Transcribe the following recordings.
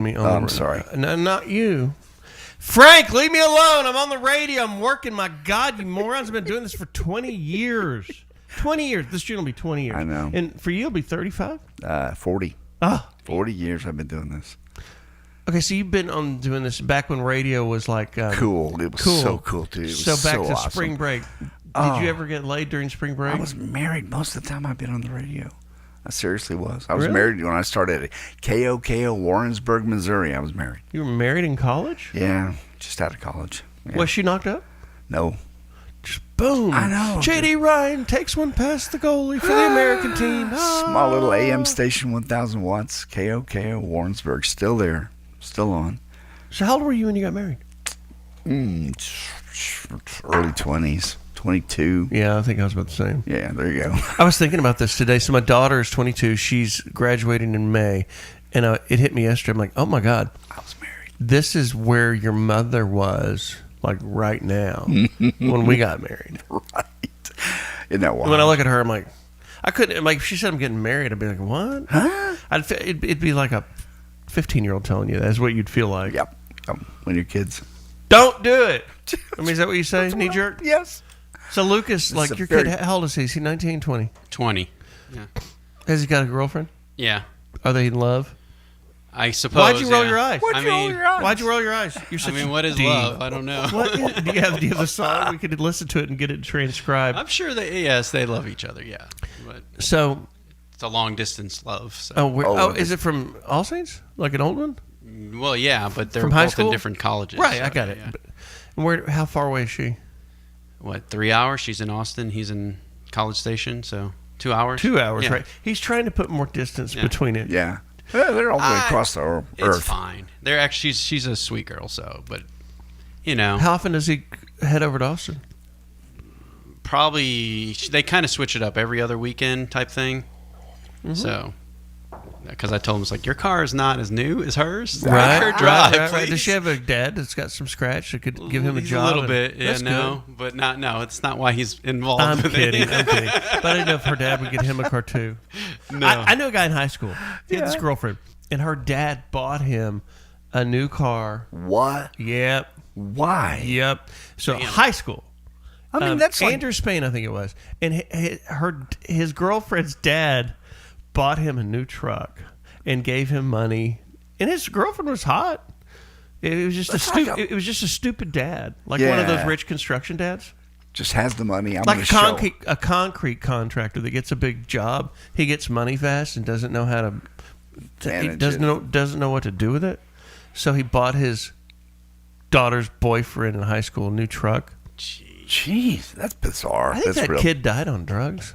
me on I'm sorry. No, not you. Frank, leave me alone. I'm on the radio. I'm working. My God, you morons have been doing this for 20 years. 20 years. This June will be 20 years. I know. And for you, it'll be 35? 40. Oh. 40 years I've been doing this. Okay, so you've been on doing this back when radio was like... cool. It was so cool, too. It was so back to awesome. spring break. Did you ever get laid during spring break? I was married most of the time I've been on the radio. I seriously was. I was Really? married when I started at KOKO, Warrensburg, Missouri. I was married. You were married in college? Yeah, just out of college. Yeah. Was she knocked up? No. Just boom. I know. J.D. Ryan takes one past the goalie for the American team. Small little AM station, 1,000 watts. KOKO, Warrensburg. Still there. Still on. So how old were you when you got married? Early 20s. 22. Yeah, I think I was about the same. Yeah, there you go. I was thinking about this today. So my daughter is 22. She's graduating in May. And it hit me yesterday. I'm like, oh, my God. I was married. This is where your mother was, like, right now when we got married. Right. Isn't that wild? When I look at her, I'm like, I couldn't, like, if she said I'm getting married, I'd be like, what? Huh? It'd be like a 15-year-old telling you that's what you'd feel like. Yep. When you're kids. Don't do it. I mean, is that what you say, knee jerk? Yes. So Lucas, like your kid, how old is he? Is he 19, 20? 20. Yeah. Has he got a girlfriend? Yeah. Are they in love? I suppose. Why'd you roll your eyes? Why'd you roll your eyes? Why'd you roll your eyes? You're such what is love? I don't know. What is, do you have the song? We could listen to it and get it transcribed. I'm sure they love each other, yeah. But So it's a long distance love. So. Is it from All Saints? Like an old one? Well, yeah, but they're From high both school? in different colleges. Right, so, I got it. yeah. But how far away is she? 3 hours? She's in Austin. He's in College Station, so 2 hours. 2 hours, Yeah. right? He's trying to put more distance between it. Yeah. They're all the way across the earth. It's fine. They're actually she's a sweet girl, so but you know. How often does he head over to Austin? Probably they kind of switch it up every other weekend type thing. Mm-hmm. So because I told him, it's like, your car is not as new as hers. Right, Her drive, right. Does she have a dad that's got some scratch that could give him a job? A little bit, yeah, That's no. good. But no, it's not why he's involved I'm with kidding. it. I'm kidding. But I didn't know if her dad would get him a car too. No. I know a guy in high school. He had this girlfriend, and her dad bought him a new car. What? Yep. Why? Yep. So high school. I mean, that's like... Andrew Spain, I think it was. And his girlfriend's dad bought him a new truck and gave him money. And his girlfriend was hot. It was just it was just a stupid dad, like one of those rich construction dads. Just has the money. I'm like a concrete contractor that gets a big job. He gets money fast and doesn't know how to. He doesn't know what to do with it. So he bought his daughter's boyfriend in high school a new truck. Jeez, that's bizarre. I think that kid died on drugs.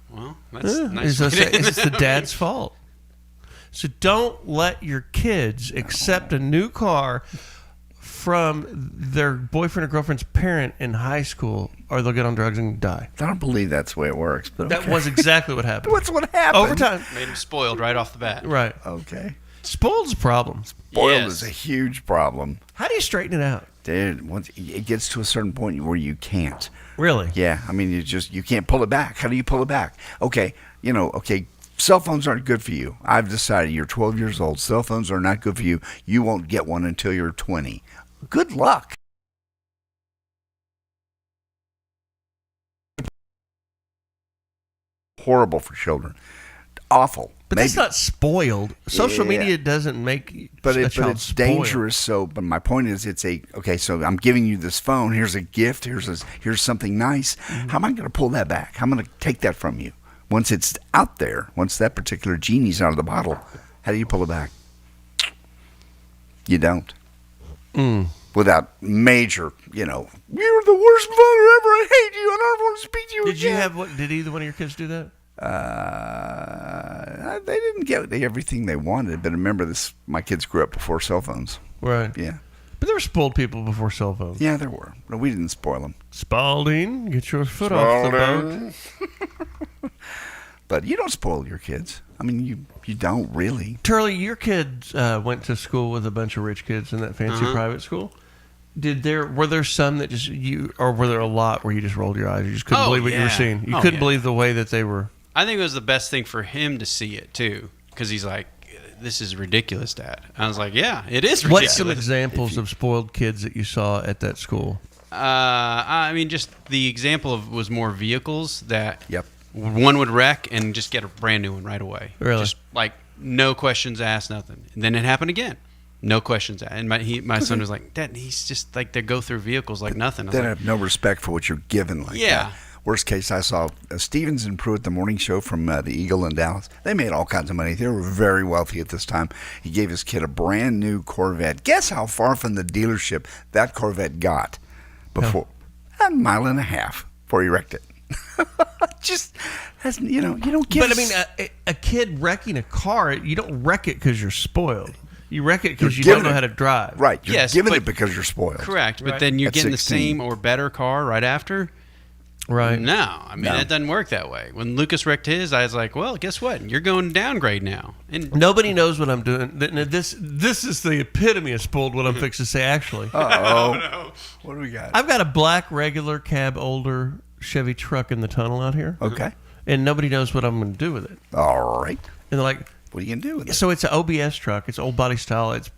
Well, that's nice. It's the dad's fault. So don't let your kids accept a new car from their boyfriend or girlfriend's parent in high school, or they'll get on drugs and die. I don't believe that's the way it works. But that was exactly what happened. What's what happened? Over time. Made him spoiled right off the bat. Right. Okay. Spoiled's a problem. Spoiled is a huge problem. How do you straighten it out? Dude, once it gets to a certain point where you can't. Really? Yeah. I mean, you can't pull it back. How do you pull it back? Okay. Cell phones aren't good for you. I've decided you're 12 years old. Cell phones are not good for you. You won't get one until you're 20. Good luck. Horrible for children. Awful. But that's not spoiled. Social media doesn't make but a child it's spoiled. dangerous. So, but my point is, so I'm giving you this phone. Here's a gift. Here's something nice. Mm-hmm. How am I going to pull that back? How am I going to take that from you? Once it's out there, once that particular genie's out of the bottle, how do you pull it back? You don't. Without major, you're the worst father ever. I hate you. I don't want to speak to you again. Did either one of your kids do that? They didn't get everything they wanted, but remember this: my kids grew up before cell phones. Right. Yeah. But there were spoiled people before cell phones. Yeah, there were. But we didn't spoil them. Spalding, get your foot off the boat. But you don't spoil your kids. I mean, you don't really. Turley, your kids went to school with a bunch of rich kids in that fancy private school. Were there some that or were there a lot where you just rolled your eyes? You just couldn't believe what you were seeing. You couldn't believe the way that they were. I think it was the best thing for him to see it too, because he's like, this is ridiculous, Dad. I was like, yeah, it is What's ridiculous. some examples of spoiled kids that you saw at that school? I mean, just the example of was more vehicles that Yep. one would wreck and just get a brand new one right away. Really? Just like no questions asked, nothing. And then it happened again. No questions asked. And my son was like, Dad, he's just like, they go through vehicles like nothing. I was They like, have no respect for what you're given like Yeah. that. Worst case, I saw Stevens and Pruitt, the morning show from the Eagle in Dallas. They made all kinds of money. They were very wealthy at this time. He gave his kid a brand new Corvette. Guess how far from the dealership that Corvette got before? A mile and a half before he wrecked it. Just, you don't give. But I mean, a kid wrecking a car, you don't wreck it because you're spoiled. You wreck it because you don't know how to drive. Right. You're Yes, giving but- it because you're spoiled. correct. But Right. then you're At getting 16. the same or better car right after. Right. No, I mean, No. it doesn't work that way. When Lucas wrecked his, I was like, well, guess what? You're going downgrade now. And Nobody knows what I'm doing. This is the epitome of spoiled, what I'm fixing to say, actually. Uh-oh. What do we got? I've got a black regular cab older Chevy truck in the tunnel out here. Okay. And nobody knows what I'm going to do with it. All right. And they're like, What are you going to do with it? so it's an OBS truck. It's old body style. It's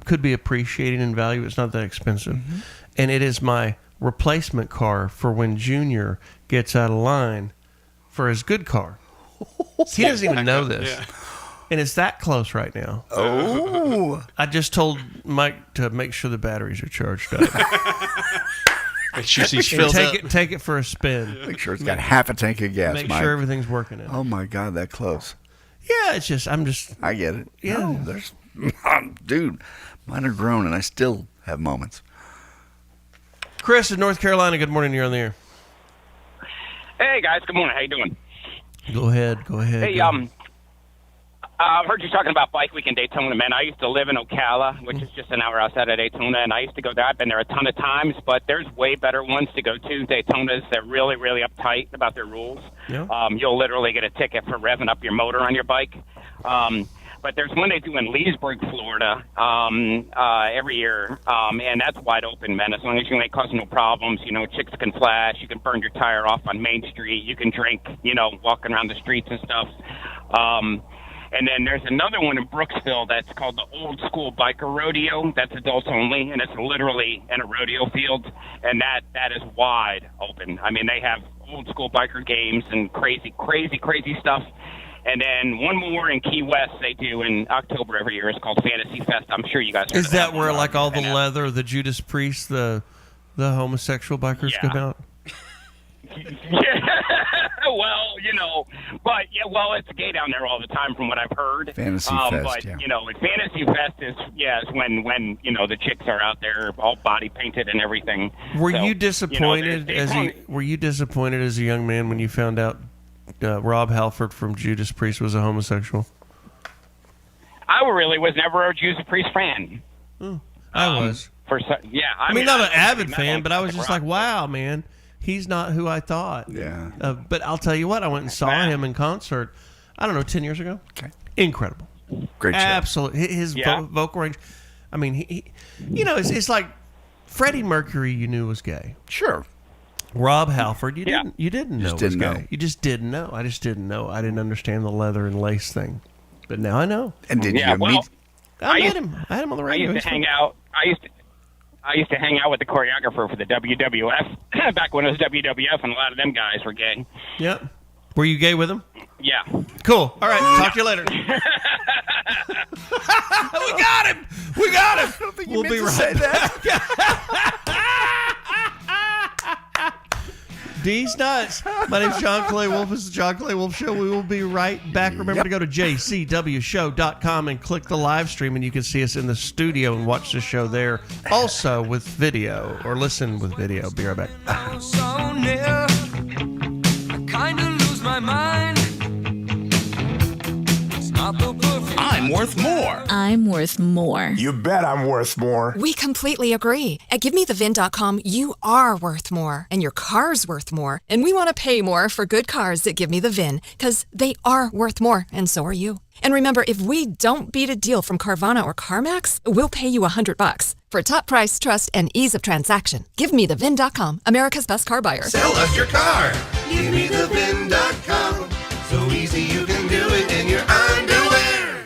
could be appreciating in value. It's not that expensive. Mm-hmm. And it is my replacement car for when Junior gets out of line for his good car. He doesn't even know this. Yeah. And it's that close right now. Oh. I just told Mike to make sure the batteries are charged up. Make sure she's And filled up. take it for a spin. Make sure it's got half a tank of gas, Make Mike. sure everything's working in it. Oh, my God, that close. Yeah, it's just I'm just I get it. Yeah. No, there's, dude, mine are grown, and I still have moments. Chris in North Carolina. Good morning. You're on the air. Hey guys, good morning. How you doing? Go ahead. Hey, Go. I've heard you talking about Bike Week in Daytona, man. I used to live in Ocala, which is just an hour outside of Daytona, and I used to go there. I've been there a ton of times, but there's way better ones to go to. Daytona's, they're really, really uptight about their rules. Yeah. You'll literally get a ticket for revving up your motor on your bike. But there's one they do in Leesburg, Florida, every year, and that's wide open, man. As long as you ain't causing no problems, chicks can flash, you can burn your tire off on Main Street, you can drink, walking around the streets and stuff. And then there's another one in Brooksville that's called the Old School Biker Rodeo. That's adults only, and it's literally in a rodeo field, and that is wide open. I mean, they have old school biker games and crazy stuff. And then one more in Key West they do in October every year. It's called Fantasy Fest. I'm sure you guys heard Is of that where one. like all the And, leather, the Judas Priest, the homosexual bikers Yeah. come out? Yeah. But it's gay down there all the time from what I've heard. Fantasy Fest, but yeah. Fantasy Fest is when the chicks are out there all body painted and everything. Were So, you disappointed Were you disappointed as a young man when you found out Rob Halford from Judas Priest was a homosexual? I really was never a Judas Priest fan. I was. I mean, not an I avid was fan, but I was just like, rock. wow, man, he's not who I thought. Yeah. But I'll tell you what, I went and saw him in concert, I don't know, 10 years ago. Okay. Incredible. Great show. Absolutely. His vocal range. I mean, he it's like Freddie Mercury you knew was gay. Sure. Rob Halford, you didn't know Just was didn't gay. know. You just didn't know. I just didn't know. I didn't understand the leather and lace thing. But now I know. And did Yeah, you well, meet? I met him. I had him on the I radio. used to He's hang fun. out. I used to hang out with the choreographer for the WWF back when it was WWF, and a lot of them guys were gay. Yep. Were you gay with him? Yeah. Cool. All right. Talk to you later. We got him. We got him. We'll be right back. D's nuts. My name's John Clay Wolfe. This is the John Clay Wolfe Show. We will be right back. Remember to go to jcwshow.com and click the live stream, and you can see us in the studio and watch the show there. Also with video, or listen with video. Be right back. So near, I kind of lose my mind. It's not the perfume. I'm worth more. I'm worth more. You bet I'm worth more. We completely agree. At GiveMeTheVIN.com, you are worth more, and your car's worth more. And we want to pay more for good cars at Give Me the VIN, because they are worth more, and so are you. And remember, if we don't beat a deal from Carvana or CarMax, we'll pay you $100. For top price, trust, and ease of transaction, GiveMeTheVIN.com, America's best car buyer. Sell us your car. GiveMeTheVIN.com. So easy you can do it in your underwear.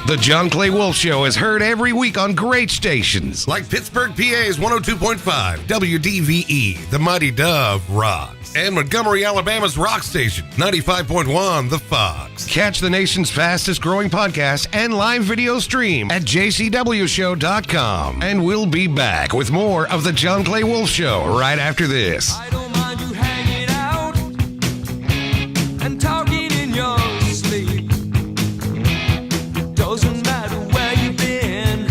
The John Clay Wolfe Show is heard every week on great stations. Like Pittsburgh, PA's 102.5, WDVE, the Mighty Dove rocks. And Montgomery, Alabama's rock station, 95.1, The Fox. Catch the nation's fastest growing podcast and live video stream at jcwshow.com. And we'll be back with more of The John Clay Wolfe Show right after this. I don't mind you hanging out and talking in your sleep. It doesn't matter where you've been,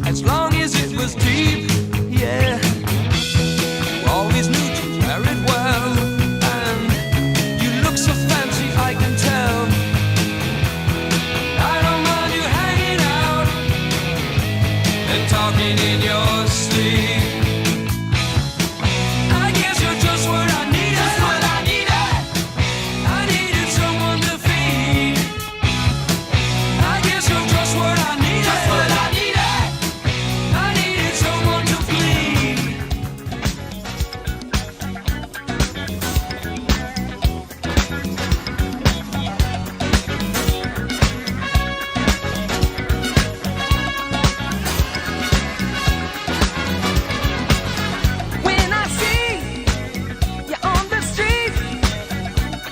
as long as it was deep, yeah. You always knew to wear it well, and you look so fancy, I can tell. I don't mind you hanging out and talking in your sleep. I guess you're just what I needed. Just what I needed. I needed someone to feed. I guess you're just what I needed. Just what I needed. I needed someone to bleed. When I see you on the street,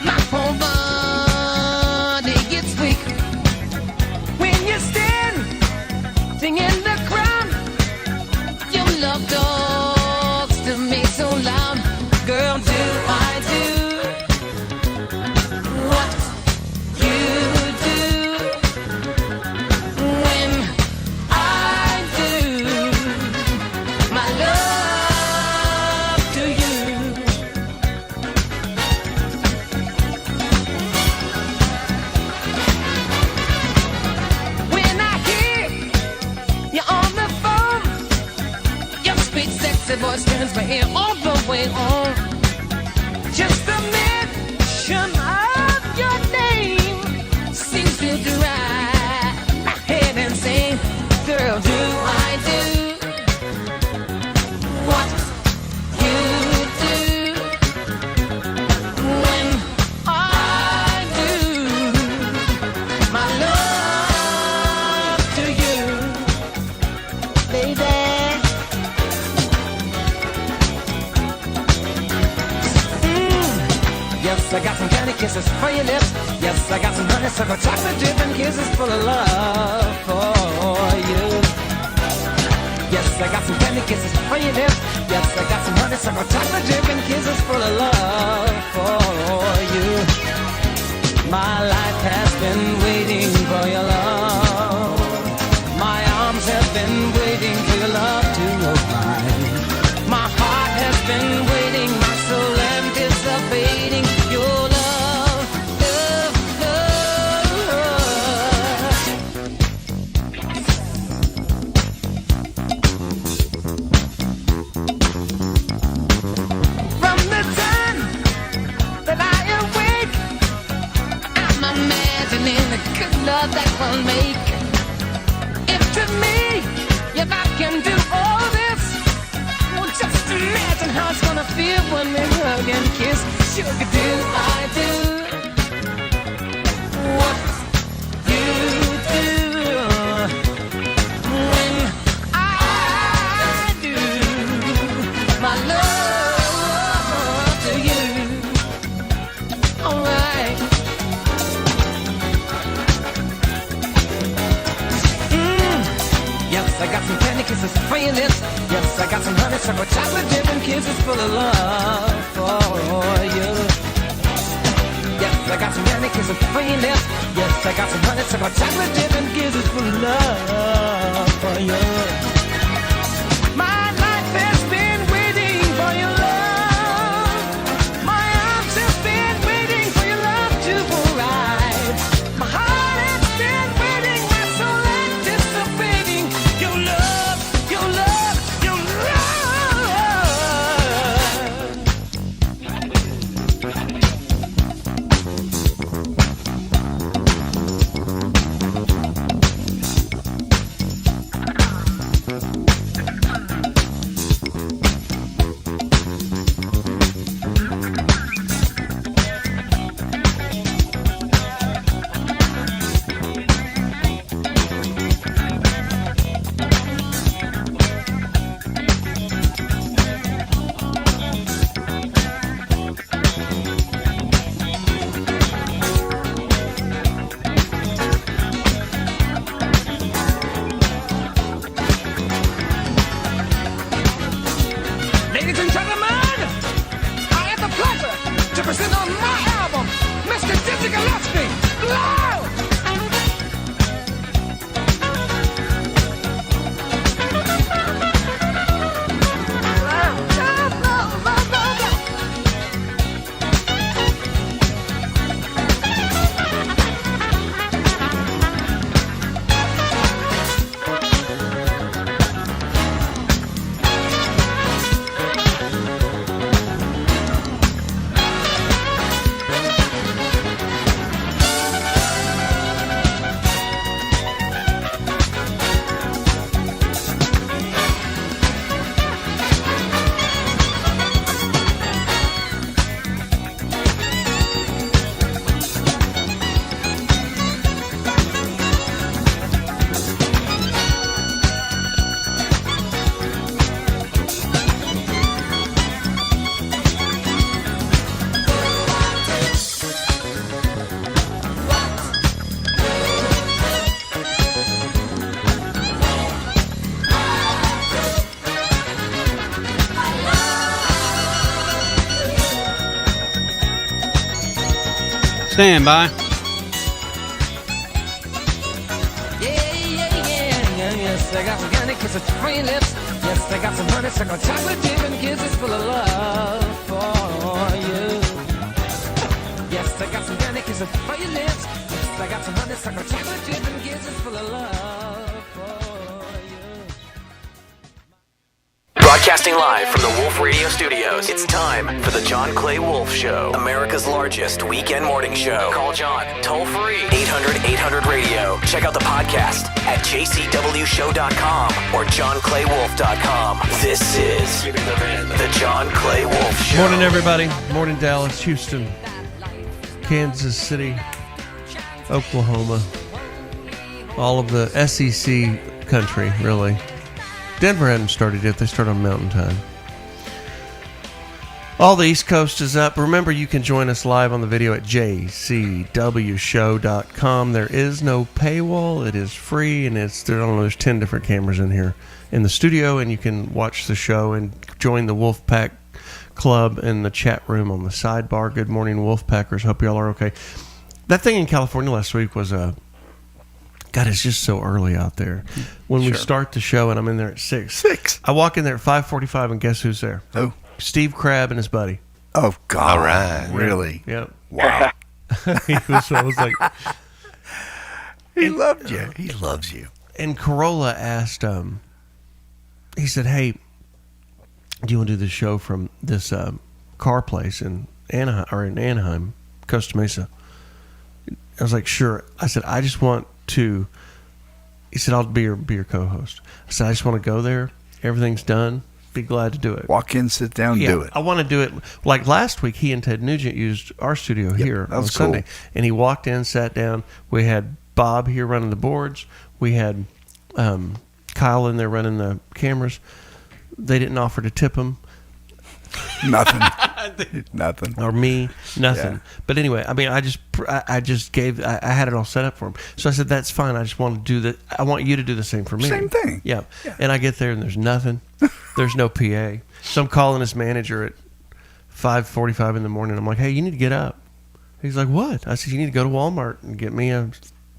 my whole body gets weak. When you stand in the crowd, your love talks to me so loud. Girl, do I do what you do when I do my love to you? When I hear you on the phone, your sweet, sexy voice turns my ear all the way on. Just the mention of your name seems to drive my head insane. Girl, do I do what you do when I do my love to you, baby? Yes, I got some candy kisses for your lips. Yes, I got some honeysuckle chocolate dip and kisses full of love for you. Yes, I got some candy kisses for your lips. Yes, I got some honeysuckle chocolate dip and kisses full of love for you. My life has been waiting for your love. My arms have been waiting for your love to arrive. My heart has been waiting, my soul anticipating your love. From the time that I awake, I'm imagining the good love that we'll make. If to me, if I can do all this, well, just imagine how it's gonna feel when we hug and kiss. Sugar, do I do what you do when I do my love to you? Alright. Yes, I got some candy kisses for your lips. Yes, I got some honeysuckle chocolate dip and kisses full of love for you. Yes, I got some candy kisses for your lips. Yes, I got some honeysuckle chocolate dip and kisses full of love for you. My life has been waiting for your love. My arms have been waiting for your love to arrive. My heart has been waiting, my soul anticipating your love, your love, your love. Stand by. Yes, I got some candy kisses for your lips. Yes, I got some honeysuckle chocolate dip and kisses full of love for you. Yes, I got some candy kisses for your lips. Yes, I got some honeysuckle chocolate dip and kisses full of love for you. Broadcasting live from the Wolfe Radio Studios, it's time for the John Clay Wolfe Show, America's largest weekend morning show. Call John, toll free, 800-800-RADIO. Check out the podcast at jcwshow.com or johnclaywolfe.com. This is the John Clay Wolfe Show. Morning, everybody. Morning, Dallas, Houston, Kansas City, Oklahoma, all of the SEC country, really. Denver hadn't started yet. They start on Mountain Time. All the East Coast is up. Remember, you can join us live on the video at jcwshow.com. There is no paywall. It is free, and it's, I don't know, there's 10 different cameras in here in the studio, and you can watch the show and join the Wolfpack Club in the chat room on the sidebar. Good morning, Wolfpackers. Hope y'all are okay. That thing in California last week was God, it's just so early out there. When we start the show, and I'm in there at 6. I walk in there at 5:45, and guess who's there? Who? Steve Crabb and his buddy. Oh, God. All right. Really? Yep. Wow. I was like, He loved you. He loves you. and Corolla asked, he said, hey, do you want to do the show from this car place in Anaheim, Costa Mesa? I was like, sure. I said, I just want to. He said, I'll be your co-host. I said, I just want to go there. Everything's done. Be glad to do it. Walk in, sit down, do it. I want to do it. Like last week, he and Ted Nugent used our studio here on Sunday. Cool. And he walked in, sat down. We had Bob here running the boards. We had Kyle in there running the cameras. They didn't offer to tip him. Nothing. Nothing. Or me, nothing. Yeah. But anyway, I mean, I had it all set up for him. So I said, that's fine. I just want to do that. I want you to do the same for me. Same thing. Yeah. And I get there and there's nothing. There's no PA. So I'm calling his manager at 5:45 in the morning. I'm like, hey, you need to get up. He's like, what? I said, you need to go to Walmart and get me a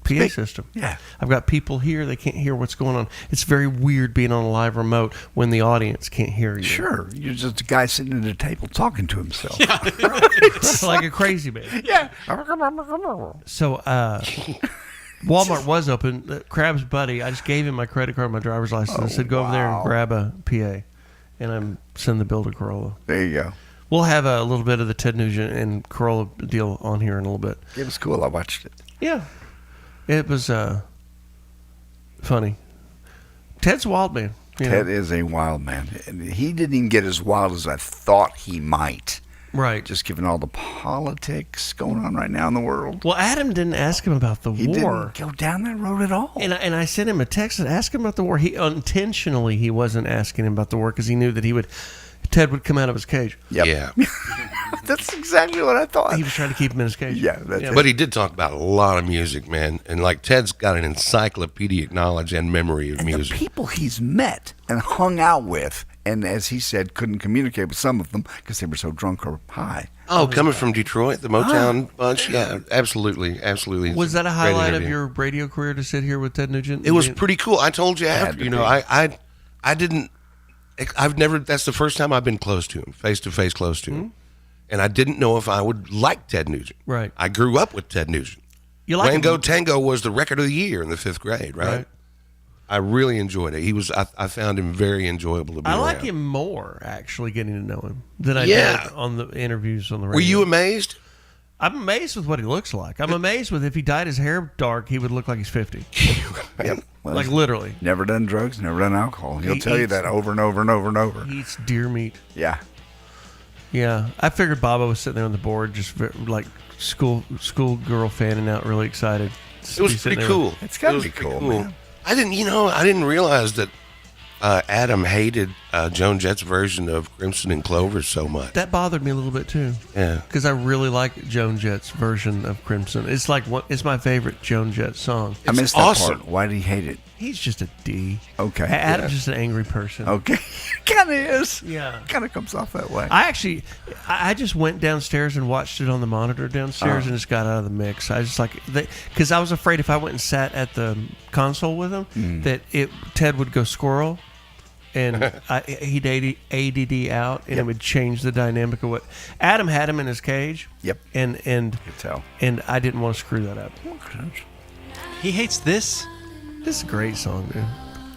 PA system. Yeah. I've got people here. They can't hear what's going on. It's very weird being on a live remote when the audience can't hear you. Sure. You're just a guy sitting at a table talking to himself. It's like a crazy man. Yeah. So Walmart was open. Crab's buddy, I just gave him my credit card and my driver's license. I said, go over there and grab a PA. And I'm send the bill to Corolla. There you go. We'll have a little bit of the Ted Nugent and Corolla deal on here in a little bit. It was cool. I watched it. Yeah. It was funny. Ted's a wild man. Ted is a wild man. And he didn't even get as wild as I thought he might. Right. Just given all the politics going on right now in the world. Well, Adam didn't ask him about the He war. didn't go down that road at all. And I sent him a text and asked him about the war. He intentionally he wasn't asking him about the war because he knew that Ted would come out of his cage. Yep. Yeah. That's exactly what I thought. He was trying to keep him in his cage. Yeah, that's it. But he did talk about a lot of music, man. And like Ted's got an encyclopedic knowledge and memory of And music. the people he's met and hung out with, and as he said, couldn't communicate with some of them because they were so drunk or high. Oh, coming from Detroit, the Motown bunch? Yeah, absolutely. Was that a Great highlight of interview. your radio career to sit here with Ted Nugent? It was pretty cool. I told you Had after, to you be. know, I didn't, I've never, that's the first time I've been close to him, face to face close to him. And I didn't know if I would like Ted Nugent. Right. I grew up with Ted Nugent. You like Rango him? Tango was the record of the year in the 5th grade, right? I really enjoyed it. I found him very enjoyable to be I around. like him more, actually, getting to know him than I Yeah. did on the interviews on the radio. Were you amazed? I'm amazed with what he looks like. I'm amazed with if he dyed his hair dark, he would look like he's 50. Yep. Well, Like literally. Never done drugs, never done alcohol. He'll He tell you eats- that over and over and over and over. He eats deer meat. Yeah. Yeah. I figured Baba was sitting there on the board, just like schoolgirl fanning out, really excited. It was pretty cool. It's gotta It was be pretty cool, man. I didn't realize that Adam hated Joan Jett's version of Crimson and Clover so much. That bothered me a little bit too. Yeah. Because I really like Joan Jett's version of Crimson. It's like it's my favorite Joan Jett song. I missed that awesome. part. Why did he hate it? He's just a D. Okay. Adam's just an angry person. Okay. Kind of is. Yeah. Kind of comes off that way. I just went downstairs and watched it on the monitor downstairs and just got out of the mix. I just because I was afraid if I went and sat at the console with him that Ted would go squirrel and he'd ADD out and it would change the dynamic of what Adam had him in his cage. Yep. And could tell. And I didn't want to screw that up. He hates this. This is a great song, dude.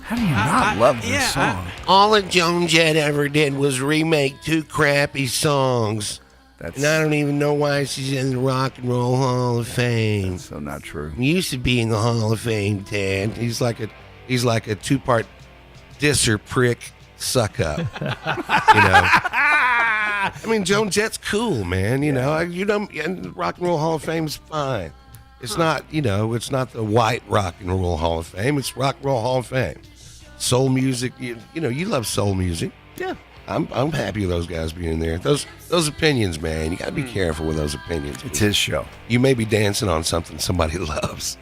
How do you not love this song? All that Joan Jett ever did was remake 2 crappy songs. And I don't even know why she's in the Rock and Roll Hall of Fame. That's so not true. He used to be in the Hall of Fame, Ted. He's like a 2-part disser prick suck up. I mean, Joan Jett's cool, man. And Rock and Roll Hall of Fame's fine. It's not, it's not the white Rock and Roll Hall of Fame. It's Rock and Roll Hall of Fame. Soul music, you love soul music. Yeah. I'm happy with those guys being there. Those opinions, man. You got to be careful with those opinions. It's his show. You may be dancing on something somebody loves.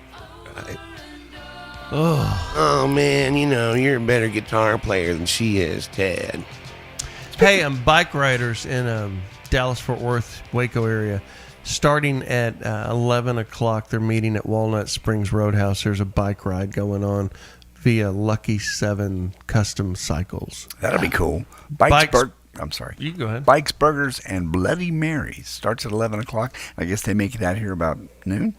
Right? Oh man, you're a better guitar player than she is, Ted. Hey, bike riders in Dallas, Fort Worth, Waco area. Starting at 11 o'clock, they're meeting at Walnut Springs Roadhouse. There's a bike ride going on via Lucky 7 Custom Cycles. That'll be cool. I'm sorry. You can go ahead. Bikes, Burgers, and Bloody Marys. Starts at 11 o'clock. I guess they make it out here about noon.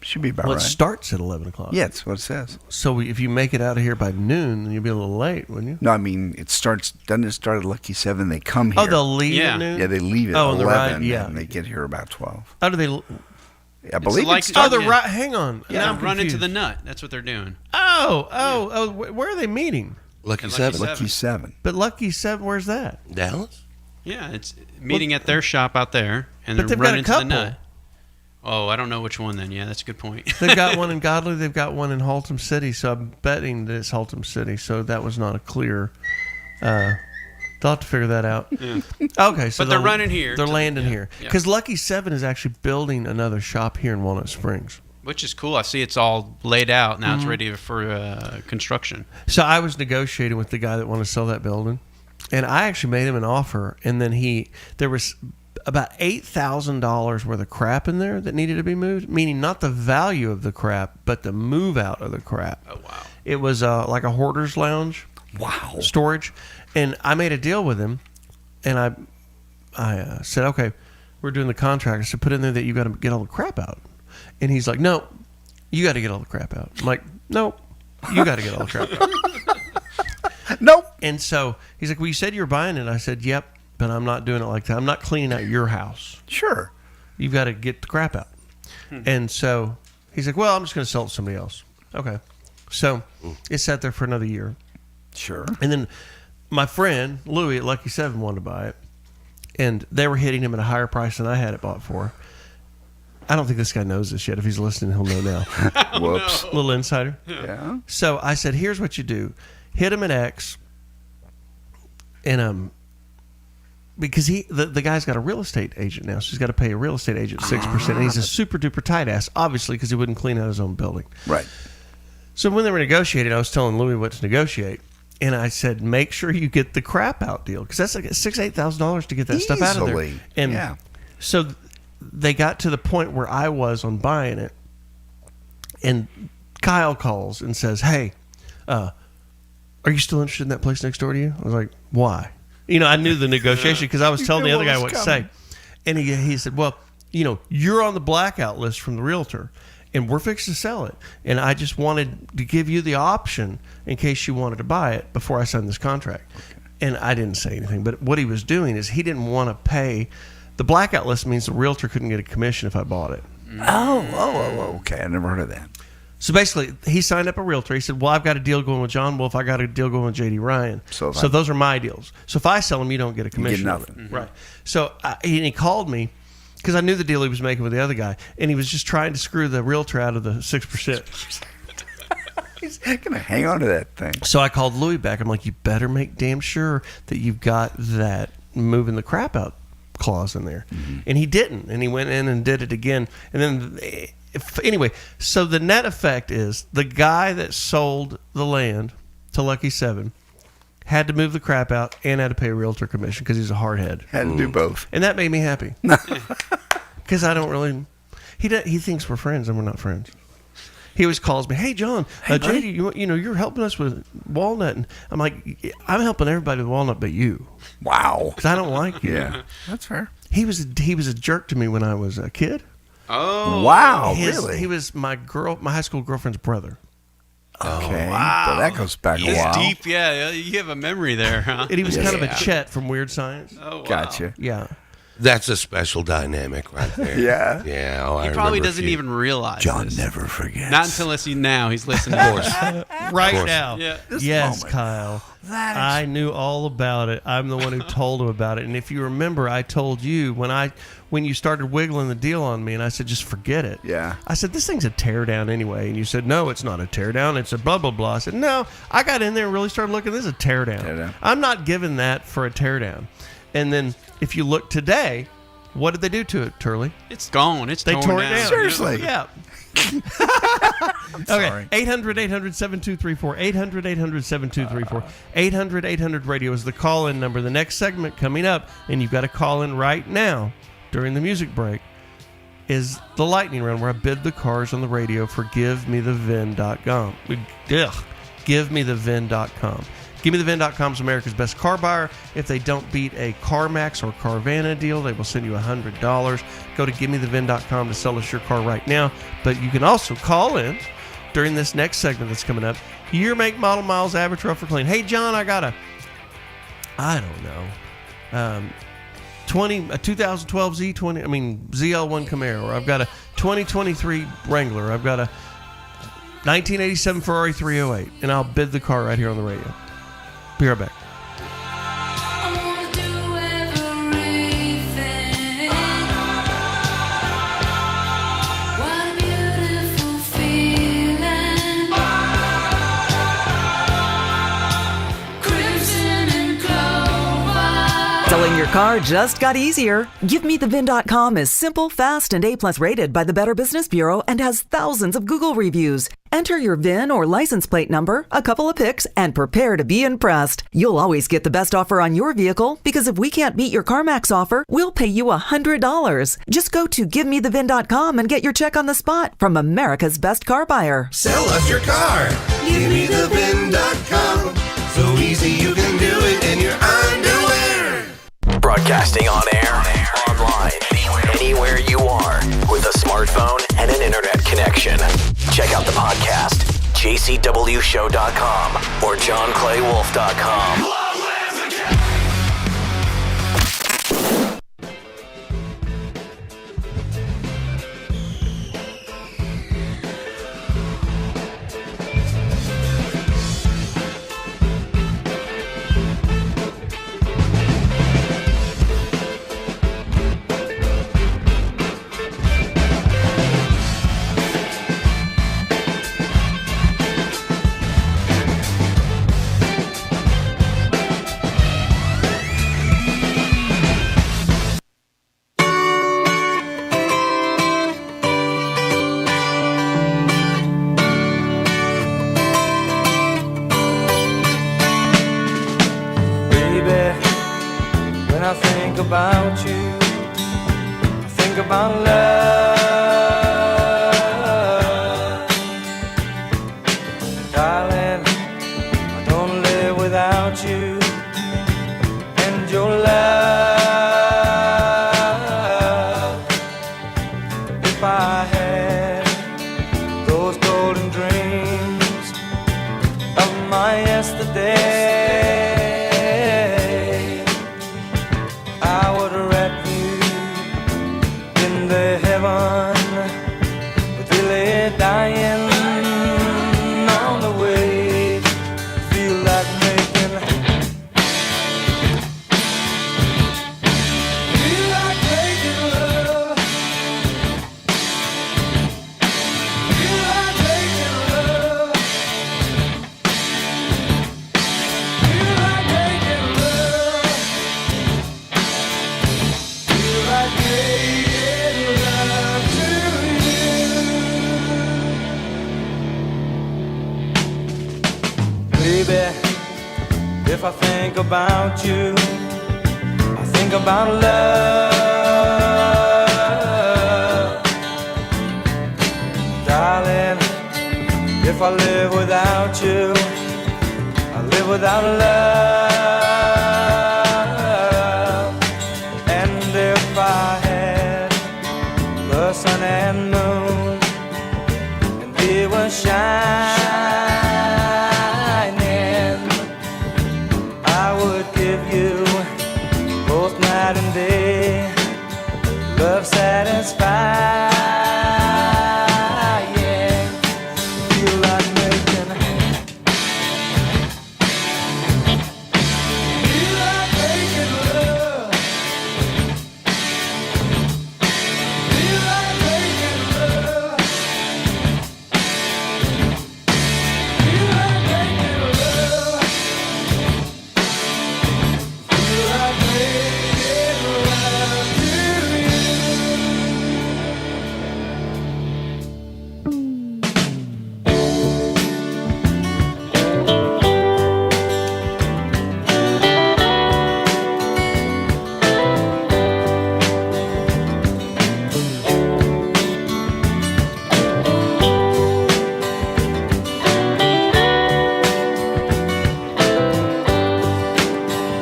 Should be about right. It starts at 11 o'clock. Yeah, that's what it says. So if you make it out of here by noon, then you'll be a little late, wouldn't you? No, I mean, doesn't it start at Lucky 7? They come here. Oh, they'll leave at noon? Yeah, they leave at 11, and they get here about 12. How do they... I believe it's hang on. Yeah, run into the nut. That's what they're doing. Oh, where are they meeting? Lucky 7. Lucky 7. But Lucky 7, where's that? Dallas? Yeah, it's meeting at their shop out there, and but they're they've got running a into the couple. nut. Oh, I don't know which one then. Yeah, that's a good point. They've got one in Godley. They've got one in Haltom City. So I'm betting that it's Haltom City. So that was not a clear... they'll have to figure that out. Yeah. Okay, so but they're running here. They're landing here. Because Lucky 7 is actually building another shop here in Walnut Springs. Which is cool. I see it's all laid out. Now it's ready for construction. So I was negotiating with the guy that wanted to sell that building. And I actually made him an offer. And then there was about $8,000 worth of crap in there that needed to be moved. Meaning not the value of the crap, but the move out of the crap. Oh, wow. It was like a hoarder's lounge. Wow. Storage. And I made a deal with him. And I said, okay, we're doing the contract. I said, put in there that you got to get all the crap out. And he's like, no, you got to get all the crap out. I'm like, no, you got to get all the crap out. Nope. And so he's like, well, you said you were buying it. I said, yep, but I'm not doing it like that. I'm not cleaning out your house. Sure. You've got to get the crap out. And so he's like, well, I'm just going to sell it to somebody else. Okay. So it sat there for another year. Sure. And then my friend, Louie at Lucky 7, wanted to buy it. And they were hitting him at a higher price than I had it bought for. I don't think this guy knows this yet. If he's listening, he'll know now. Whoops. No. Little insider. Yeah. So I said, here's what you do. Hit him at X. And because the guy's got a real estate agent now. So he's got to pay a real estate agent 6%. And he's a super duper tight ass, obviously, because he wouldn't clean out his own building. Right. So when they were negotiating, I was telling Louie what to negotiate. And I said, make sure you get the crap out deal. Because that's like $6,000-$8,000 to get that stuff out of there. And so they got to the point where I was on buying it. And Kyle calls and says, hey, are you still interested in that place next door to you? I was like, why? I knew the negotiation because I was telling the other guy what to say. And he said, well, you're on the blackout list from the realtor. And we're fixing to sell it. And I just wanted to give you the option in case you wanted to buy it before I signed this contract. Okay. And I didn't say anything. But what he was doing is he didn't want to pay. The blackout list means the realtor couldn't get a commission if I bought it. Oh, okay. I never heard of that. So basically, he signed up a realtor. He said, well, I've got a deal going with John Wolfe. I got a deal going with J.D. Ryan. So those are my deals. So if I sell them, you don't get a commission. You get nothing. Mm-hmm. Right. So he called me. Because I knew the deal he was making with the other guy. And he was just trying to screw the realtor out of the 6%. He's gonna hang on to that thing. So I called Louis back. I'm like, you better make damn sure that you've got that moving the crap out clause in there. And he didn't. And he went in and did it again. And then, anyway, so the net effect is the guy that sold the land to Lucky 7 had to move the crap out and had to pay a realtor commission because he's a hardhead. Had to do both. And that made me happy. Because I don't really... He thinks we're friends and we're not friends. He always calls me, hey, John, JD, you know, you're helping us with Walnut. And I'm like, I'm helping everybody with Walnut but you. Wow. Because I don't like you. Yeah, that's fair. He was a jerk to me when I was a kid. Oh. Wow, really? He was my high school girlfriend's brother. Okay. wow. So that goes back a That's while. deep. Yeah, you have a memory there, huh? And he was kind of a Chet from Weird Science. Oh, wow. Gotcha. Yeah. That's a special dynamic right there. Yeah. Yeah. Oh, He I probably remember a doesn't few. even realize John this. never forgets. Not until he's listening. Of course. Right course. now. Yeah. Yes, moment. Kyle. That I knew all about it. I'm the one who told him about it. And if you remember, I told you when you started wiggling the deal on me, and I said, just forget it. Yeah. I said, this thing's a teardown anyway. And you said, no, it's not a teardown. It's a blah, blah, blah. I said, no. I got in there and really started looking. This is a teardown. I'm not giving that for a teardown. And then if you look today, what did they do to it, Turley? It's gone. They tore it down. Seriously. Yeah. Okay. 800-800-7234. 800-800-7234. 800-800-radio is the call-in number. The next segment coming up, and you've got to call in right now during the music break, is the lightning round where I bid the cars on the radio for GiveMeTheVin.com. GiveMeTheVin.com. GiveMeTheVin.com is America's best car buyer. If they don't beat a CarMax or Carvana deal, they will send you $100. Go to GiveMeTheVin.com to sell us your car right now. But you can also call in during this next segment that's coming up. Year, make, model, miles, average, rough or clean. Hey, John, I got a 2012 ZL1 Camaro. Or I've got a 2023 Wrangler. I've got a 1987 Ferrari 308. And I'll bid the car right here on the radio. Be right back. Selling your car just got easier. GiveMeTheVin.com is simple, fast, and A+ rated by the Better Business Bureau and has thousands of Google reviews. Enter your VIN or license plate number, a couple of pics, and prepare to be impressed. You'll always get the best offer on your vehicle because if we can't beat your CarMax offer, we'll pay you $100. Just go to GiveMeTheVin.com and get your check on the spot from America's best car buyer. Sell us your car. GiveMeTheVin.com. So easy you can do it in your underwear. Broadcasting on air, online, anywhere you are, with a smartphone and an internet connection. Check out the podcast, jcwshow.com or johnclaywolf.com. I think about you, I think about love. Darling, I don't live without you and your love. If I had those golden dreams of my yesterday, dying on the way, feel like making love, feel like making love. Baby, if I think about you, I think about love. Darling, if I live without you, I live without love. And if I had the sun and moon, and they were shining, I would give you both night and day, love satisfying. Feel like making, feel like making love, feel like making love, feel like making love, feel like making love to you.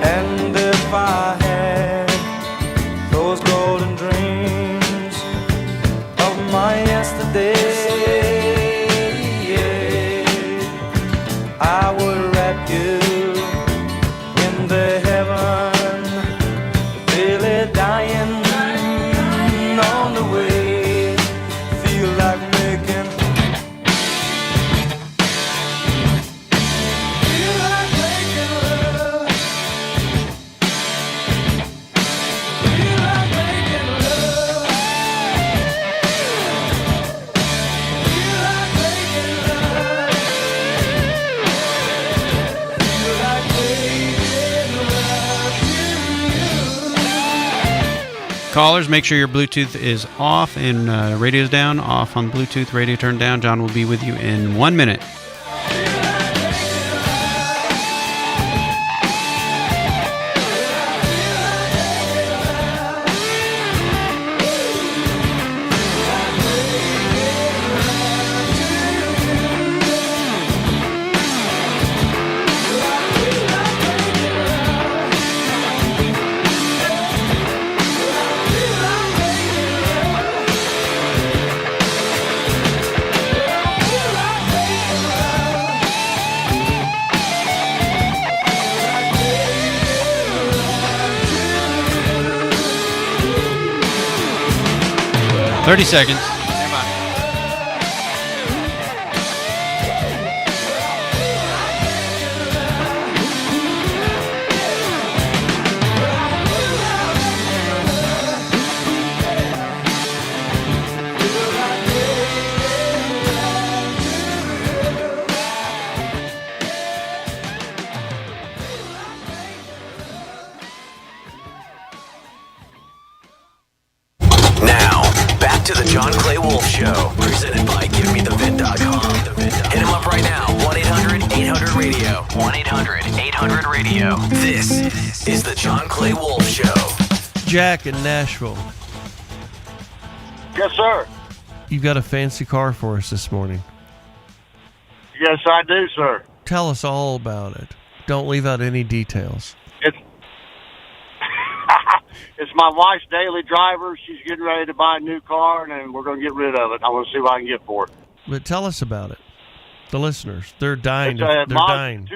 And if I had those golden dreams of my yesterday, I would wrap you in the heaven, feel it dying on the way, feel like making, feel like making love. Feel like making love. Feel like making love. Feel like making love to you. Callers, make sure your Bluetooth is off and radio's down. Off on Bluetooth, radio turned down. John will be with you in 1 minute. Feel 30 seconds. Now, back to the John Clay Wolfe Show, presented by GiveMeTheVid.com. Hit him up right now, 1-800-800-RADIO. 1-800-800-RADIO. This is the John Clay Wolfe Show. Jack in Nashville, Yes, sir. you've got a fancy car for us this morning. Yes, I do, sir. Tell us all about it. Don't leave out any details. It's it's my wife's daily driver. She's getting ready to buy a new car, and we're going to get rid of it. I want to see what I can get for it. But tell us about it. The listeners, they're dying. It's a They're Mazda dying.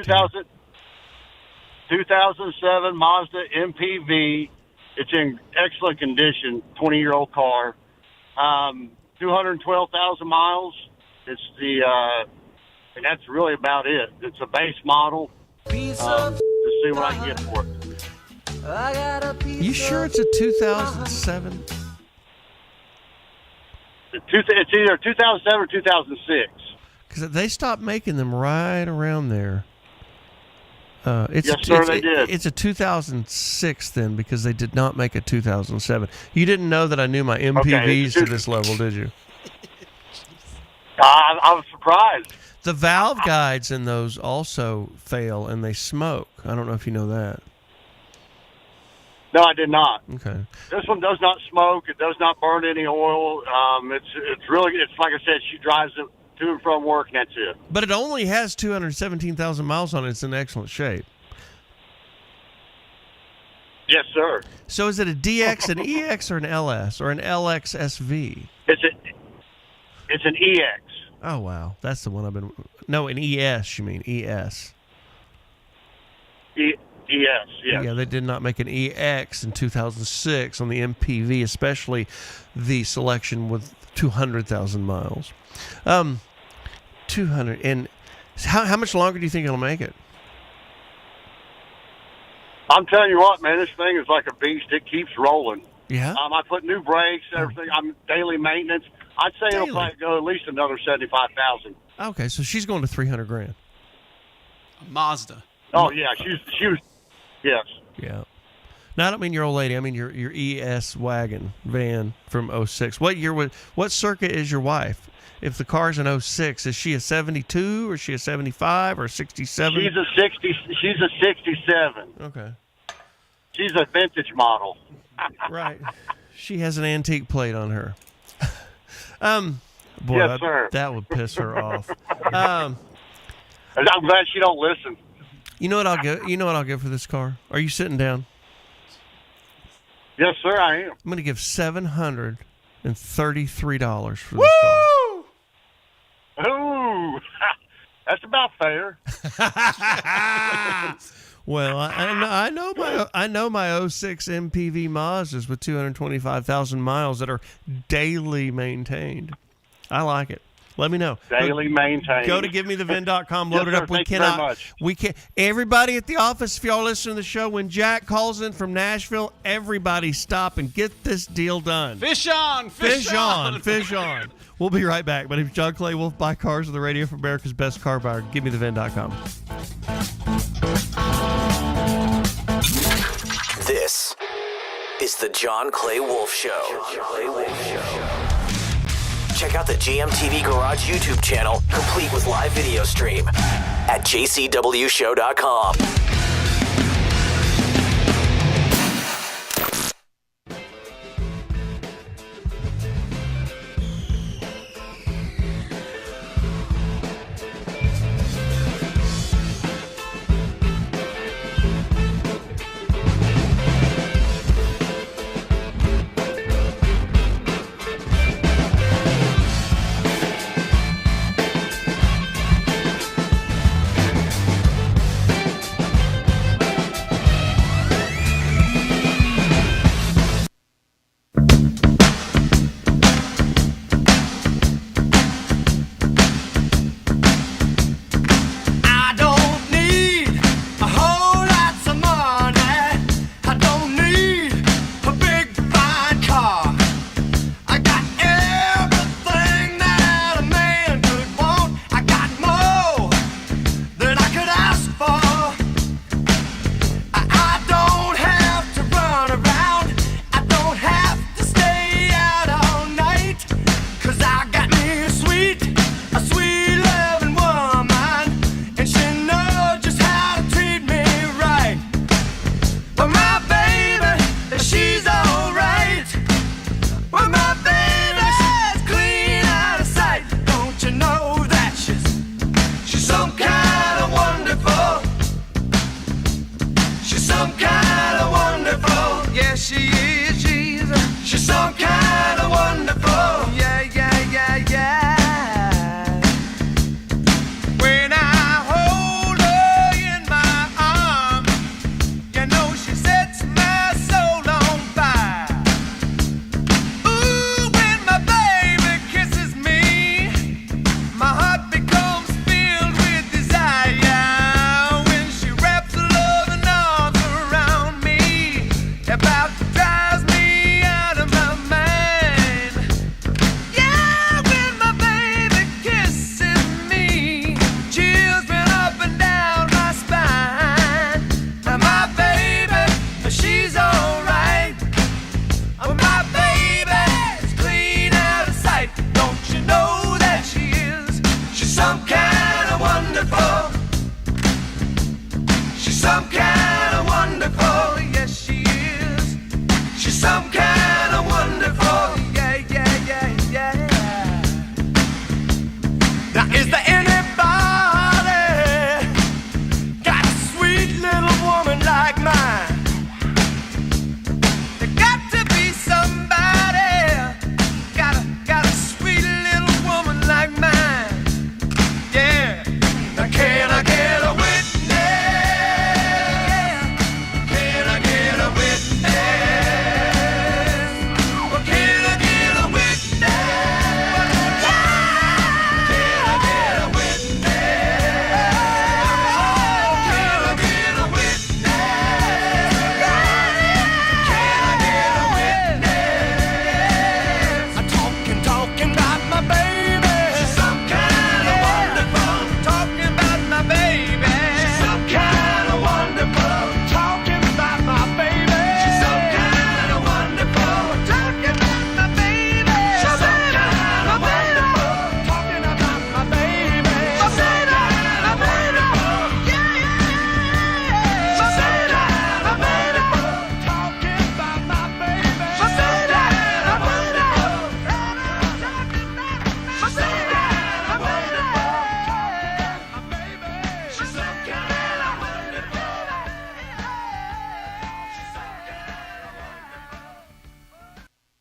2007 Mazda MPV. It's in excellent condition, 20-year-old car. 212,000 miles. It's and that's really about it. It's a base model. To see what I can get for it. You sure it's a 2007? It's either 2007 or 2006. Because they stopped making them right around there. Yes, sir, they did. It's a 2006 then, because they did not make a 2007. You didn't know that I knew my MPVs to this level, did you? I was surprised. The valve guides in those also fail, and they smoke. I don't know if you know that. No, I did not. Okay. This one does not smoke. It does not burn any oil. It's like I said, she drives it to and from work, and that's it. But it only has 217,000 miles on it. It's in excellent shape. Yes, sir. So is it a DX, an EX, or an LS, or an LX SV? It's an EX. Oh, wow. That's the one I've been... No, an ES, you mean. ES. ES, yes. Yeah, they did not make an EX in 2006 on the MPV, especially the selection with 200,000 miles. 200. And how much longer do you think it'll make it? I'm telling you what, man, this thing is like a beast. It keeps rolling. Yeah? I put new brakes, everything. I'm daily maintenance. I'd say it'll probably go at least another 75,000. Okay, so she's going to $300,000. A Mazda. Oh yeah, she was. Yes. Yeah. Now I don't mean your old lady. I mean your ES wagon van from 06. What circuit is your wife? If the car's an 06, is she a 72 or is she a 75 or a 67? She's a 60. She's a 67. Okay. She's a vintage model. Right. She has an antique plate on her. Boy, yes, sir. That would piss her off. I'm glad she don't listen. You know what I'll give? You know what I'll give for this car? Are you sitting down? Yes, sir, I am. I'm going to give $733 for this car. Ooh, that's about fair. Well, I know my 06 MPV Mazdas with 225,000 miles that are daily maintained. I like it. Let me know. Daily maintained. Go to givemethevin.com. Load Yes, it sir. up. Thank you very much. We can't. Everybody at the office, if y'all listen to the show, when Jack calls in from Nashville, everybody stop and get this deal done. Fish on. Fish on. Fish on. We'll be right back. My name's John Clay Wolfe. Buy cars on the radio for America's best car buyer. GiveMeTheVin.com. This is the John Clay Wolfe Show. Check out the GMTV Garage YouTube channel, complete with live video stream at jcwshow.com. wonderful. She's some kind of wonderful. Yes, she is. She's some kind of wonderful. Yeah, yeah, yeah, yeah. Now, is there anybody got a sweet little woman like mine? There got to be somebody got a sweet little woman like mine. Yeah. Now, can I get a witness? Can I get a witness? Well, can I get a witness? Can I get a witness? Can I get a witness? Can I get a witness? I'm talking about my baby. She's some kind of wonderful. Talking about my baby. She's some kind of wonderful. Talking about my baby. She's some kind of wonderful. Talking about my baby. She's some kind of wonderful. Talking about my baby. She's some kind of wonderful. Yeah, yeah, yeah. She's some kind of wonderful. Talking about my baby. She's some kind of wonderful. Talking about my baby. She's some kind of wonderful.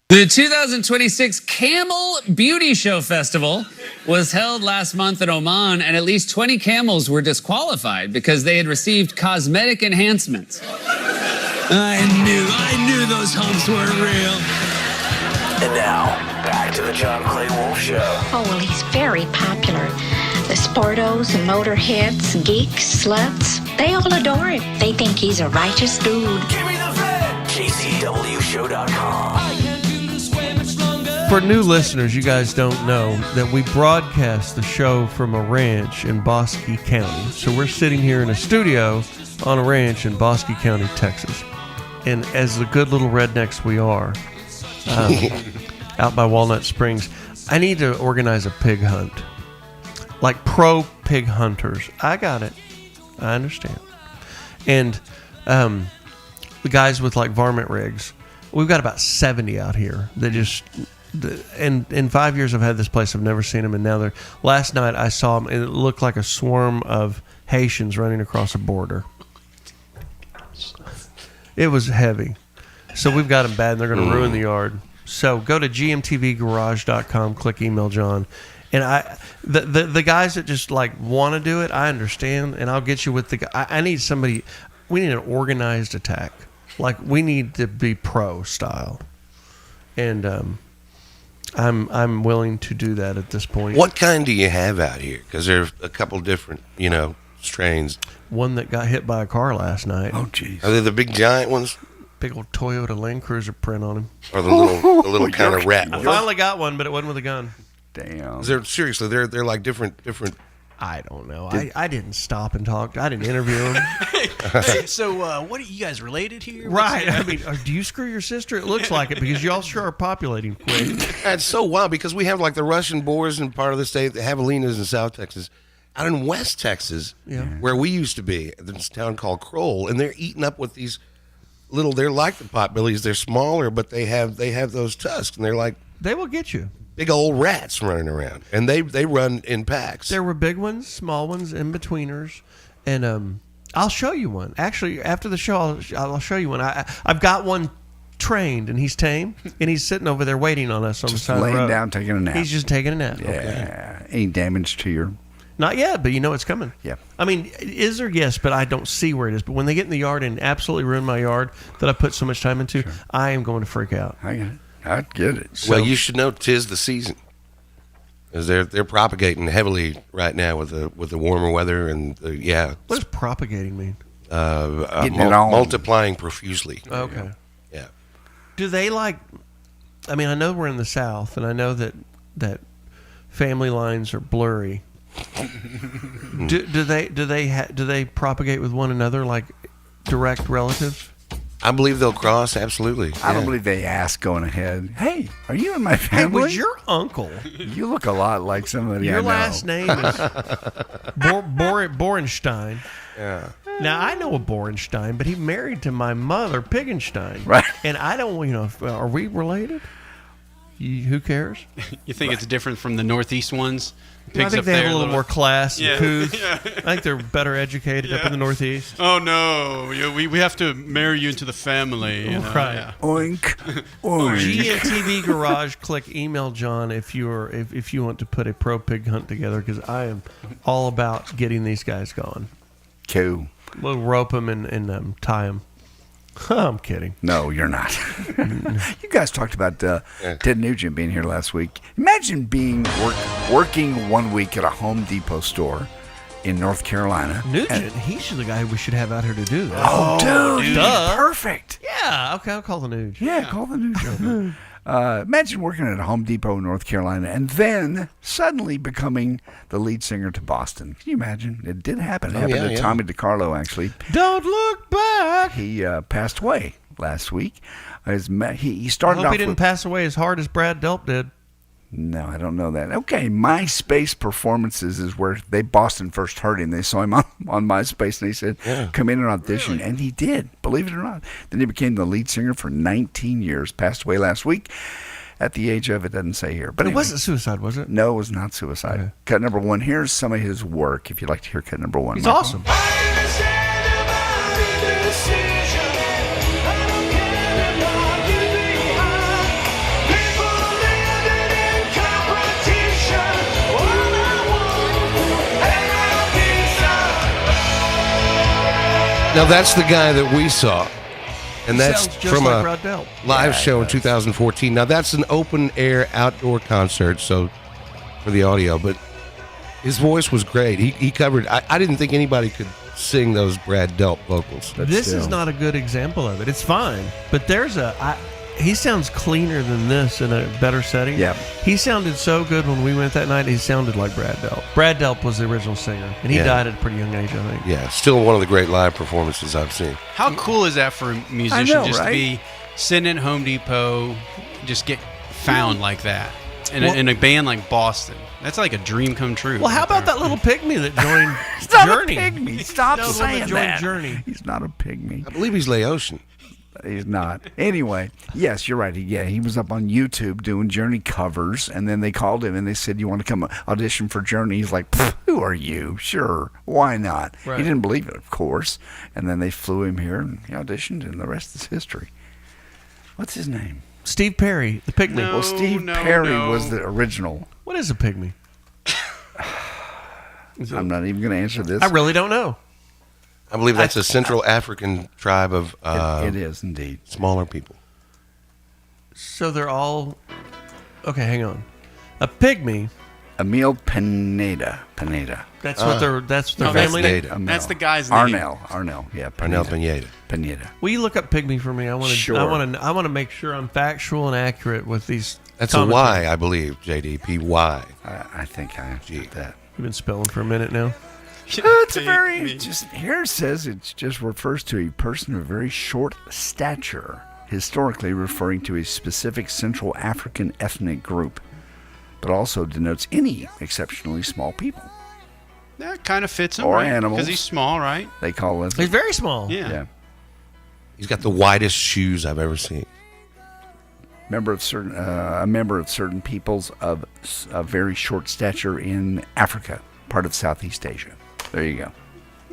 The 2026 Camel Beauty Show Festival was held last month in Oman, and at least 20 camels were disqualified because they had received cosmetic enhancements. I knew those humps weren't real. And now, back to the John Clay Wolfe Show. Oh, well, he's very popular. The sportos and motorheads, geeks, sluts, they all adore him. They think he's a righteous dude. JCWShow.com. For new listeners, you guys don't know that we broadcast the show from a ranch in Bosque County. So we're sitting here in a studio on a ranch in Bosque County, Texas. And as the good little rednecks we are, out by Walnut Springs, I need to organize a pig hunt. Like pro pig hunters. I got it. I understand. And the guys with like varmint rigs, we've got about 70 out here that just... And in 5 years I've had this place, I've never seen them, and now they're... Last night I saw them, and it looked like a swarm of Haitians running across a border. It was heavy. So we've got them bad, and they're going to ruin the yard. So go to gmtvgarage.com, click email John. And the guys that just like want to do it, I understand, and I'll get you with the... I need somebody... We need an organized attack. Like, we need to be pro style. And... I'm willing to do that at this point. What kind do you have out here? Because there's a couple different, strains. One that got hit by a car last night. Oh, jeez. Are they the big giant ones? Big old Toyota Land Cruiser print on him. Or the little kind of rat? I finally got one, but it wasn't with a gun. Damn. Seriously, they're like different. I don't know. I didn't stop and talk. I didn't interview him. So, what are you guys related here? Right. I mean, do you screw your sister? It looks like it because y'all sure are populating quick. That's so wild because we have like the Russian boars in part of the state, the javelinas in South Texas. Out in West Texas, where we used to be, there's a town called Kroll, and they're eaten up with these little. They're like the potbellies. They're smaller, but they have those tusks, and they're like they will get you. Big old rats running around, and they run in packs. There were big ones, small ones, in betweeners, and I'll show you one. Actually, after the show, I'll show you one. I've got one trained, and he's tame, and he's sitting over there waiting on us on the side of the road. Laying down, taking a nap. He's just taking a nap. Yeah. Okay. Any damage to your... Not yet, but you know it's coming. Yeah. I mean, is there? Yes, but I don't see where it is. But when they get in the yard and absolutely ruin my yard that I put so much time into, I am going to freak out. I get it. Well, you should know 'tis the season. Because they're propagating heavily right now with the warmer weather and What does propagating mean? Multiplying profusely. Okay. Yeah. Do they like? I mean, I know we're in the South, and I know that family lines are blurry. do they propagate with one another like direct relatives? I believe they'll cross, absolutely. I don't believe they ask going ahead, hey, are you in my Hey, family? was your uncle? You look a lot like somebody I Your know. last name is Borenstein. Yeah. Now, I know a Borenstein, but he married to my mother, Piggenstein. Right. And I don't, are we related? Who cares? You think it's different from the Northeast ones? I think they have a little more class and couth. Yeah. I think they're better educated up in the Northeast. Oh, no. We have to marry you into the family. You know? Right. Yeah. Oink, oink. GNTV Garage, click email John if you want to put a pro pig hunt together, because I am all about getting these guys going. Cool. We'll rope them and tie them. I'm kidding. No, you're not. You guys talked about Ted Nugent being here last week. Imagine being working 1 week at a Home Depot store in North Carolina. Nugent, he's the guy we should have out here to do that. Oh, dude, duh. perfect. Yeah, okay, I'll call the Nuge. Yeah, call the Nugent. Imagine working at a Home Depot in North Carolina and then suddenly becoming the lead singer to Boston. Can you imagine? It did happen. It happened to Tommy DiCarlo, actually. Don't look back. He passed away last week. He started I hope off he didn't with, pass away as hard as Brad Delp did. No, I don't know that. Okay, MySpace Performances is where Boston first heard him. They saw him on MySpace, and they said, come in and audition. And he did, believe it or not. Then he became the lead singer for 19 years, passed away last week at the age of, it doesn't say here. But It anyway, wasn't suicide, was it? No, it was not suicide. Okay. Cut number one. Here's some of his work, if you'd like to hear cut number one. He's Michael. awesome. Now, that's the guy that we saw. And that's Sounds just from like a Rod Delp. live show in 2014. Now, that's an open-air outdoor concert, so for the audio. But his voice was great. He covered... I didn't think anybody could sing those Brad Delp vocals. This is not a good example of it. It's fine, but there's he sounds cleaner than this in a better setting. Yeah. He sounded so good when we went that night. He sounded like Brad Delp. Brad Delp was the original singer, and he died at a pretty young age, I think. Yeah, still one of the great live performances I've seen. How cool is that for a musician just to be sitting at Home Depot, just get found like that in a band like Boston? That's like a dream come true. Well, how about that little pygmy that joined He's not Journey? a pygmy. Stop No, saying joined that. Journey. He's not a pygmy. I believe he's Laotian. He's not. Anyway, yes, you're right. He was up on YouTube doing Journey covers, and then they called him and they said, "You want to come audition for Journey?" He's like, "Who are you? Sure, why not?" Right. He didn't believe it, of course. And then they flew him here, and he auditioned, and the rest is history. What's his name? Steve Perry, the pygmy. Well, Steve Perry was the original. What is a pygmy? I'm not even going to answer this. I really don't know. I believe that's a Central African tribe of It is indeed smaller people. So they're all... Okay, hang on. A pygmy... Emil Pineda. That's what their family name. That's the guy's name. Arnell. Yeah, Pineda. Pineda. Will you look up pygmy for me? I want to. Sure. I want to make sure I'm factual and accurate with these. That's a Y, I believe. JDPY. I think I get that. You've been spelling for a minute now. It's a very just here it says it just refers to a person of very short stature, historically referring to a specific Central African ethnic group, but also denotes any exceptionally small people. That kind of fits him, Or right? animals. Because he's small, right? They call it. He's very small. Yeah. He's got the widest shoes I've ever seen. A member of certain peoples of very short stature in Africa, part of Southeast Asia. There you go.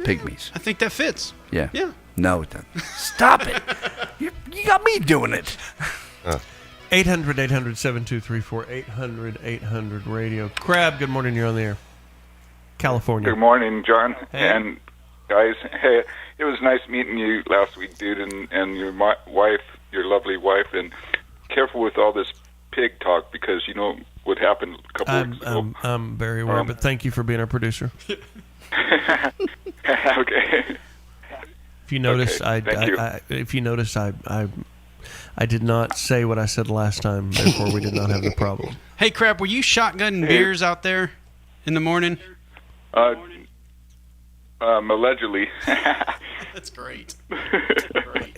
Pygmies. I think that fits. Yeah. Yeah. No, it doesn't. Stop it. You got me doing it. 800-800-7234. 800-800-radio. Crab, good morning. You're on the air. California. Good morning, John. Hey. And guys, hey, it was nice meeting you last week, dude, and your wife, your lovely wife, and careful with all this pig talk because you know what happened a couple weeks ago. I'm very aware, but thank you for being our producer. Okay. If you notice, I did not say what I said last time, therefore we did not have the problem. Hey, Crab, were you shotgunning beers out there in the morning? Allegedly. That's great.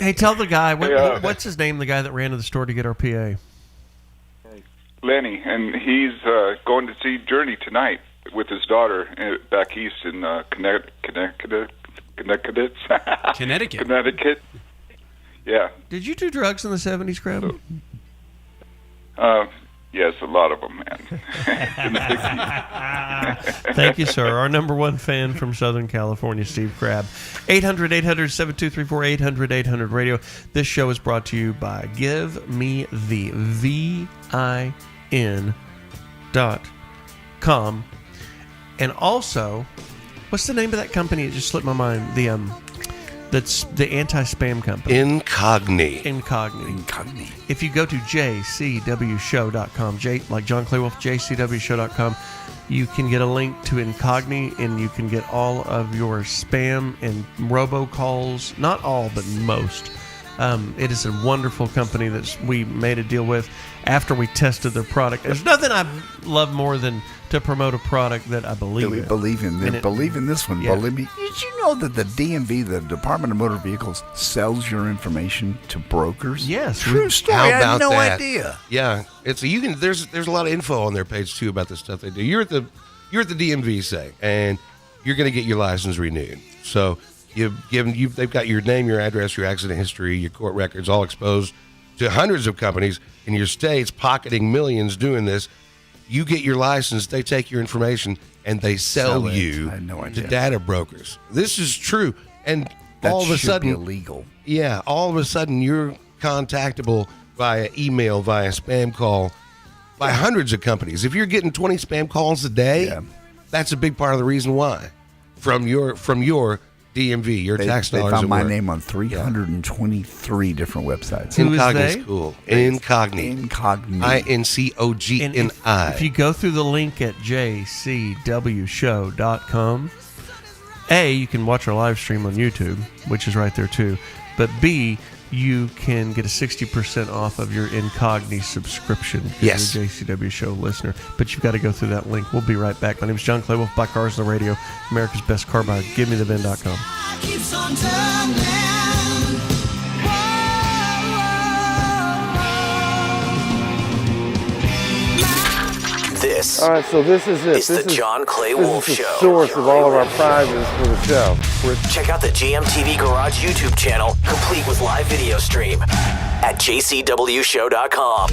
Hey, tell the guy, what's his name, the guy that ran to the store to get our PA? Lenny, and he's going to see Journey tonight with his daughter back east in Connecticut. Connecticut. Yeah. Did you do drugs in the 70s, Crab? Yes, a lot of them, man. In the 60s. Thank you, sir. Our number one fan from Southern California, Steve Crabb. 800-800-7234, 800-800-RADIO. This show is brought to you by Give Me the VIN.com. And also, what's the name of that company? It just slipped my mind. That's the anti-spam company. Incogni. If you go to jcwshow.com, like John Clay Wolfe, jcwshow.com, you can get a link to Incogni, and you can get all of your spam and robocalls. Not all, but most. It is a wonderful company that we made a deal with after we tested their product. There's nothing I love more than to promote a product that I believe in. Believe in this one. Yeah. Believe me. Did you know that the DMV, the Department of Motor Vehicles, sells your information to brokers? Yes. True story. I had no idea. Yeah, there's a lot of info on their page too about the stuff they do. You're at the DMV, say, and you're going to get your license renewed. So they've got your name, your address, your accident history, your court records, all exposed to hundreds of companies in your states, pocketing millions doing this. You get your license, they take your information, and they sell you to data brokers. This is true. And that all of a sudden, be illegal. Yeah, all of a sudden you're contactable via email, via spam call, by hundreds of companies. If you're getting 20 spam calls a day, that's a big part of the reason why. From your DMV, your tax dollars. They found my name on 323 different websites. Incogni's cool. Incogni. INCOGNI. If you go through the link at jcwshow.com, A, you can watch our live stream on YouTube, which is right there too. But B, you can get a 60% off of your Incogni subscription if you're a JCW Show listener. But you've got to go through that link. We'll be right back. My name is John Clay Wolfe, Black Cars on the Radio, America's Best Car Buyer. GiveMeTheVin.com. Keeps on turning. This All right, so this is it. is the John Clay Wolfe This is Show. the source of all of our prizes for the show. Check out the GMTV Garage YouTube channel, complete with live video stream at jcwshow.com.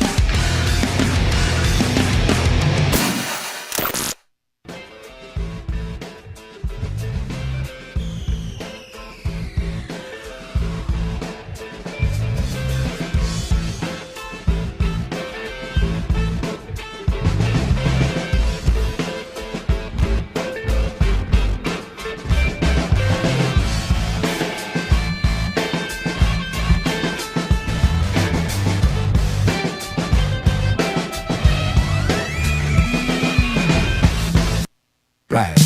Right.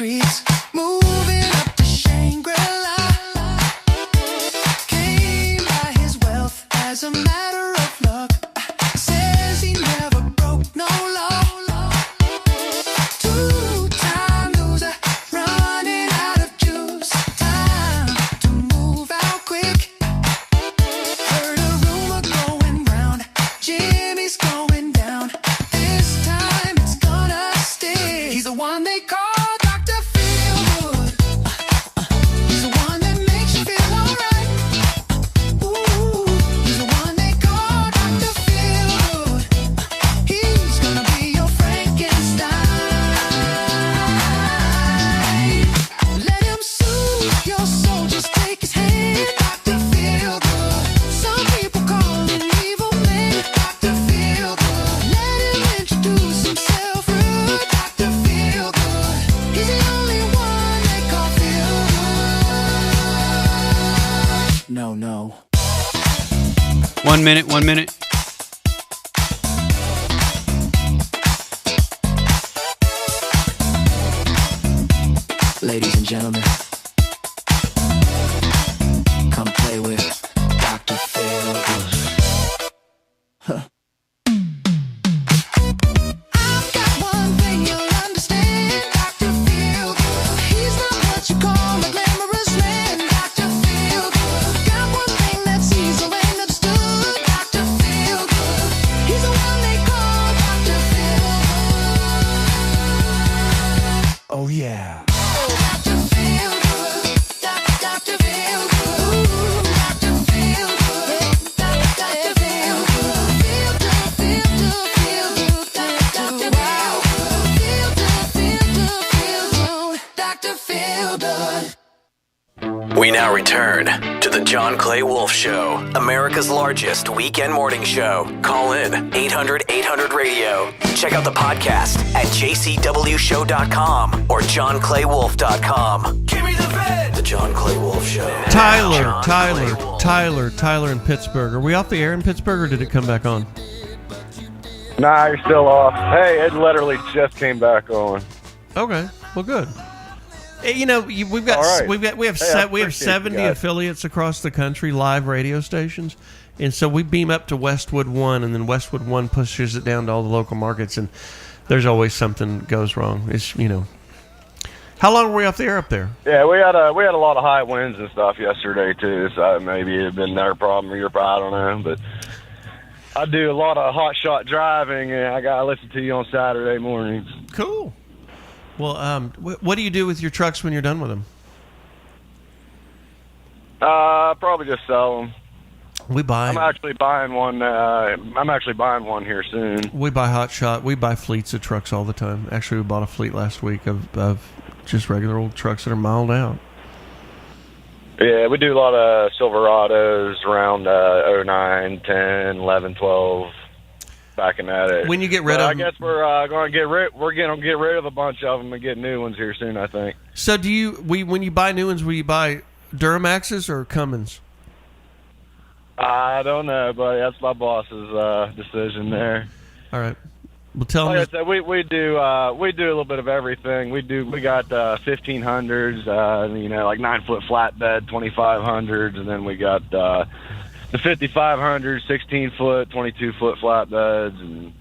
streets, moving up to Shangri-La. Came by his wealth as a matter of luck. Says he never broke no law. Two-time loser, running out of juice. Time to move out quick. Heard a rumor going round, Jimmy's going down. This time it's gonna stick. He's the one they call Dr. Feelgood. He's the one that makes you feel alright. Ooh, he's the one they call Dr. Feelgood. He's gonna be your Frankenstein. Let him soothe your soul, just take his hand. Dr. Feelgood. Some people call him evil man. Dr. Feelgood. Let him introduce himself rude. Dr. Feelgood. He's the only one they call Feelgood. No. 1 minute, 1 minute. Ladies and gentlemen, come play with Dr. Feelgood. Huh. I've got one thing you'll understand, Dr. Feelgood. He's not what you call a glamorous man, Dr. Feelgood. Got one thing that's easily understood, Dr. Feelgood. He's the one they call Dr. Feelgood. Oh yeah. Dr. Feelgood, Dr. Feelgood, ooh, Dr. Feelgood, Dr. Feelgood, feel good, Dr. Feelgood. We now return to the John Clay Wolfe Show, America's largest weekend morning show. Call in 800-800-RADIO. Check out the podcast at jcwshow.com or johnclaywolfe.com. Give me the bed! The John Clay Wolfe Show. Tyler in Pittsburgh. Are we off the air in Pittsburgh, or did it come back on? Nah, you're still off. Hey, it literally just came back on. Okay, well, good. We have All right. we have Hey, I we have appreciate 70 you guys. affiliates across the country, live radio stations, and so we beam up to Westwood 1, and then Westwood 1 pushes it down to all the local markets, and there's always something goes wrong. It's how long were we off the air up there? Yeah, we had a lot of high winds and stuff yesterday too. So maybe it'd been their problem or your problem. I don't know, but I do a lot of hot shot driving, and I gotta listen to you on Saturday mornings. Cool. Well, what do you do with your trucks when you're done with them? Probably just sell them. We buy. I'm actually buying one. I'm actually buying one here soon. We buy hot shot. We buy fleets of trucks all the time. Actually, we bought a fleet last week of just regular old trucks that are miled out. Yeah, we do a lot of Silverados around 09, 10, 11, 12. Backing at it. When you get rid of I guess we're going to get rid. We're going to get rid of a bunch of them and get new ones here soon, I think. So when you buy new ones, will you buy Duramaxes or Cummins? I don't know, buddy. That's my boss's decision there. All right. Well, tell like me. I said, we do a little bit of everything. We got 1500s, like 9-foot flatbed 2500s, and then we got the 5500s, 16-foot, 22-foot flatbeds. And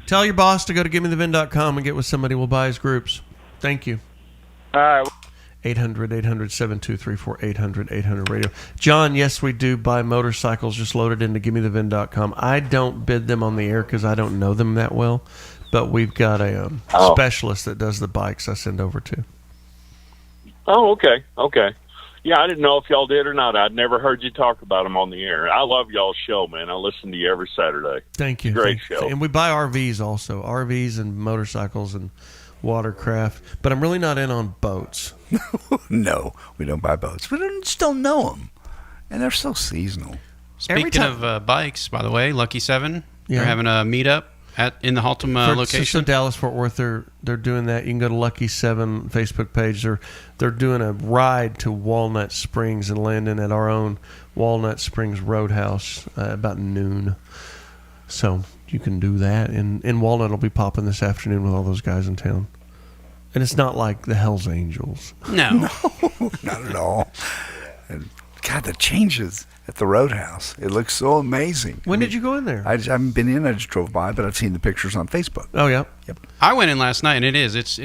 tell your boss to go to givemethevin.com and get with somebody. We'll buy his groups. Thank you. All right. 800-800-7234, 800-800-RADIO. John, yes, we do buy motorcycles just loaded into givemethevin.com. I don't bid them on the air because I don't know them that well, but we've got a specialist that does the bikes I send over to. Oh, okay. Yeah, I didn't know if y'all did or not. I'd never heard you talk about them on the air. I love y'all's show, man. I listen to you every Saturday. Thank you. Great show. And we buy RVs also, RVs and motorcycles and watercraft, but I'm really not in on boats. No, we don't buy boats. We just don't know them, and they're so seasonal. Speaking of bikes, by the way, Lucky 7, Yeah. they're having a meetup in the Haltom location. So Dallas Fort Worth, they're doing that. You can go to Lucky 7 Facebook page. They're doing a ride to Walnut Springs and landing at our own Walnut Springs Roadhouse about noon. So you can do that, and Walnut will be popping this afternoon with all those guys in town. And it's not like the Hells Angels. No. No, not at all. And God, the changes at the Roadhouse. It looks so amazing. When did you go in there? I haven't been in. I just drove by, but I've seen the pictures on Facebook. Oh, yeah. Yep. I went in last night, and it is. It's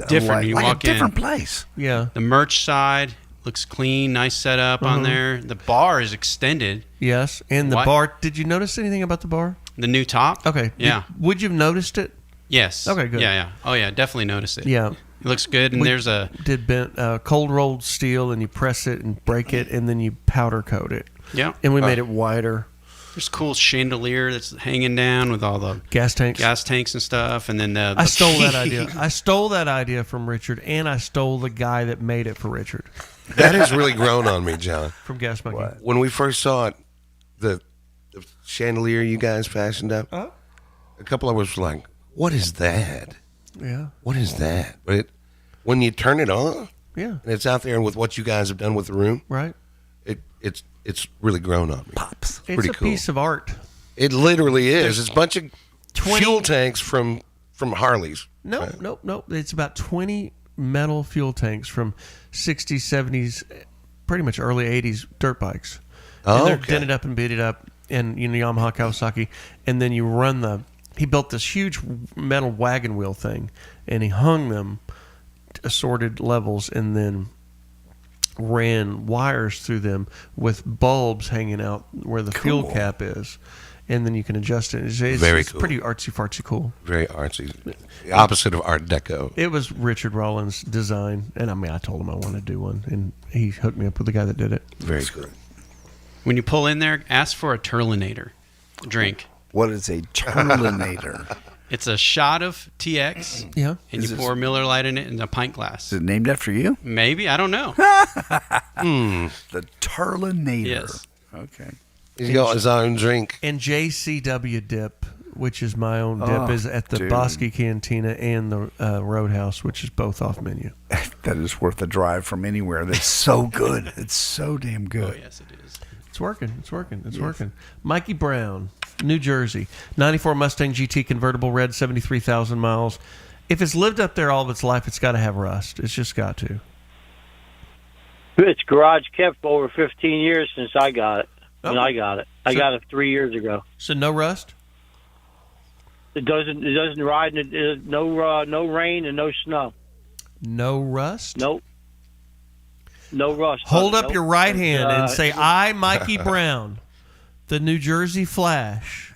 different. You like walk a different in. place. Yeah. The merch side looks clean, nice setup on there. The bar is extended. Yes. And the bar, did you notice anything about the bar? The new top? Okay. Yeah. Would you have noticed it? Yes. Okay, good. Yeah. Oh, yeah, definitely noticed it. Yeah. It looks good, and there's a... Did cold rolled steel, and you press it and break it, and then you powder coat it. Yeah. And we made it wider. There's a cool chandelier that's hanging down with all the... Gas tanks and stuff, and then I stole that idea. I stole that idea from Richard, and I stole the guy that made it for Richard. That has really grown on me, John. From Gas Monkey. When we first saw it, the chandelier you guys fashioned up, a couple of us were like, what is that? Yeah. What is that? But when you turn it on, yeah, and it's out there, and with what you guys have done with the room, right? It's really grown on me. Pops. It's pretty a cool. piece of art. It literally is. It's a bunch of fuel tanks from Harleys. Nope. It's about 20 metal fuel tanks from 60s, 70s, pretty much early 80s dirt bikes. And they're dented up and beated up, and Yamaha, Kawasaki, and then you run he built this huge metal wagon wheel thing, and he hung them assorted levels, and then ran wires through them with bulbs hanging out where the fuel cap is, and then you can adjust it. It's cool. Pretty artsy-fartsy cool. Very artsy. The opposite of Art Deco. It was Richard Rollins' design, and I told him I wanted to do one, and he hooked me up with the guy that did it. Very good. When you pull in there, ask for a Turlinator drink. What is a Turlinator? It's a shot of TX. Yeah. And you pour Miller Lite in it in a pint glass. Is it named after you? Maybe. I don't know. The Turlinator. Yes. Okay. He's got his own drink. And JCW Dip, which is my own dip, is at the Bosque Cantina and the Roadhouse, which is both off menu. That is worth a drive from anywhere. That's so good. It's so damn good. Oh, yes, it is. It's working. Mikey Brown, New Jersey. 94 Mustang GT convertible, red, 73,000 miles. If it's lived up there all of its life, it's got to have rust. It's just got to. It's garage kept for over 15 years since I got it. Okay. I got it. I got it 3 years ago. So no rust? It doesn't ride. No rain and no snow. No rust? Nope. No rust. Hold up your right hand and say, I, Mikey Brown, the New Jersey Flash,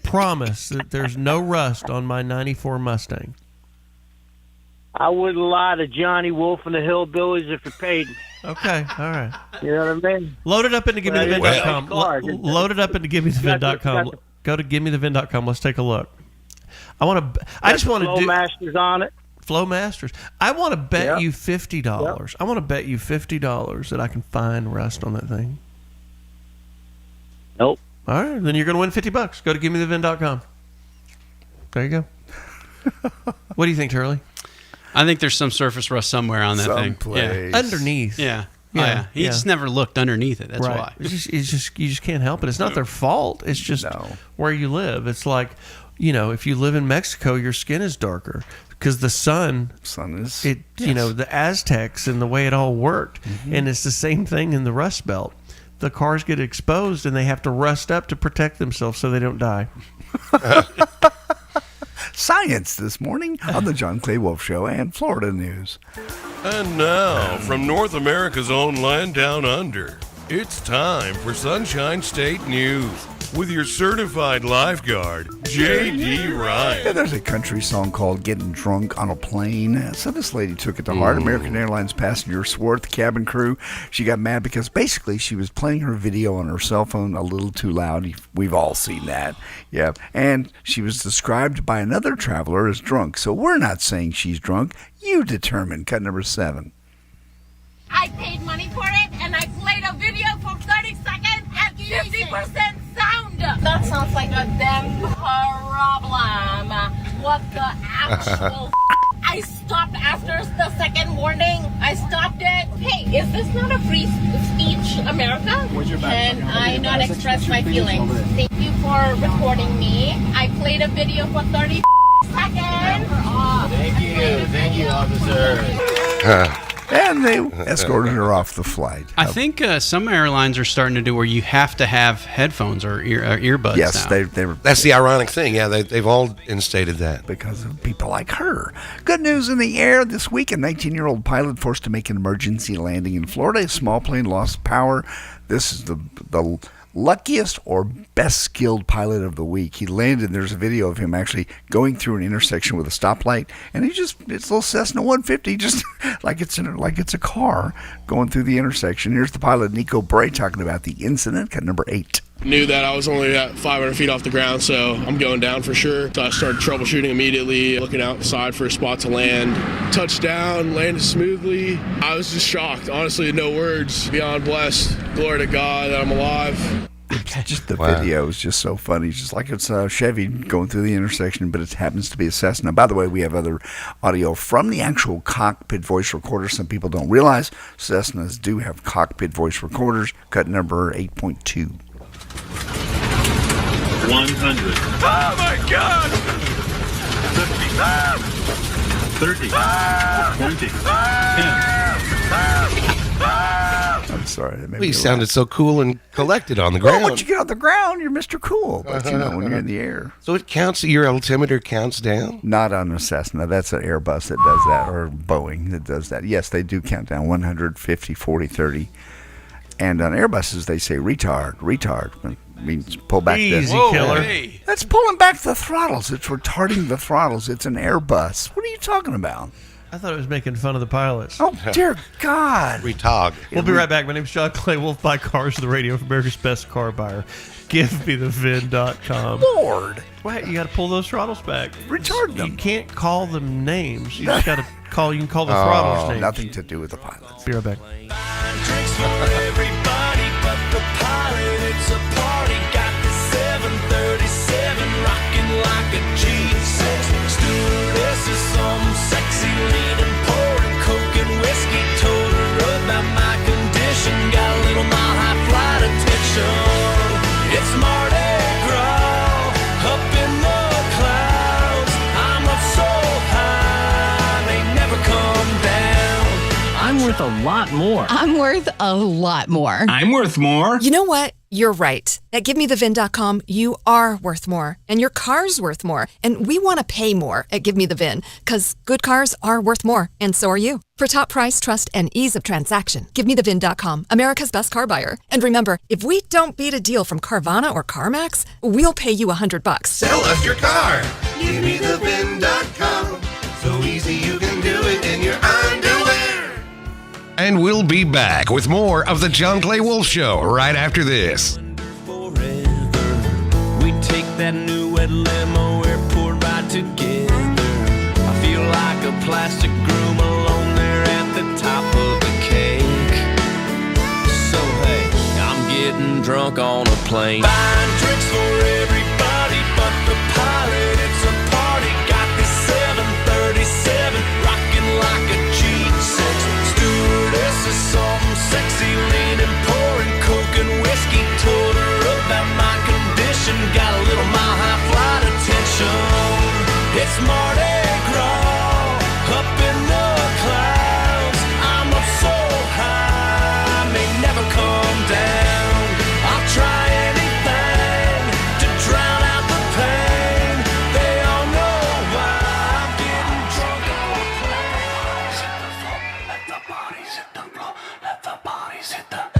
promise that there's no rust on my 94 Mustang. I wouldn't lie to Johnny Wolfe and the Hillbillies if it paid me. Okay, all right. You know what I mean? Load it up into GiveMeTheVin.com. Load it up into GiveMeTheVin.com. Go to GiveMeTheVin.com. Let's take a look. I just want to do Flowmasters on it. Flowmasters. I want to bet you $50. Yep. I want to bet you $50 that I can find rust on that thing. Nope. All right, then you're going to win $50. Go to GiveMeTheVin.com. There you go. What do you think, Turley? I think there's some surface rust somewhere on that thing. Yeah. Underneath. Yeah. He just never looked underneath it. That's why. It's just you just can't help it. It's not their fault. It's just where you live. It's like, if you live in Mexico, your skin is darker because the sun is the Aztecs and the way it all worked. Mm-hmm. And it's the same thing in the Rust Belt. The cars get exposed and they have to rust up to protect themselves so they don't die. Science this morning on the John Clay Wolfe Show and Florida News. And now, from North America's own land down under, it's time for Sunshine State News with your certified lifeguard, J.D. Ryan. Yeah, there's a country song called Getting Drunk on a Plane. So this lady took it to heart. American Airlines passenger swore at the cabin crew. She got mad because basically she was playing her video on her cell phone a little too loud. We've all seen that. Yeah. And she was described by another traveler as drunk. So we're not saying she's drunk. You determine. Cut number 7. I paid money for it, and I played a video for 30 seconds at 50% sound. That sounds like a damn problem. What the actual I stopped after the second warning. I stopped it. Hey, is this not a free speech America? Can I not express my feelings? Thank you for recording me. I played a video for 30 Thank you, officer. And they escorted her off the flight. I think some airlines are starting to do where you have to have headphones or earbuds. Yes, now. That's the ironic thing. Yeah, they've all instated that. Because of people like her. Good news in the air this week. A 19-year-old pilot forced to make an emergency landing in Florida. A small plane lost power. This is the luckiest or best skilled pilot of the week. He landed, and there's a video of him actually going through an intersection with a stoplight, and it's a little Cessna 150, just like it's a car going through the intersection. Here's the pilot, Nico Bray, talking about the incident. Cut number 8. Knew that I was only at 500 feet off the ground, so I'm going down for sure. So I started troubleshooting immediately, looking outside for a spot to land. Touched down, landed smoothly. I was just shocked, honestly, no words. Beyond blessed. Glory to God that I'm alive. Just the video is just so funny. It's just like it's a Chevy going through the intersection, but it happens to be a Cessna. By the way, we have other audio from the actual cockpit voice recorder. Some people don't realize Cessnas do have cockpit voice recorders. Cut number 8.2. 100. Oh my God! 50. 30. 20. 10. I'm sorry. Well, you sounded so cool and collected on the ground. Well, once you get on the ground, you're Mr. Cool. But you know, when you're in the air. So it counts, your altimeter counts down? Not on a Cessna. That's an Airbus that does that, or Boeing that does that. Yes, they do count down 100, 50, 40, 30. And on Airbuses, they say retard. Retard means pull back Easy the killer. Hey. That's pulling back the throttles. It's retarding the throttles. It's an Airbus. What are you talking about? I thought it was making fun of the pilots. Oh, dear God. Retard. We'll be right back. My name's John Clay Wolfe. Buy cars to the radio for America's best car buyer. GiveMeTheVin.com. Lord. What? You got to pull those throttles back. Retard them. You can't call them names. You just got to call. You can call the throttles names. Nothing to do with the pilots. Be right back. Drinks for everybody but the pilot. It's a party. Got the 737 rocking like a G6. Stewardess is some sexy leaning, pouring coke and whiskey. Told her about my condition. Got a little mile high flight attention. It's Mardi Gras up in the clouds. I'm up so high they never come down. I'm worth a lot more. I'm worth a lot more. I'm worth more. You know what? You're right. At GiveMeTheVin.com, you are worth more. And your car's worth more. And we want to pay more at GiveMeTheVin, because good cars are worth more. And so are you. For top price, trust, and ease of transaction, GiveMeTheVin.com, America's best car buyer. And remember, if we don't beat a deal from Carvana or CarMax, we'll pay you $100. Sell us your car. GiveMeTheVin.com. So easy you can do it in your underwear. And we'll be back with more of the John Clay Wolfe Show right after this. We take that new red limo airport ride together. I feel like a plastic groom alone there at the top of the cake. So hey, I'm getting drunk on a plane. Buying drinks for everybody but the pilot. It's a party. Got this 737 rocking like a G6. Stewardess is some sexy leaning, pouring coke and whiskey. Told her about my condition. Got a little mile high flight attention. It's Mardi Gras up in the clouds. I'm up so high, may never come down. I'll try anything to drown out the pain. They all know why I'm getting drunk on a plane. Let the bodies hit the floor. Let the bodies hit the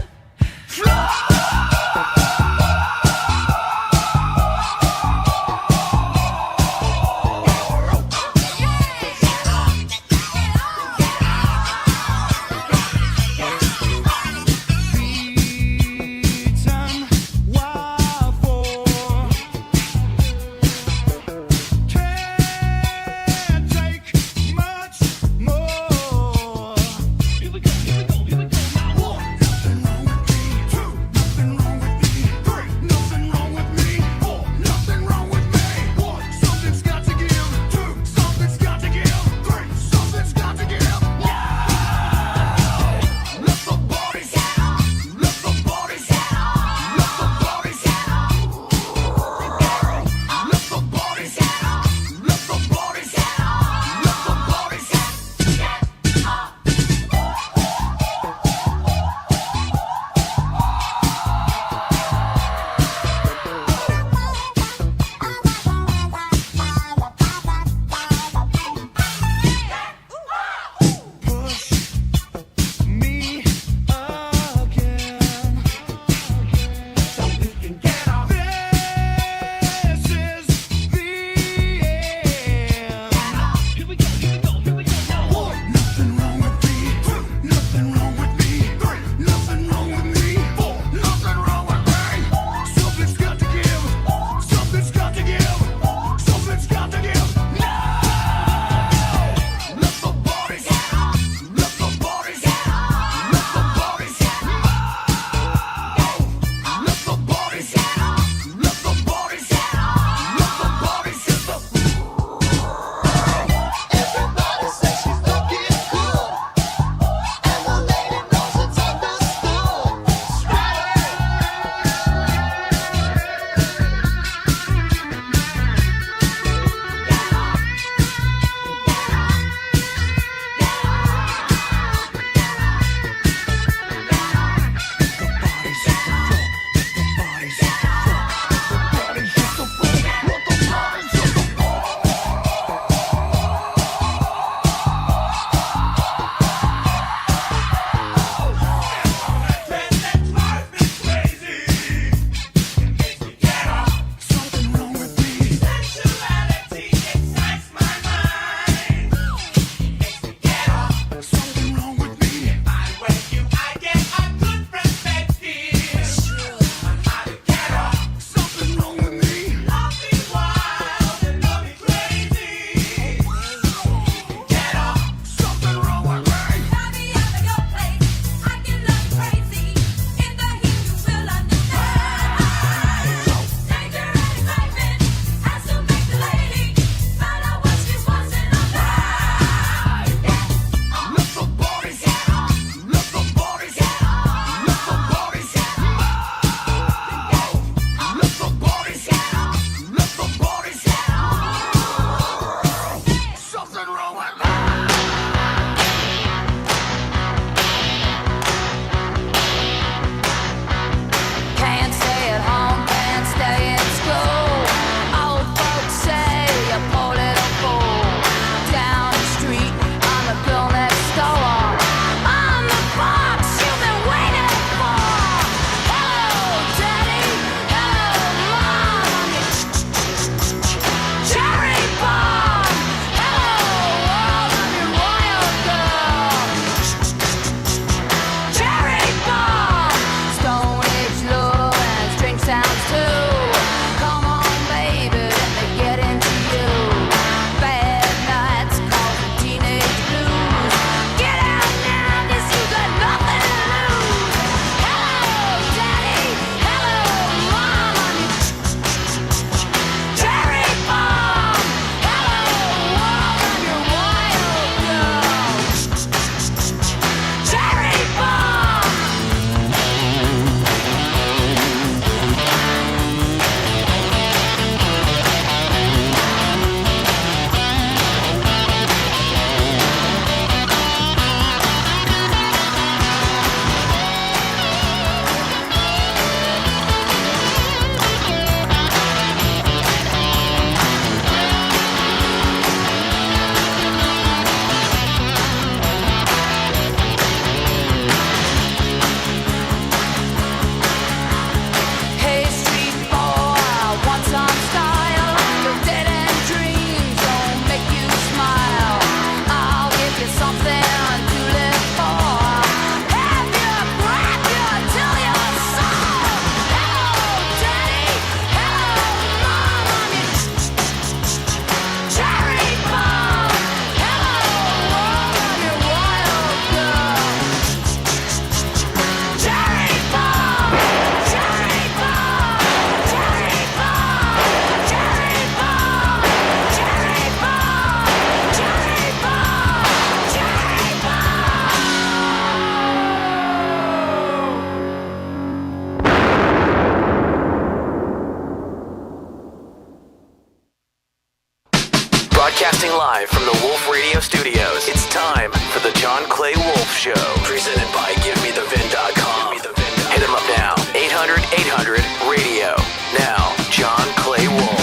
Broadcasting live from the Wolfe Radio Studios, it's time for the John Clay Wolfe Show. Presented by GiveMeTheVin.com. Hit him up now. 800-800-RADIO. Now, John Clay Wolfe.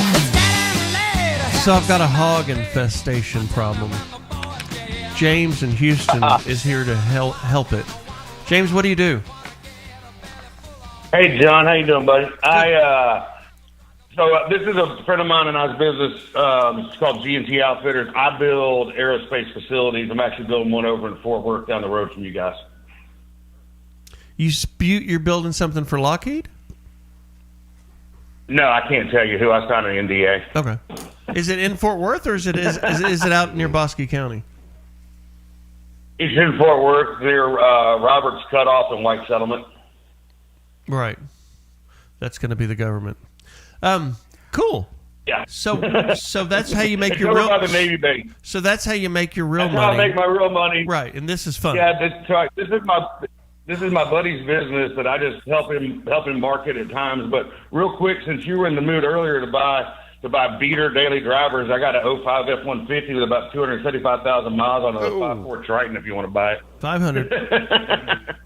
So I've got a hog infestation problem. James in Houston is here to help it. James, what do you do? Hey, John, how you doing, buddy? This is a friend of mine and I's business. It's called G&T Outfitters. I build aerospace facilities. I'm actually building one over in Fort Worth down the road from you guys. You're building something for Lockheed? No, I can't tell you who. I signed an NDA. Okay. Is it in Fort Worth or is it out near Bosque County? It's in Fort Worth near Roberts Cutoff and White Settlement. Right. That's going to be the government. Cool. Yeah. So that's how you make your real. By the Navy base. So that's how you make your real That's money. how I make my real money. Right, and this is fun. Yeah, that's right. This is my buddy's business that I just help him market at times. But real quick, since you were in the mood earlier to buy beater daily drivers, I got an 05 F-150 with about 275,000 miles on a 5.4 Triton. If you want to buy it, 500.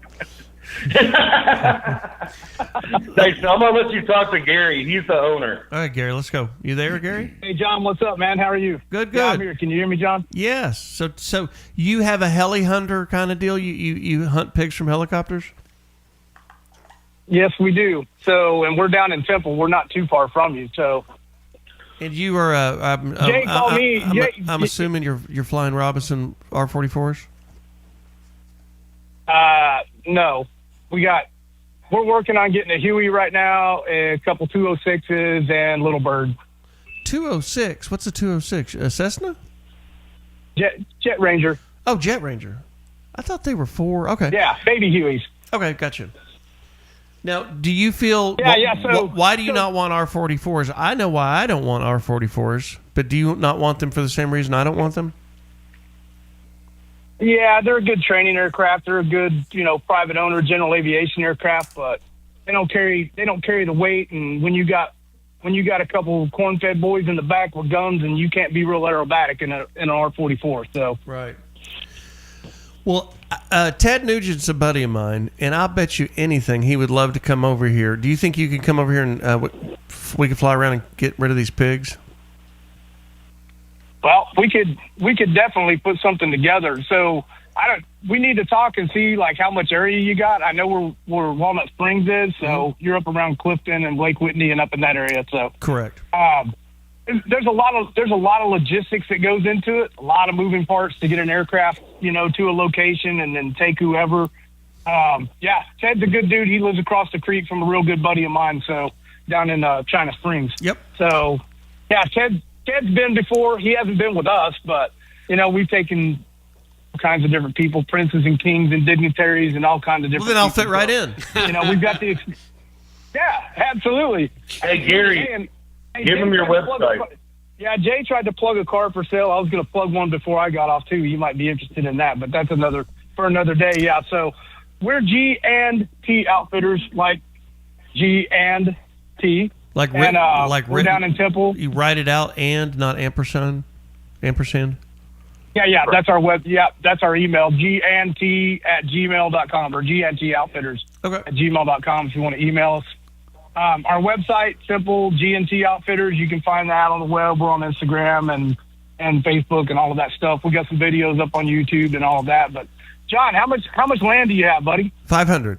Thanks. I'm gonna let you talk to Gary. He's the owner. All right, Gary, let's go. You there, Gary? Hey, John, what's up, man? How are you? Good. Yeah, I'm here. Can you hear me, John? Yes. So you have a heli hunter kind of deal? You hunt pigs from helicopters? Yes, we do. So, and we're down in Temple. We're not too far from you. So, and you are Jay called me. I'm assuming you're flying Robinson R-44s? No. We're working on getting a Huey right now, a couple 206s, and Little Bird. 206? What's a 206? A Cessna? Jet Ranger. Oh, Jet Ranger. I thought they were 4. Okay. Yeah, baby Hueys. Okay, gotcha. Now, do you feel... why do you not want R-44s? I know why I don't want R-44s, but do you not want them for the same reason I don't want them? Yeah, they're a good training aircraft. They're a good, private owner, general aviation aircraft, but they don't carry the weight. And when you got a couple corn-fed boys in the back with guns, and you can't be real aerobatic in an R-44. So right. Well, Ted Nugent's a buddy of mine, and I'll bet you anything he would love to come over here. Do you think you could come over here and we could fly around and get rid of these pigs? Well, we could definitely put something together. So we need to talk and see like how much area you got. I know where Walnut Springs is, so you're up around Clifton and Lake Whitney and up in that area. So correct. There's a lot of logistics that goes into it. A lot of moving parts to get an aircraft, to a location and then take whoever. Ted's a good dude. He lives across the creek from a real good buddy of mine. So down in China Springs. Yep. So yeah, Ted's been before. He hasn't been with us, but, we've taken all kinds of different people, princes and kings and dignitaries and all kinds of different Well, then I'll people. fit right in. We've got the... Yeah, absolutely. Hey, Gary, give him your website. Yeah, Jay tried to plug a car for sale. I was going to plug one before I got off, too. You might be interested in that, but that's for another day. Yeah, so we're G&T Outfitters, like G&T. We're down in Temple. You write it out and not ampersand? Yeah, that's our web. Yeah, that's our email, gnt@gmail.com or GNTOutfitters at gmail.com if you want to email us. Our website, simple, GNT Outfitters. You can find that on the web. We're on Instagram and Facebook and all of that stuff. We got some videos up on YouTube and all of that. But John, how much land do you have, buddy? 500.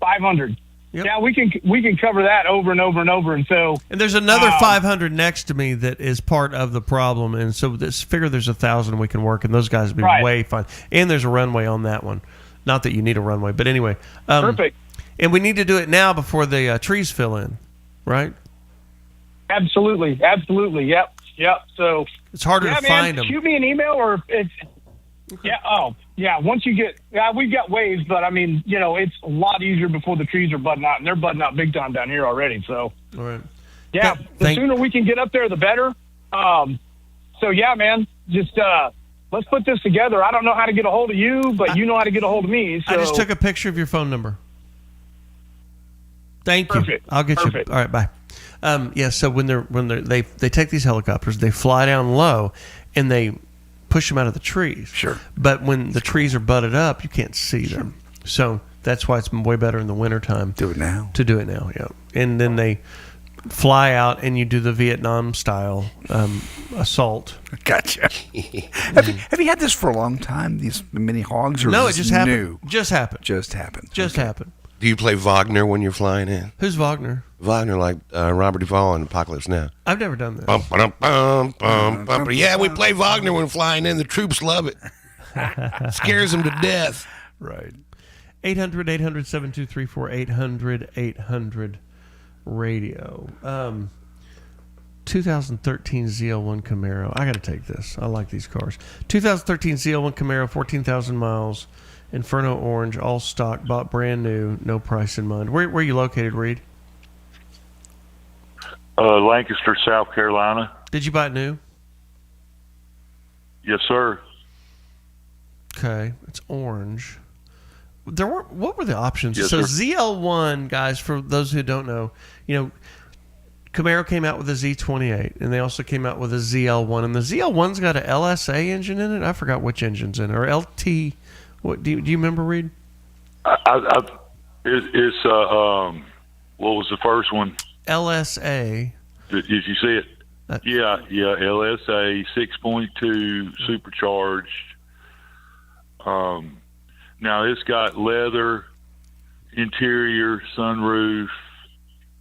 500. Yep. Yeah, we can cover that over and over and over. And so, and there's another 500 next to me that is part of the problem. And so there's 1,000 we can work, and those guys would be way fine. And there's a runway on that one. Not that you need a runway, but anyway. Perfect. And we need to do it now before the trees fill in, right? Absolutely. Yep. So it's harder to find them. Shoot me an email or it's. Yeah. Oh, yeah. Once you get, we've got waves, but I mean, it's a lot easier before the trees are budding out, and they're budding out big time down here already. So, all right. Yeah. The sooner we can get up there, the better. So yeah, man, just let's put this together. I don't know how to get a hold of you, but you know how to get a hold of me. So. I just took a picture of your phone number. Thank you. Perfect. I'll get you. All right. Bye. So when they take these helicopters, they fly down low, and they push them out of the trees. Sure. But when the trees are butted up, you can't see them. So that's why it's way better in the wintertime. Do it now. To do it now, yeah. And then they fly out, and you do the Vietnam style assault. Gotcha. Have you had this for a long time? These mini hogs? Or No, is it this just happened. new? Just happened. Just happened. Just happened. Do you play Wagner when you're flying in? Who's Wagner? Wagner, like Robert Duvall in Apocalypse Now. I've never done that. Bum, ba-dum, bum, bum, bum. Yeah, we play Wagner when flying in. The troops love it. Scares them to death. Right. 800-800-7234, 800-800-radio. 2013 ZL1 Camaro. I got to take this. I like these cars. 2013 ZL1 Camaro, 14,000 miles. Inferno Orange, all stock, bought brand new, no price in mind. Where are you located, Reed? Lancaster, South Carolina. Did you buy it new? Yes, sir. Okay, it's orange. What were the options? Yes, so sir. ZL1, guys, for those who don't know, Camaro came out with a Z28, and they also came out with a ZL1, and the ZL1's got an LSA engine in it. I forgot which engine's in it, or LT. What do you remember, Reed? It's what was the first one? LSA. Did you see it? Yeah, LSA 6.2 supercharged. Now it's got leather interior, sunroof.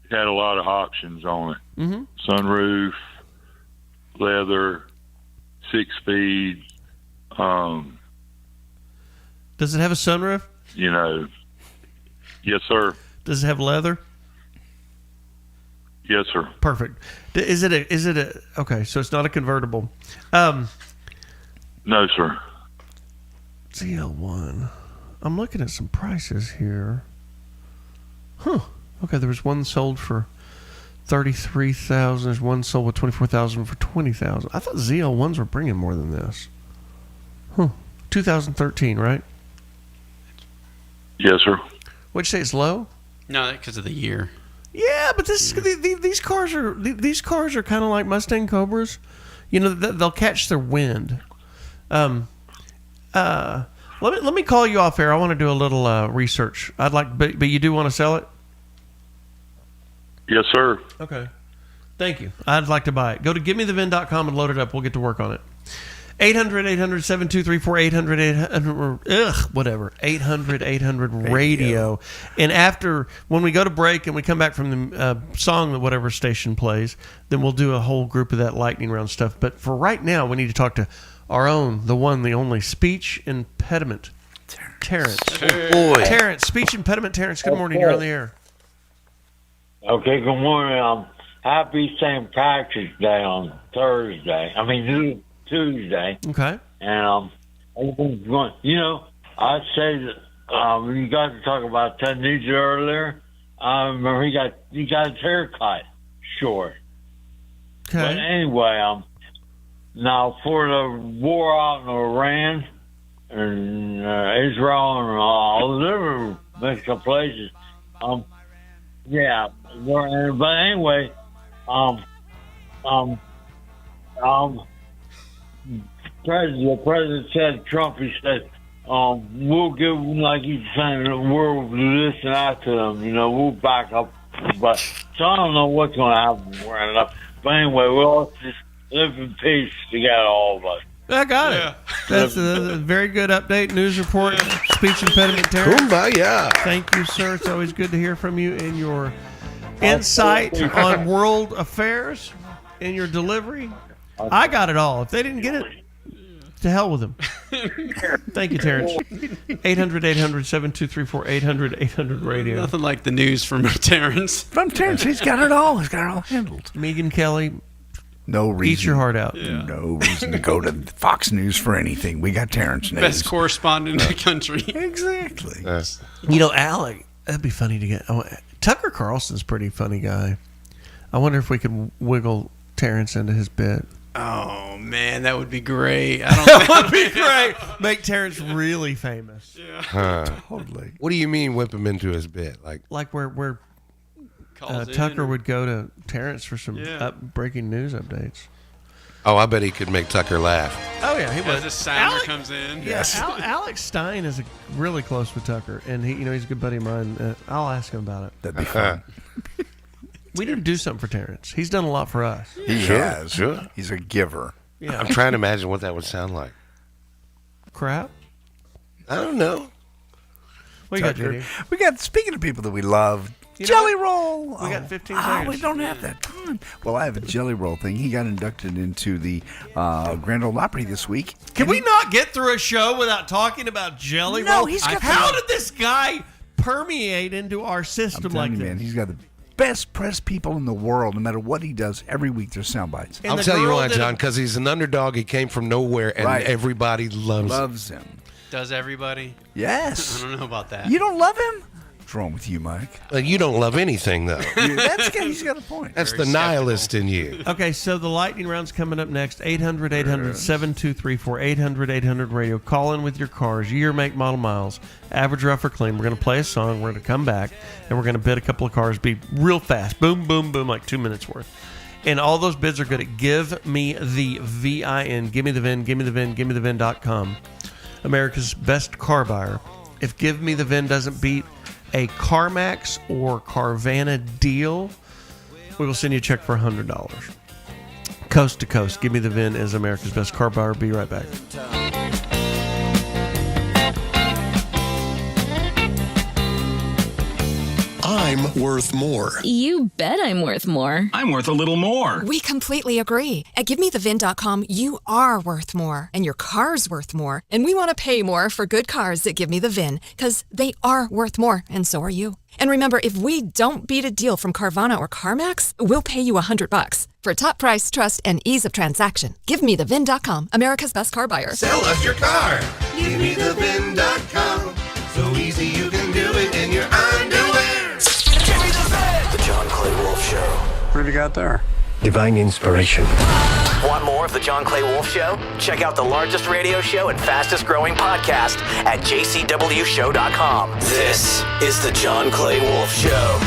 It had a lot of options on it. Mm-hmm. Sunroof, leather, 6-speed. Does it have a sunroof? Yes, sir. Does it have leather? Yes, sir. Perfect. Is it a okay, so it's not a convertible. No, sir. ZL1. I'm looking at some prices here. Huh. Okay, there was one sold for $33,000. There's one sold with $24,000 for $20,000. I thought ZL1s were bringing more than this. Huh. 2013, right? Yes, sir. What'd you say? It's low? No, because of the year. Yeah, but these cars are kind of like Mustang Cobras. They'll catch their wind. Let me call you off air. I want to do a little research. But you do want to sell it? Yes, sir. Okay. Thank you. I'd like to buy it. Go to givemethevin.com and load it up. We'll get to work on it. 800-800-7234, 800-800-radio. And when we go to break and we come back from the song that whatever station plays, then we'll do a whole group of that lightning round stuff. But for right now, we need to talk to our own, the one, the only, speech impediment, Terrence. Oh, boy. Terrence, speech impediment, Terrence. Good morning. You're on the air. Okay, good morning. Happy St. Patrick's Day on Tuesday. Okay. And everything's going. I'd say that you guys were talking about Ted Nugent earlier. I remember he got his hair cut short. Okay. But anyway, now for the war out in Iran and Israel and all the different Mexican places, yeah. But anyway, President said, Trump, he said, we'll give, like he's saying, we'll do this and that to them, we'll back up. But, so I don't know what's going to happen. But anyway, we'll all just live in peace together, all of us. I got it. That's a very good update. News report, speech impediment, Terrence. Kumbaya. Thank you, sir. It's always good to hear from you and your insight on world affairs and your delivery. I got it all. If they didn't get it, to hell with them. Thank you, Terrence. 800-800-7234, 800-800-radio. Nothing like the news from Terrence. From Terrence, he's got it all. He's got it all handled. Megan Kelly, no reason. Eat your heart out. Yeah. No reason to go to Fox News for anything. We got Terrence News. Best correspondent in the country. Exactly. Alec, that'd be funny to get. Tucker Carlson's a pretty funny guy. I wonder if we could wiggle Terrence into his bit. Oh, man, that would be great. That would be great. Make Terrence really famous. Yeah. Totally. What do you mean whip him into his bit? Like where Tucker would go to Terrence for some breaking news updates. Oh, I bet he could make Tucker laugh. Oh yeah, he would. As the sounder comes in. Yes, Alex Stein is really close with Tucker, and he's a good buddy of mine. I'll ask him about it. That'd be fun. We need to do something for Terrence. He's done a lot for us. He has. Sure. He's a giver. Yeah. I'm trying to imagine what that would sound like. Crap. I don't know. What you got, JD? We got, speaking of people that we love, Jelly Roll. We got 15 seconds. We don't have that time. Well, I have a Jelly Roll thing. He got inducted into the Grand Ole Opry this week. Can we not get through a show without talking about Jelly Roll? How did this guy permeate into our system like this? Man, he's got the best press people in the world. No matter what he does, every week there's sound bites. I'll tell you why, John, because he's an underdog. He came from nowhere, and everybody loves him. Does everybody? Yes. I don't know about that. You don't love him? What's wrong with you, Mike? You don't love anything, though. He's got a point. That's the nihilist in you. Okay, so the lightning round's coming up next. 800-800-7234, 800-800-RADIO. Call in with your cars, year, make, model, miles, average, rough, or clean. We're going to play a song. We're going to come back, and we're going to bid a couple of cars. Be real fast. Boom, boom, boom, like 2 minutes worth. And all those bids are good at Give Me The VIN. Give me the VIN, give me the VIN, give me the VIN.com. America's best car buyer. If Give Me The VIN doesn't beat a CarMax or Carvana deal, we will send you a check for $100. Coast to coast. Give Me The VIN is America's best car buyer. Be right back. I'm worth more. You bet I'm worth more. I'm worth a little more. We completely agree. At GiveMeTheVIN.com, you are worth more, and your car's worth more. And we want to pay more for good cars that Give Me The VIN, because they are worth more, and so are you. And remember, if we don't beat a deal from Carvana or CarMax, we'll pay you $100. For top price, trust, and ease of transaction, GiveMeTheVIN.com, America's best car buyer. Sell us your car. GiveMeTheVIN.com. So easy you can do it in your underwear. The John Clay Wolfe Show. What have you got there? Divine inspiration. Want more of The John Clay Wolfe Show? Check out the largest radio show and fastest growing podcast at jcwshow.com. This is The John Clay Wolfe Show.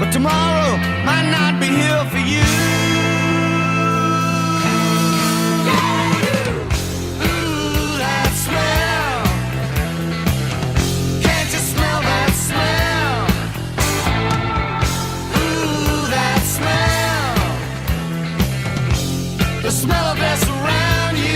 but tomorrow might not be here for you. Ooh, that smell. Can't you smell that smell? Ooh, that smell. The smell of that's around you.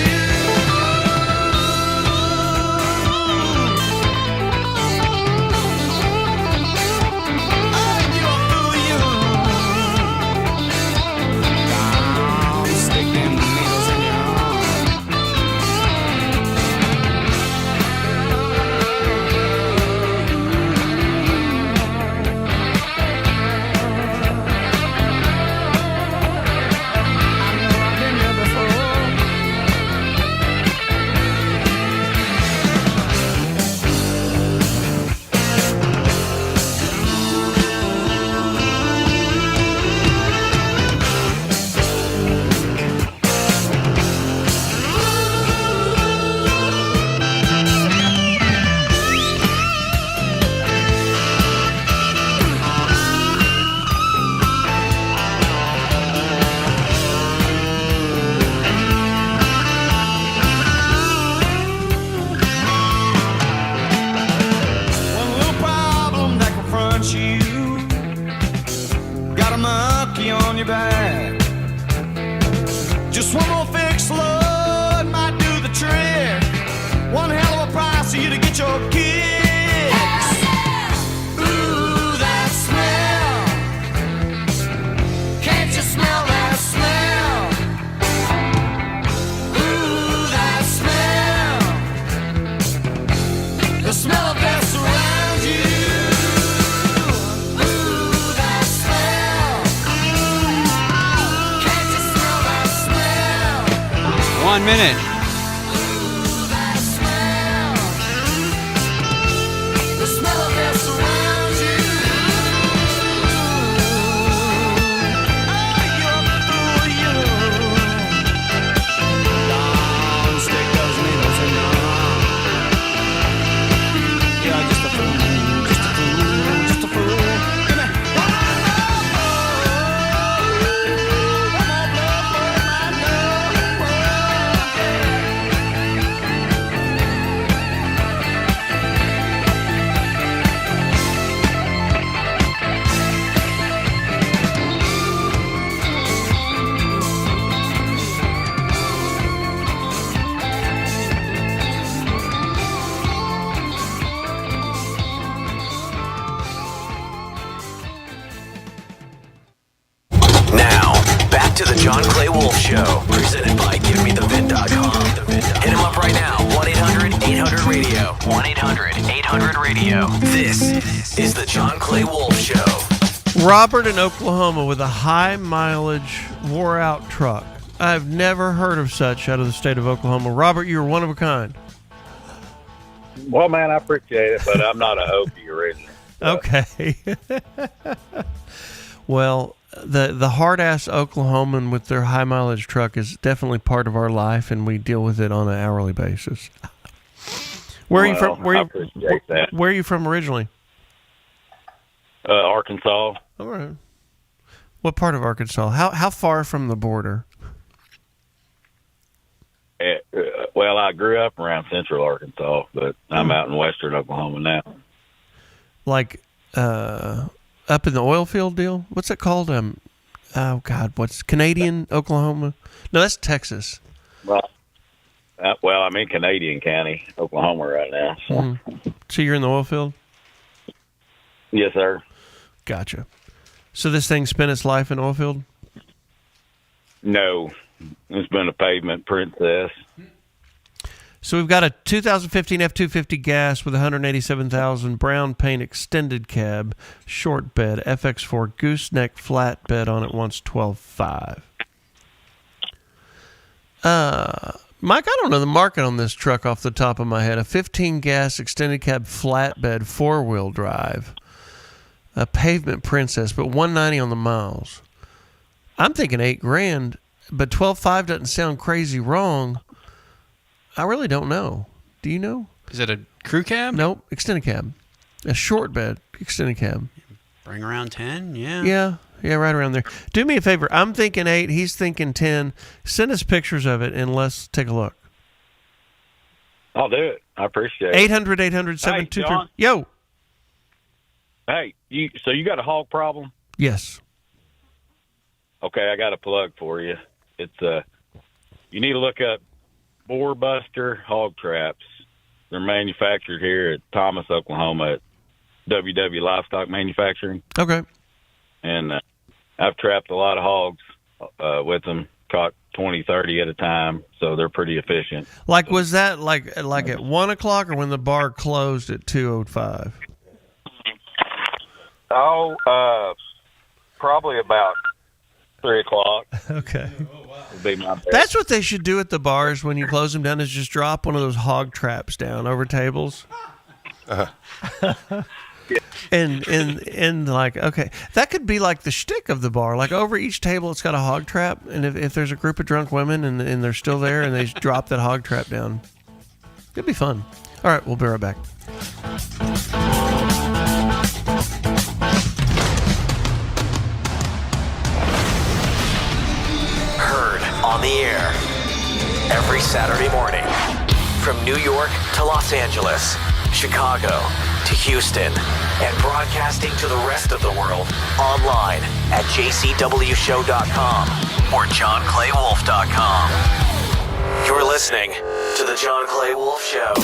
Just one more fix, Lord, might do the trick. One hell of a price for you to get your kicks. Ooh, that smell. Can't you smell that smell? Ooh, that smell. The smell of that surrounds you. Ooh, that smell. Can't you smell that smell? 1 minute. The smell of that surrounds you. Oh, you're a fool, you. Don't stick those needles in your arm. You're just a fool, just a fool, just a fool. Give me one more blow for my love. Now, back to the John Clay Wolfe Show, presented by GiveMeTheVid.com. Hit him up right now, 1-800-800-RADIO. 1-800-800-RADIO. This is the John Clay Wolfe Show. Robert in Oklahoma with a high mileage, wore out truck. I've never heard of such out of the state of Oklahoma. Robert, you're one of a kind. Well, man, I appreciate it, but I'm not a Hokie originally. Okay. Well, the hard-ass Oklahoman with their high mileage truck is definitely part of our life, and we deal with it on an hourly basis. Where are you from? I appreciate that. Where are you from originally? Arkansas. All right. What part of Arkansas? How far from the border? Well, I grew up around central Arkansas, but I'm out in western Oklahoma now. Like up in the oil field deal? What's it called? Oh God, what's Canadian Oklahoma? No, that's Texas. Well, I'm in Canadian County, Oklahoma right now. So. So you're in the oil field? Yes, sir. Gotcha. So this thing spent its life in oil field? No, it's been a pavement princess. So we've got a 2015 F-250 gas with 187,000 brown paint extended cab, short bed, FX4 gooseneck flat bed on it, wants 12.5. Mike, I don't know the market on this truck off the top of my head. A 15 gas extended cab flatbed 4-wheel drive, a pavement princess, but 190 on the miles. I'm thinking $8,000, but 12.5 doesn't sound crazy wrong. I really don't know. Do you know? Is it a crew cab? Nope, extended cab. A short bed extended cab. Bring around 10, yeah. Yeah, right around there. Do me a favor. I'm thinking 8. He's thinking 10. Send us pictures of it, and let's take a look. I'll do it. I appreciate it. 800-800-723. John? Yo. Hey, so you got a hog problem? Yes. Okay, I got a plug for you. It's you need to look up Boar Buster hog traps. They're manufactured here at Thomas, Oklahoma, at WW Livestock Manufacturing. Okay. And I've trapped a lot of hogs with them, caught 20, 30 at a time, so they're pretty efficient. Like, was that like at 1 o'clock or when the bar closed at 2:05? Oh, probably about 3 o'clock. Okay. Would be my best. That's what they should do at the bars when you close them down, is just drop one of those hog traps down over tables. And like, okay, that could be like the shtick of the bar. Like, over each table, it's got a hog trap, and if there's a group of drunk women and they're still there and they just drop that hog trap down, it'd be fun. All right, we'll be right back. Heard on the air every Saturday morning from New York to Los Angeles, Chicago to Houston, and broadcasting to the rest of the world online at jcwshow.com or johnclaywolf.com. You're listening to The John Clay Wolfe Show.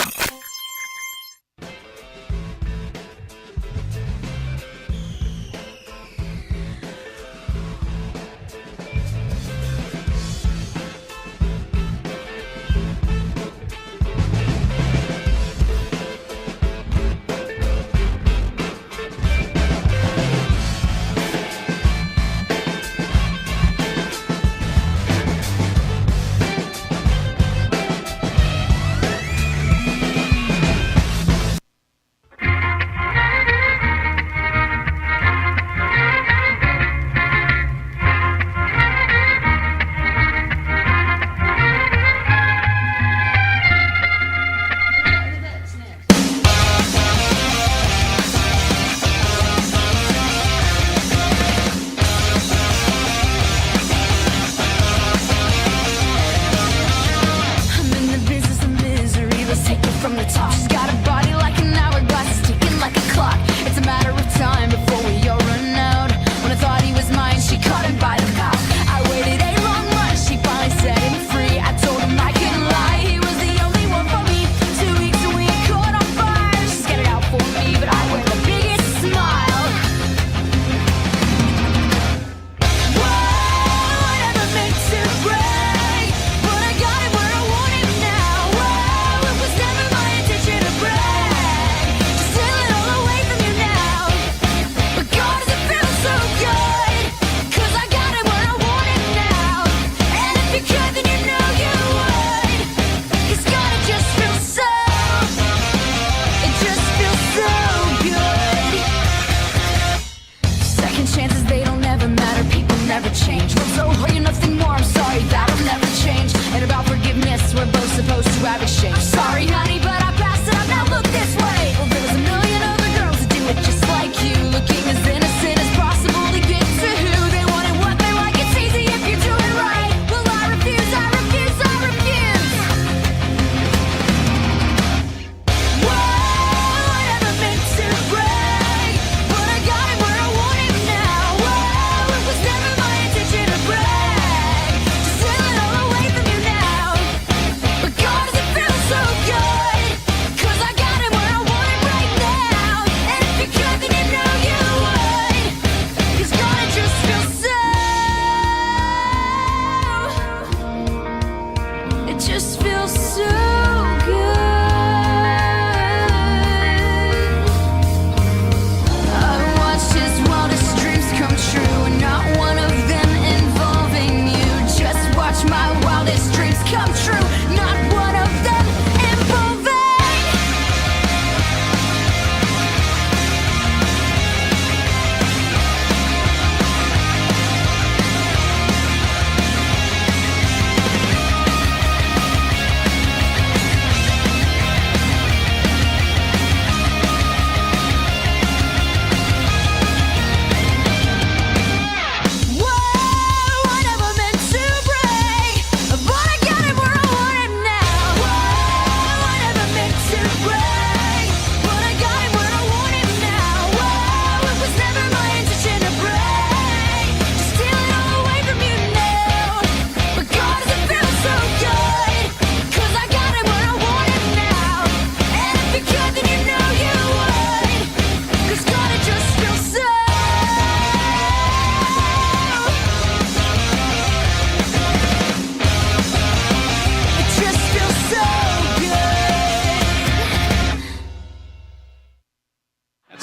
Break.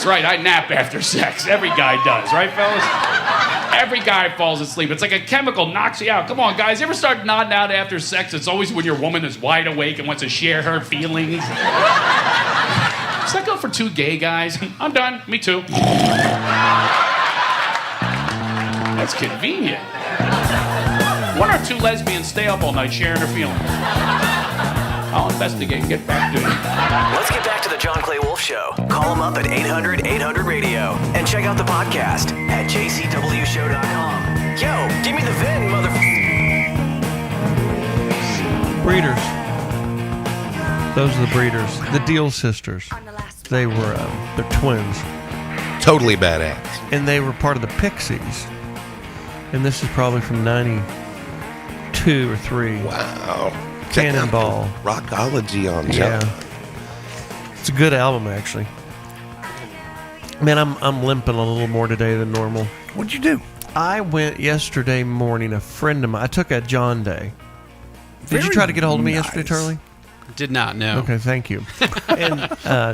That's right, I nap after sex. Every guy does, right, fellas? Every guy falls asleep. It's like a chemical knocks you out. Come on, guys. You ever start nodding out after sex? It's always when your woman is wide awake and wants to share her feelings. Does that go for 2 gay guys? I'm done. Me too. That's convenient. 1 or 2 lesbians stay up all night sharing their feelings. I'll investigate and get back to you. Let's get back to the John Clay Wolfe Show. Call him up at 800-800-RADIO and check out the podcast at jcwshow.com. Yo, give me the VIN, Breeders. Those are the Breeders. The Deal Sisters. They were, they're twins. Totally badass. And they were part of the Pixies. And this is probably from 92 or 3. Wow. Cannonball. Rockology on top. Yeah. It's a good album, actually. Man, I'm limping a little more today than normal. What'd you do? I went yesterday morning. A friend of mine. I took a John Day. Did you try to get a hold of me yesterday, Charlie? Did not, no. Okay, thank you. And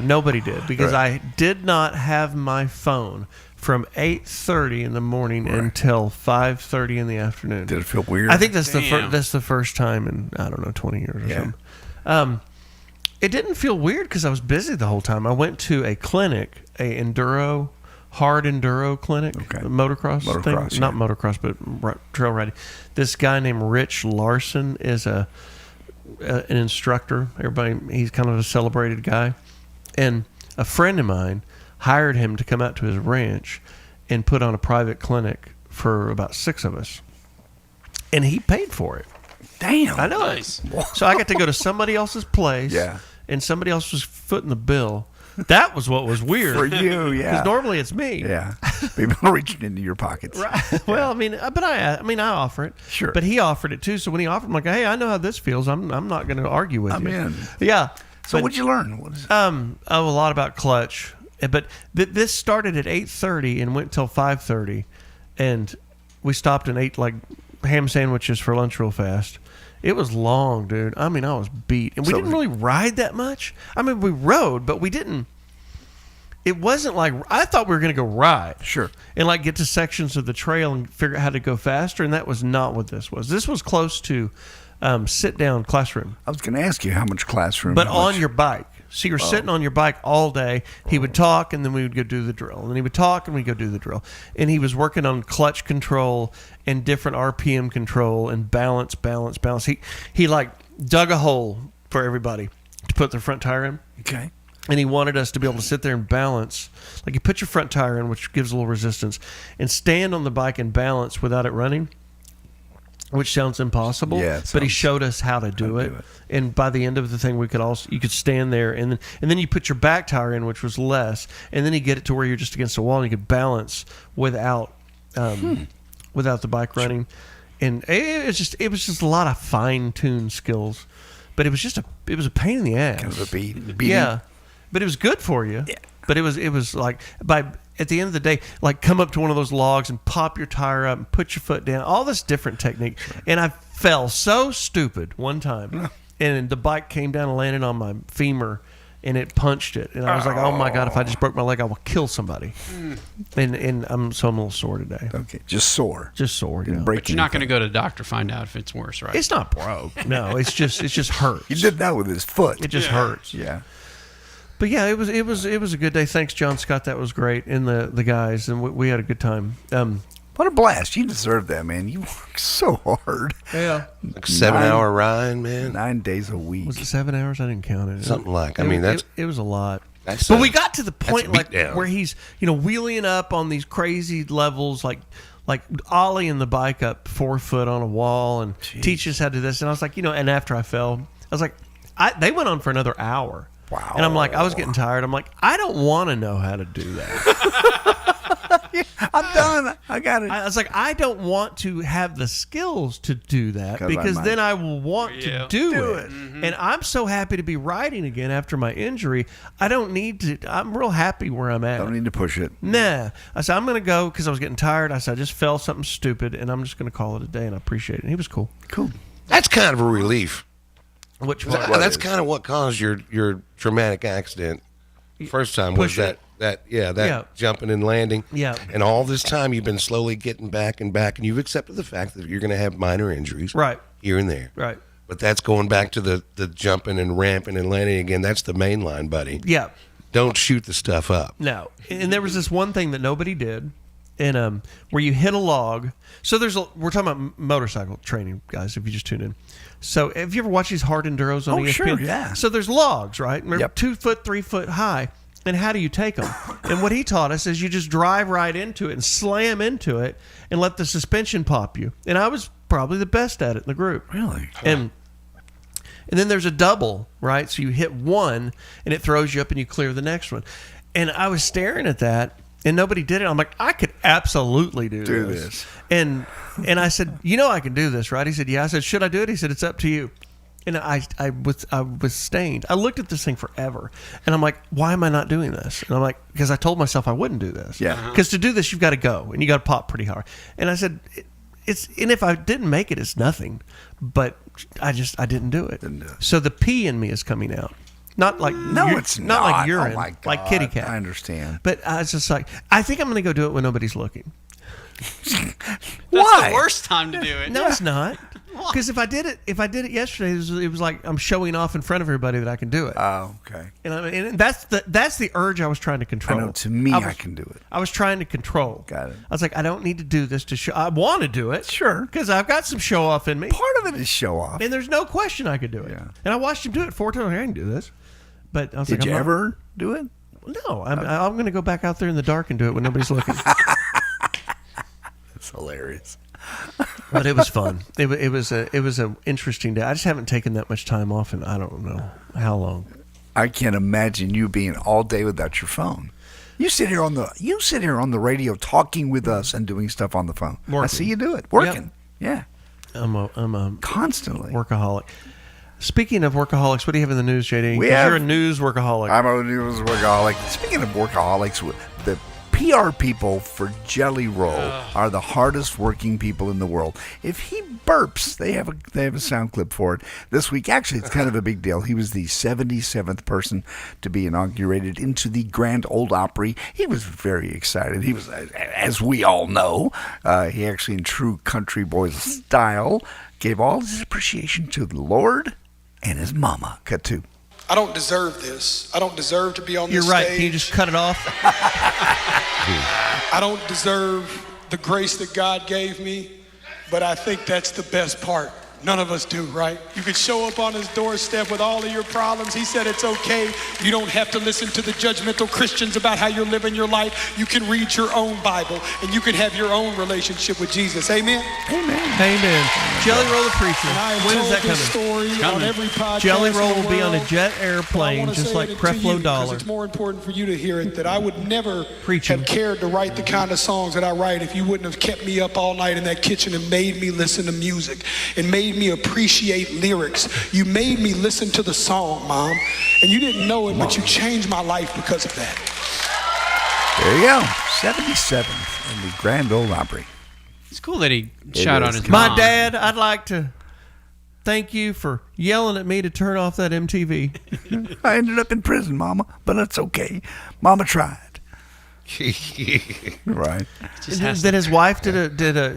nobody did, because I did not have my phone from 8:30 in the morning until 5:30 in the afternoon. Did it feel weird? I think that's the first time in, I don't know, 20 years or something. It didn't feel weird because I was busy the whole time. I went to a clinic, hard enduro clinic, motocross thing. Yeah. Not motocross, but trail riding. This guy named Rich Larson is an instructor. He's kind of a celebrated guy. And a friend of mine hired him to come out to his ranch and put on a private clinic for about 6 of us. And he paid for it. Damn. I know. Nice. So I got to go to somebody else's place. Yeah. And somebody else was footing the bill. That was what was weird. For you, yeah. Because normally it's me. Yeah. People are reaching into your pockets. Right. Well, I mean, I offer it. Sure. But he offered it too. So when he offered, I'm like, hey, I know how this feels. I'm not going to argue with you. I'm in. Yeah. So what'd you learn? What is a lot about clutch. But this started at 8:30 and went till 5:30, and we stopped and ate like ham sandwiches for lunch real fast. It was long, dude. I mean, I was beat, and we didn't really ride that much. I mean, we rode, but we didn't. It wasn't like I thought we were going to go ride, sure, and like get to sections of the trail and figure out how to go faster. And that was not what this was. This was close to sit down classroom. I was going to ask you how much classroom, but on your bike. So you're sitting on your bike all day. He would talk, and then we would go do the drill. And then he would talk, and we'd go do the drill. And he was working on clutch control and different RPM control and balance. He like dug a hole for everybody to put their front tire in. Okay. And he wanted us to be able to sit there and balance. Like you put your front tire in, which gives a little resistance, and stand on the bike and balance without it running. Which sounds impossible, but he showed us how to do it. And by the end of the thing, you could stand there, and then you put your back tire in, which was less, and then you get it to where you're just against the wall, and you could balance without the bike running. And it was just a lot of fine-tuned skills, but it was a pain in the ass. Kind of a beating. Yeah, but it was good for you. Yeah. But it was like at the end of the day, like come up to one of those logs and pop your tire up and put your foot down, all this different technique. And I fell so stupid one time, and the bike came down and landed on my femur, and it punched it. And I was like, oh my God, if I just broke my leg, I will kill somebody. And I'm a little sore today. Okay, just sore. Yeah. But you're not going to go to the doctor to find out if it's worse, right? It's not broke. No, it's just hurts. He did that with his foot. It just hurts. Yeah. But yeah, it was a good day. Thanks, John Scott. That was great, and the guys, and we had a good time. What a blast! You deserve that, man. You work so hard. Yeah, like 7-hour ride, man. 9 days a week. Was it 7 hours? I didn't count it. Something like. It was a lot. But we got to the point where he's wheeling up on these crazy levels, like ollieing the bike up 4 foot on a wall, and teach us how to do this. And I was like, and after I fell, I was like, they went on for another hour. Wow. And I'm like, I was getting tired. I'm like, I don't want to know how to do that. I'm done. I got it. I was like, I don't want to have the skills to do that because then I will want to do it. Mm-hmm. And I'm so happy to be riding again after my injury. I don't need to. I'm real happy where I'm at. Don't need to push it. Nah. I said, I'm going to go because I was getting tired. I said, I just felt something stupid, and I'm just going to call it a day, and I appreciate it. And he was cool. Cool. That's kind of a relief. Which that's kind of what caused your traumatic accident first time was that That jumping and landing. Yeah. And all this time you've been slowly getting back, and you've accepted the fact that you're going to have minor injuries. Right. Here and there. Right. But that's going back to the jumping and ramping and landing again. That's the main line, buddy. Yeah. Don't shoot the stuff up. No. And there was this one thing that nobody did, and where you hit a log. So we're talking about motorcycle training, guys, if you just tune in. So have you ever watched these hard enduros on ESPN? Sure, yeah. So there's logs, right? And they're Yep. 2 foot, 3 foot high. And how do you take them? And what he taught us is you just drive right into it and slam into it and let the suspension pop you. And I was probably the best at it in the group. Really? And then there's a double, right? So you hit one and it throws you up and you clear the next one. And I was staring at that and nobody did it. I'm like, I could absolutely do this. And I said, I can do this, right? He said, yeah. I said, should I do it? He said, it's up to you. And I was stained. I looked at this thing forever, and I'm like, why am I not doing this? And I'm like, because I told myself I wouldn't do this. Yeah. Because to do this, you've got to go, and you got to pop pretty hard. And I said, and if I didn't make it, it's nothing. But I didn't do it. So the pee in me is coming out. Not like it's not like urine, Oh my God. like kitty cat. I understand. But I was just like, I think I'm going to go do it when nobody's looking. That's the worst time to do it. No, it's not. Because if I did it yesterday, it was like I'm showing off in front of everybody that I can do it. Oh, okay. And that's the urge I was trying to control. I know, to me, I can do it. I was trying to control. Got it. I was like, I don't need to do this to show. I want to do it. Sure. Because I've got some show off in me. Part of it is show off. And there's no question I could do it. Yeah. And I watched him do it 4 times. I can do this. But I was Did like, you ever do it? No. I'm going to go back out there in the dark and do it when nobody's looking. It's hilarious. But it was fun. It was an interesting day. I just haven't taken that much time off in I don't know how long. I can't imagine you being all day without your phone. You sit here on the radio talking with us and doing stuff on the phone. Working. I see you do it. Working. Yep. Yeah. I'm a constantly workaholic. Speaking of workaholics, what do you have in the news, JD? You're a news workaholic. I'm a news workaholic. Speaking of workaholics, the PR people for Jelly Roll are the hardest working people in the world. If he burps, they have a sound clip for it this week. Actually, it's kind of a big deal. He was the 77th person to be inaugurated into the Grand Ole Opry. He was very excited. He was, as we all know, he actually, in true country boy style, gave all his appreciation to the Lord and his mama. Cut two. I don't deserve this. I don't deserve to be on this You're right. stage. Can you just cut it off? I don't deserve the grace that God gave me, but I think that's the best part. None of us do, right? You could show up on his doorstep with all of your problems. He said it's okay. You don't have to listen to the judgmental Christians about how you're living your life. You can read your own Bible, and you can have your own relationship with Jesus. Amen? Amen. Jelly Roll the Preacher. When is that coming? On every podcast Jelly Roll in the will be on a world. jet I airplane, wanna just say like it to you Creflo 'cause Dollar. It's more important for you to hear it that I would never have cared to write the kind of songs that I write if you wouldn't have kept me up all night in that kitchen and made me listen to music and made me appreciate lyrics. You made me listen to the song, Mom, and you didn't know it, but you changed my life because of that. There you go. 77th in the Grand Ole Opry. It's cool that he shot on his My mom. dad, I'd like to thank you for yelling at me to turn off that MTV. I ended up in prison, Mama, but it's okay. Mama tried. Right. Then his wife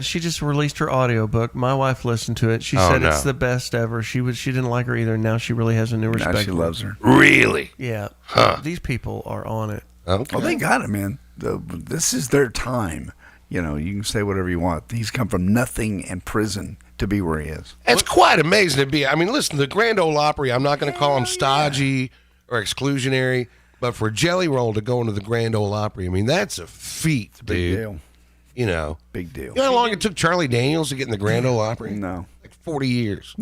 she just released her audiobook. My wife listened to it. She said it's the best ever. She didn't like her either. Now she really has a new respect. Now she loves her. Really? Yeah. Huh. These people are on it. Okay. Well, they got it, man. This is their time. You know, you can say whatever you want. He's come from nothing and prison to be where he is. It's quite amazing to be. I mean, listen, the Grand Ole Opry, I'm not going to call him stodgy or exclusionary, but for Jelly Roll to go into the Grand Ole Opry, I mean, that's a feat, dude. Big deal. You know. Big deal. You know how long it took Charlie Daniels to get in the Grand Ole Opry? No. Like 40 years.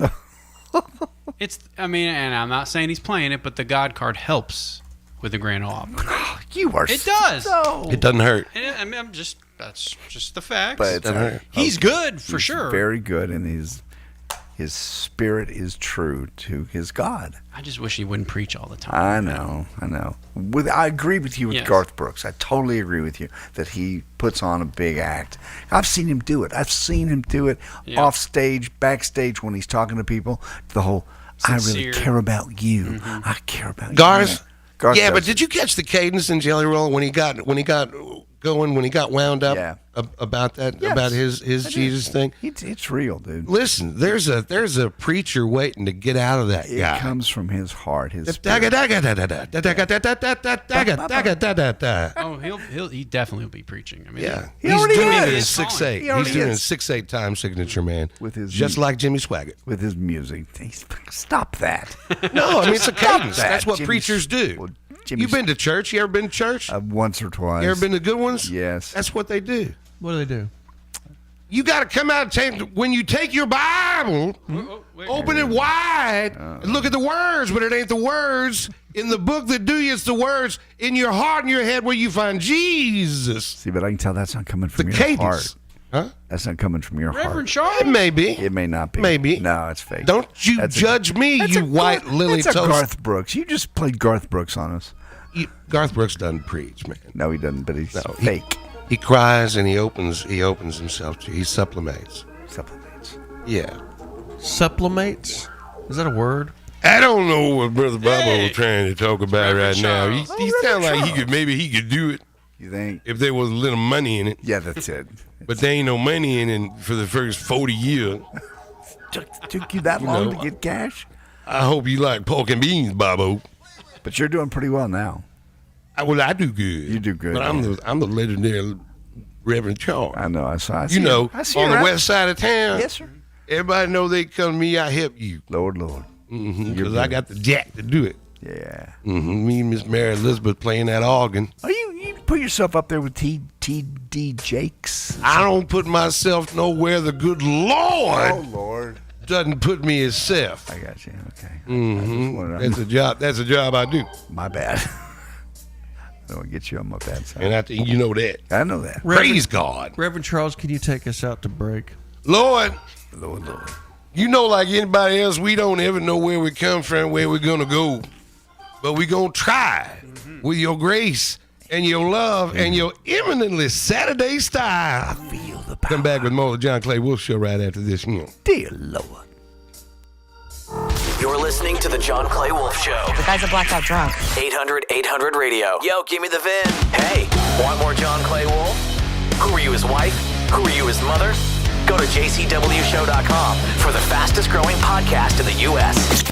I mean, and I'm not saying he's playing it, but the God card helps with the Grand Ole Opry. You are It does. It doesn't hurt. I mean, that's just the facts. But he's good for sure. Very good, and his spirit is true to his God. I just wish he wouldn't preach all the time. I know. I agree with you with Yes. Garth Brooks. I totally agree with you that he puts on a big act. I've seen him do it. I've seen him do it off stage, backstage when he's talking to people. The whole, I really Sincere. care about you. I care about you. Garth, Yeah, but did you catch the cadence in Jelly Roll when he got going, when he got wound up about that, about his Jesus thing? It's real, dude. Listen, there's a preacher waiting to get out of that guy. It comes from his heart. His Oh, he definitely will be preaching. I mean, yeah, He he's already doing it in is. 6/8. He already He's doing it in is. 6/8 time signature, man. With his just like Jimmy Swaggart. With his music. Stop that. No, I mean it's a Stop cadence. that. That's what Jimmy's- preachers do. Well, You've been to church? You ever been to church? Once or twice. You ever been to good ones? Yes. That's what they do. What do they do? You got to come out and take, when you take your Bible, open it wide, and look at the words, but it ain't the words in the book that do you. It's the words in your heart and your head where you find Jesus. See, but I can tell that's not coming from your cadence. heart. Huh? That's not coming from your Reverend heart. Charles? It may be. It may not be. Maybe. No, it's fake. Don't you judge me, you white lily That's a toast. Garth Brooks. You just played Garth Brooks on us. Garth Brooks doesn't preach, man. No, he doesn't, but he's He, fake. he cries and he opens himself to. He sublimates. Supplements. Yeah. Supplements? Is that a word? I don't know what Brother Bobo was trying to talk about right now. He sounds like he could do it. You think? If there was a little money in it. Yeah, that's it. But there ain't no money in it for the first 40 years. Took you that long to get cash? I hope you like pork and beans, Bobo. But you're doing pretty well now. I do good. You do good. But I'm the legendary Reverend Charles. I know. I see You know, I see on you're the out. west side of town. Yes, sir. Everybody know they come to me, I help you. Lord. Because I got the jack to do it. Yeah. Me and Miss Mary Elizabeth playing that organ. Oh, you put yourself up there with T.D. Jakes. I don't put myself nowhere the good Lord. Oh, Lord. Doesn't put me himself. I got you. Okay. That's a job. That's a job I do. My bad. I don't get you on my bad side. And you know that. I know that. Praise God. Reverend Charles, can you take us out to break? Lord. Lord. You know, like anybody else, we don't ever know where we come from, where we're going to go. But we're going to try with your grace and your love and your eminently Saturday style. I feel the power. Come back with more of the John Clay Wolfe Show right after this. Dear Lord. You're listening to the John Clay Wolfe Show. The guy's a blackout drunk. 800-800 radio. Yo, give me the VIN. Hey, want more John Clay Wolfe? Who are you, his wife? Who are you, his mother? Go to jcwshow.com for the fastest growing podcast in the U.S.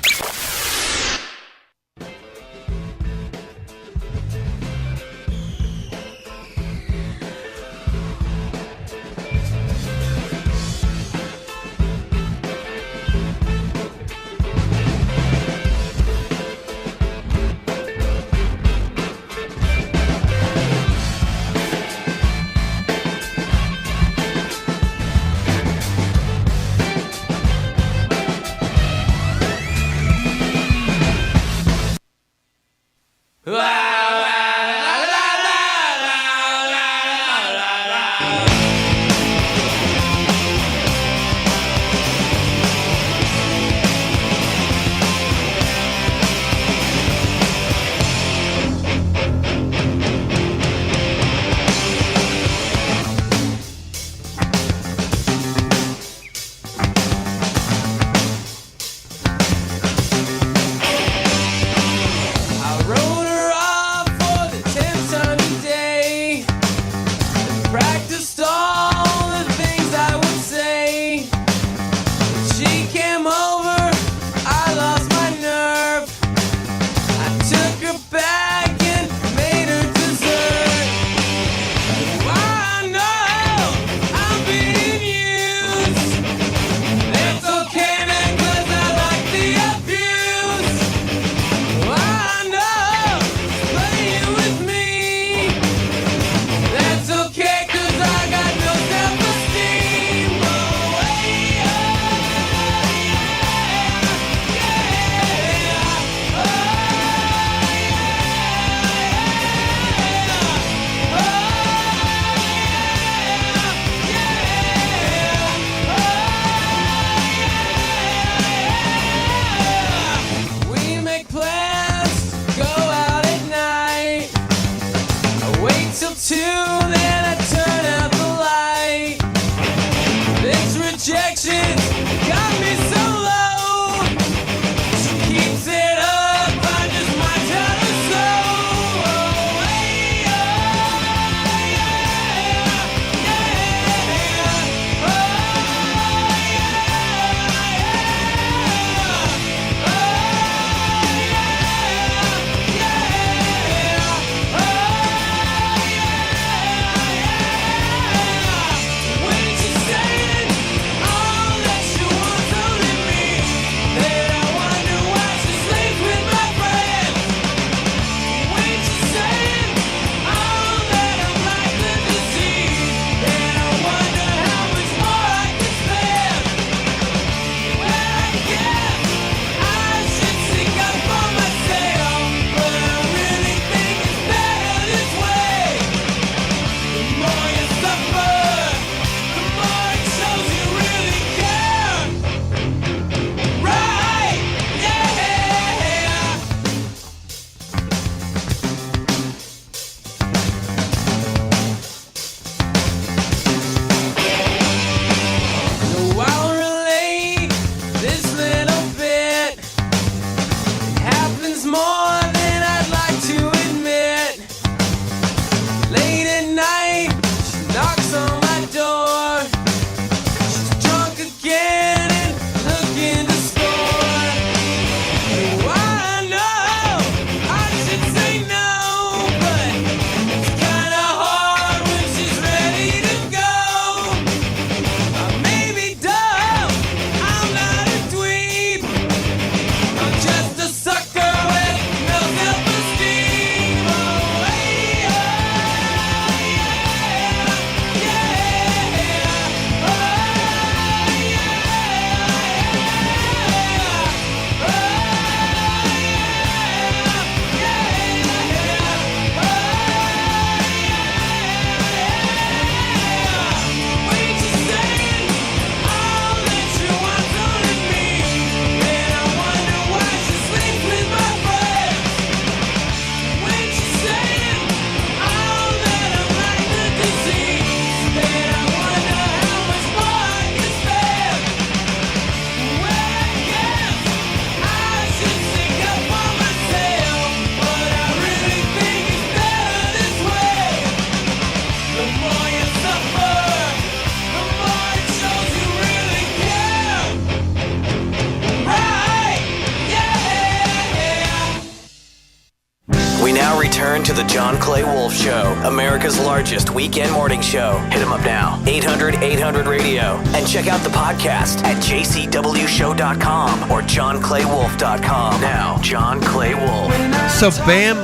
to the John Clay Wolfe Show, America's largest weekend morning show. Hit him up now, 800-800-RADIO. And check out the podcast at jcwshow.com or johnclaywolfe.com. Now, John Clay Wolfe. So Bam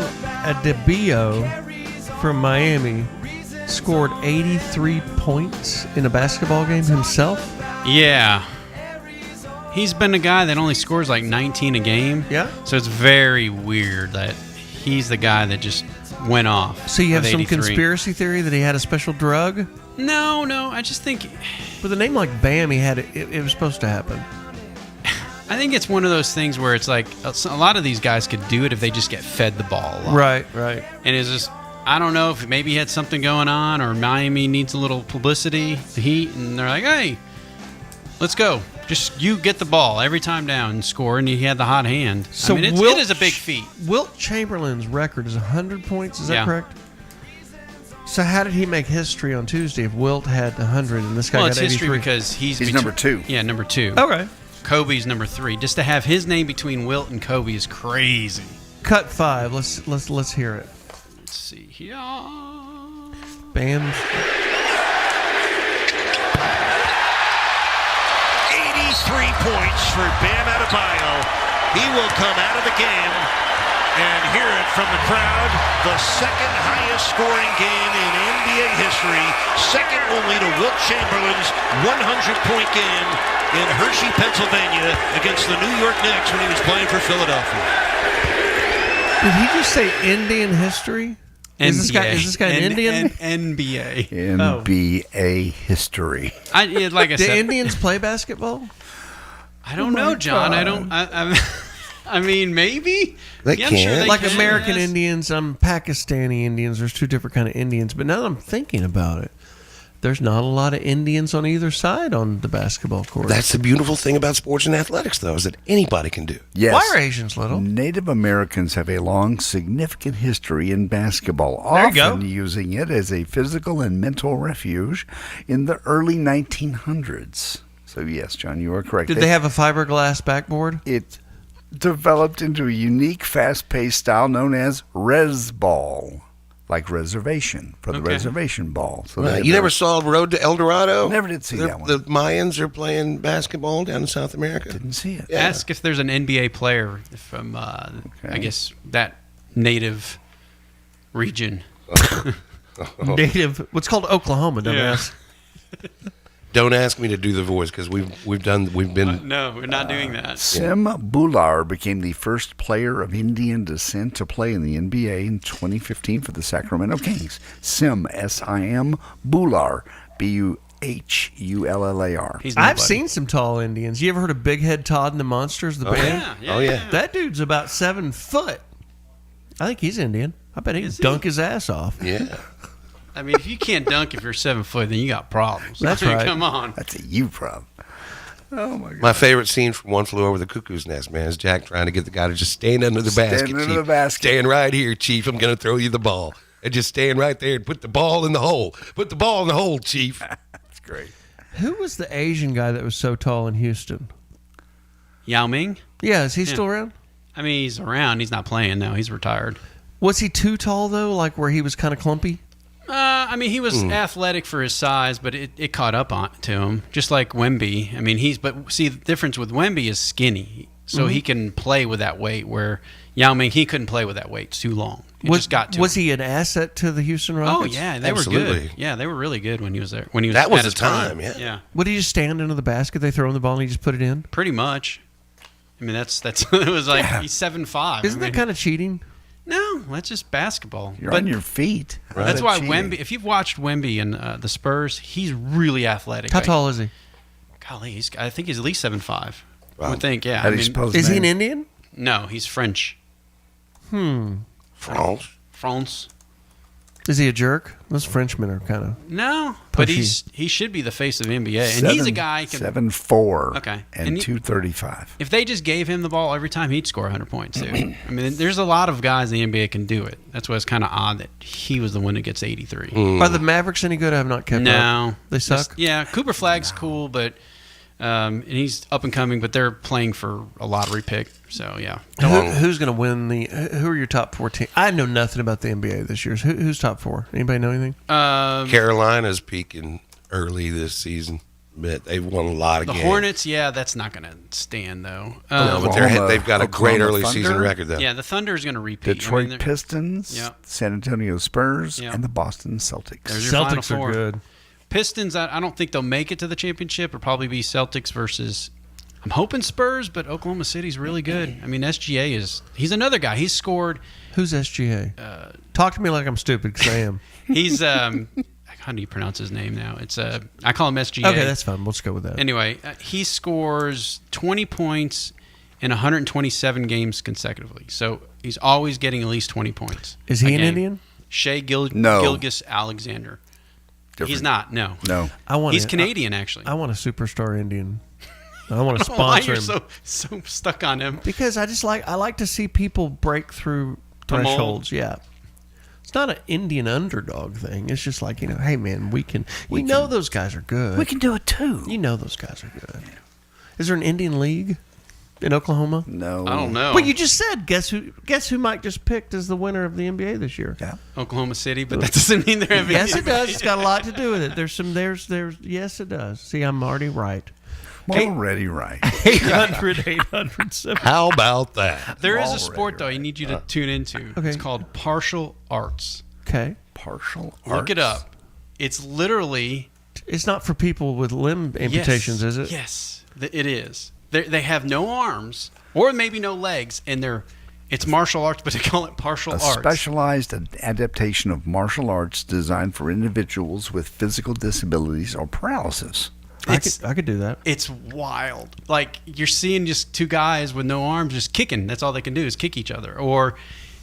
Adebayo from Miami scored 83 points in a basketball game himself. Yeah. He's been a guy that only scores like 19 a game. Yeah. So it's very weird that he's the guy that just went off. So you have with some 83. conspiracy theory that he had a special drug? No, I just think... With a name like Bam, he had it was supposed to happen. I think it's one of those things where it's like a lot of these guys could do it if they just get fed the ball a lot. Right. And it's just... I don't know if maybe he had something going on or Miami needs a little publicity, the Heat, and they're like, hey, let's go. Just you get the ball every time down and score, and he had the hot hand. So I mean, it is a big feat. Wilt Chamberlain's record is 100 points. Is that Yeah. correct? So how did he make history on Tuesday if Wilt had 100 and this guy got It's 83? history because he's number 2. Yeah, number 2. Okay. Kobe's number 3. Just to have his name between Wilt and Kobe is crazy. Cut 5. Let's hear it. Let's see here. Bam's 83 points for Bam Adebayo. He will come out of the game and hear it from the crowd. The second highest scoring game in NBA history, second only to Wilt Chamberlain's 100-point game in Hershey, Pennsylvania against the New York Knicks when he was playing for Philadelphia. Did he just say Indian history? Is this guy an Indian? NBA. NBA history. Like I Do said, Indians play basketball? I don't know, John. I mean, maybe. They I'm sure they like can, American yes. Indians, Pakistani Indians. There's two different kind of Indians. But now that I'm thinking about it, there's not a lot of Indians on either side on the basketball court. That's the beautiful thing about sports and athletics, though, is that anybody can do. Yes. Why are Asians little? Native Americans have a long, significant history in basketball, There you go. often using it as a physical and mental refuge in the early 1900s. So, yes, John, you are correct. Did they have a fiberglass backboard? It developed into a unique, fast-paced style known as res ball, like reservation, for the reservation ball. So Right. You never saw Road to El Dorado? Never did see that one. The Mayans are playing basketball down in South America. Didn't see it. Yeah. Ask if there's an NBA player from, I guess, that native region. Native. What's called Oklahoma, dumbass. Don't ask me to do the voice because we've been. No, we're not doing that. Sim Bhullar became the first player of Indian descent to play in the NBA in 2015 for the Sacramento Kings. Sim, S-I-M, Bhullar, B-U-H-U-L-L-A-R. I've seen some tall Indians. You ever heard of Big Head Todd and the Monsters, the band? Yeah. That dude's about 7 foot. I think he's Indian. I bet he'd dunk his ass off. Yeah. I mean, if you can't dunk if you're 7 foot, then you got problems. That's I mean, right. Come on. That's a you problem. Oh, my God. My favorite scene from One Flew Over the Cuckoo's Nest, man, is Jack trying to get the guy to just stand under the basket. Stand under Chief. the basket. Stand right here, Chief. I'm going to throw you the ball. And just stand right there and put the ball in the hole. Put the ball in the hole, Chief. That's great. Who was the Asian guy that was so tall in Houston? Yao Ming? Yeah, is he still around? I mean, he's around. He's not playing now. He's retired. Was he too tall, though, like where he was kind of clumpy? I mean, he was athletic for his size, but it caught up to him, just like Wemby. I mean, but see, the difference with Wemby is skinny, so he can play with that weight, where Yao Ming, he couldn't play with that weight. It's too long. It just got to Was him. he an asset to the Houston Rockets? Oh, yeah, they were good. Yeah, they were really good when he was there. When he was That was at his the time, prime. yeah. Would he just stand under the basket? They throw him the ball and he just put it in? Pretty much. I mean, that's it was like he's 7'5". Isn't that kind of cheating? No, that's just basketball. You're on your feet. That's why Wemby. If you've watched Wemby and the Spurs, he's really athletic. How tall is he? Golly, I think he's at least 7'5". Wow. I would think, yeah. How do you suppose Is he an Indian? No, he's French. France. Is he a jerk? Those Frenchmen are kind of No, but pushy. he should be the face of the NBA, and he's a guy who can 7'4". Okay. And, And 235. If they just gave him the ball every time, he'd score 100 points too. I mean, there's a lot of guys in the NBA can do it. That's why it's kind of odd that he was the one that gets 83. Are the Mavericks any good? I have not kept up. No, They suck? Yeah, Cooper Flag's cool, but And he's up and coming, but they're playing for a lottery pick. So, yeah. Who's going to win who are your top 4 teams? I know nothing about the NBA this year. Who's top 4? Anybody know anything? Carolina's peaking early this season. But they've won a lot of games. The Hornets, that's not going to stand, though. No, but they've got a great early season record, though. Yeah, the Thunder is going to repeat. Detroit Pistons, San Antonio Spurs, and the Boston Celtics. Celtics are good. Pistons, I don't think they'll make it to the championship. It'll probably be Celtics versus, I'm hoping Spurs, but Oklahoma City's really good. I mean, SGA he's another guy. He's scored. Who's SGA? Talk to me like I'm stupid, because I am. He's, how do you pronounce his name now? It's I call him SGA. Okay, that's fine. We'll just go with that. Anyway, he scores 20 points in 127 games consecutively. So he's always getting at least 20 points. Is he an Indian? Shea No. Gilgeous-Alexander. Different. He's not. No. He's Canadian, actually. I want a superstar Indian. I want to Why sponsor you're him. so stuck on him? Because I like to see people break through thresholds. Yeah. It's not an Indian underdog thing. It's just like, hey, man, we know those guys are good. We can do it, too. You know those guys are good. Is there an Indian league in Oklahoma? No. I don't know. Well, you just said, guess who Mike just picked as the winner of the NBA this year? Yeah. Oklahoma City, but that doesn't mean they're having. Yes, it does. It's got a lot to do with it. There's yes, it does. See, I'm already right. Already right. 800-800-7. How about that? There is a sport, though, I need you to tune into. Okay. It's called partial arts. Okay. Partial arts. Look it up. It's literally. It's not for people with limb amputations, is it? Yes, it is. They have no arms or maybe no legs, and it's martial arts, but they call it partial arts. Specialized adaptation of martial arts designed for individuals with physical disabilities or paralysis. I could do that. It's wild. Like, you're seeing just two guys with no arms just kicking. That's all they can do is kick each other.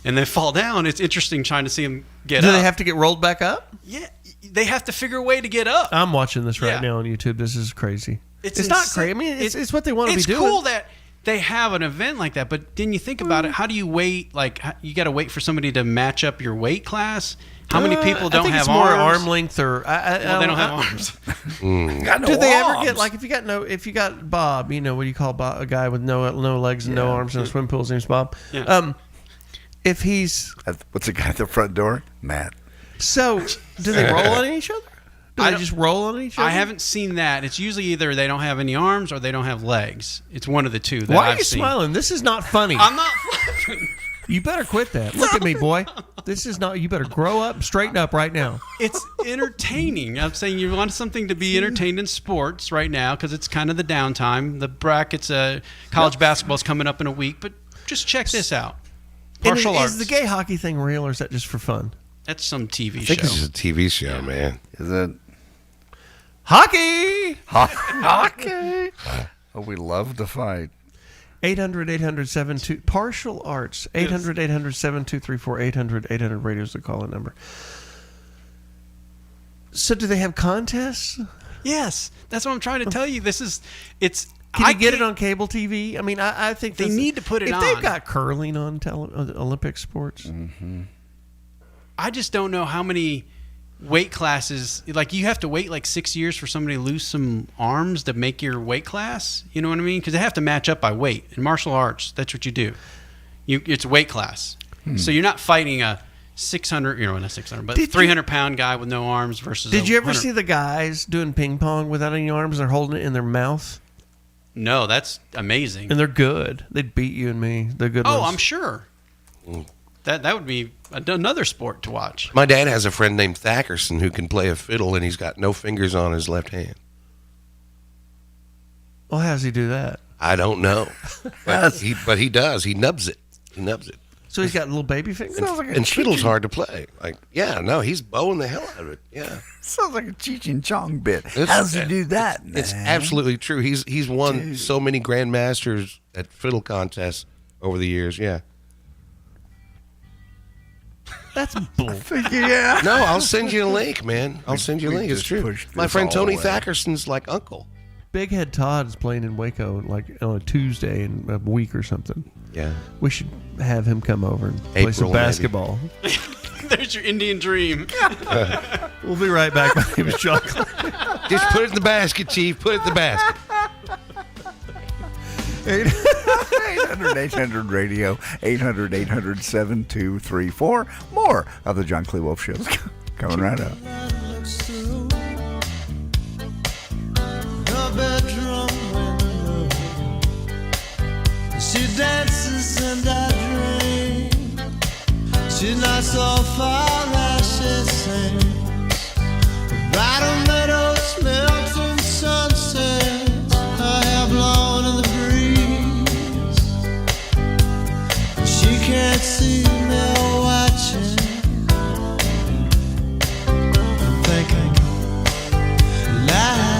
And they fall down. It's interesting trying to see them get up. Do they have to get rolled back up? Yeah. They have to figure a way to get up. I'm watching this right now on YouTube. This is crazy. It's not crazy. I mean, it's what they want to be doing. It's cool that they have an event like that, but then you think about it, how do you wait? Like, you got to wait for somebody to match up your weight class? How many people don't have it's more arms? arm length or Well, they don't have arms. Do they ever get, like, if you got Bob, what do you call Bob, a guy with no legs and no arms in a swim pool? His name's Bob. Yeah. If he's what's the guy at the front door? Matt. So do they roll on each other? Do they just roll on each other? I haven't seen that. It's usually either they don't have any arms or they don't have legs. It's one of the two. Why are you smiling? This is not funny. I'm not laughing. You better quit that. Look at me, boy. This is not. You better grow up and straighten up right now. It's entertaining. I'm saying you want something to be entertained in sports right now because it's kind of the downtime. The brackets, college basketball's coming up in a week, but just check this out. Martial arts. Is the gay hockey thing real or is that just for fun? That's some TV show. I think it's just a TV show, man. Is it? Hockey! Hockey! Oh, we love to fight. 800-800-72 partial arts. 800-800-7234. 800-800 is the call-in number. So do they have contests? Yes, that's what I'm trying to tell you. Can you get it on cable TV? I mean, I think they need to put it on. If they've got curling on Olympic sports. Mm-hmm. I just don't know how many weight classes. Like, you have to wait like 6 years for somebody to lose some arms to make your weight class. You know what I mean? Because they have to match up by weight. In martial arts, that's what you do. It's a weight class. So you're not fighting a 600, not 600, but 300-pound guy with no arms versus. Did you ever see the guys doing ping pong without any arms? They're holding it in their mouth. No, that's amazing. And they're good. They'd beat you and me. They're good. Oh, I'm sure. That would be another sport to watch. My dad has a friend named Thackerson who can play a fiddle, and he's got no fingers on his left hand. Well, how does he do that? I don't know. But he does. He nubs it. So he's got little baby fingers? And fiddle's hard to play. He's bowing the hell out of it. Yeah. Sounds like a Cheech and Chong bit. How does he do that, man? It's absolutely true. He's won so many grandmasters at fiddle contests over the years. Yeah. That's bull. Yeah. No, I'll send you a link, man. I'll send you a link. It's true. My friend Tony Thackerson's like uncle. Big Head Todd is playing in Waco like on a Tuesday in a week or something. Yeah. We should have him come over and play some basketball. There's your Indian dream. We'll be right back. My name is John Clay. Just put it in the basket, Chief. Put it in the basket. 800 radio, 800-800-7234. More of the John Clay Wolfe Show coming right up. Her bedroom window. She dances and I dream. She's not so far as she sings. About a meadows, melting sunsets. Her hair blowing in the breeze. She can't see me watching. I'm thinking, love.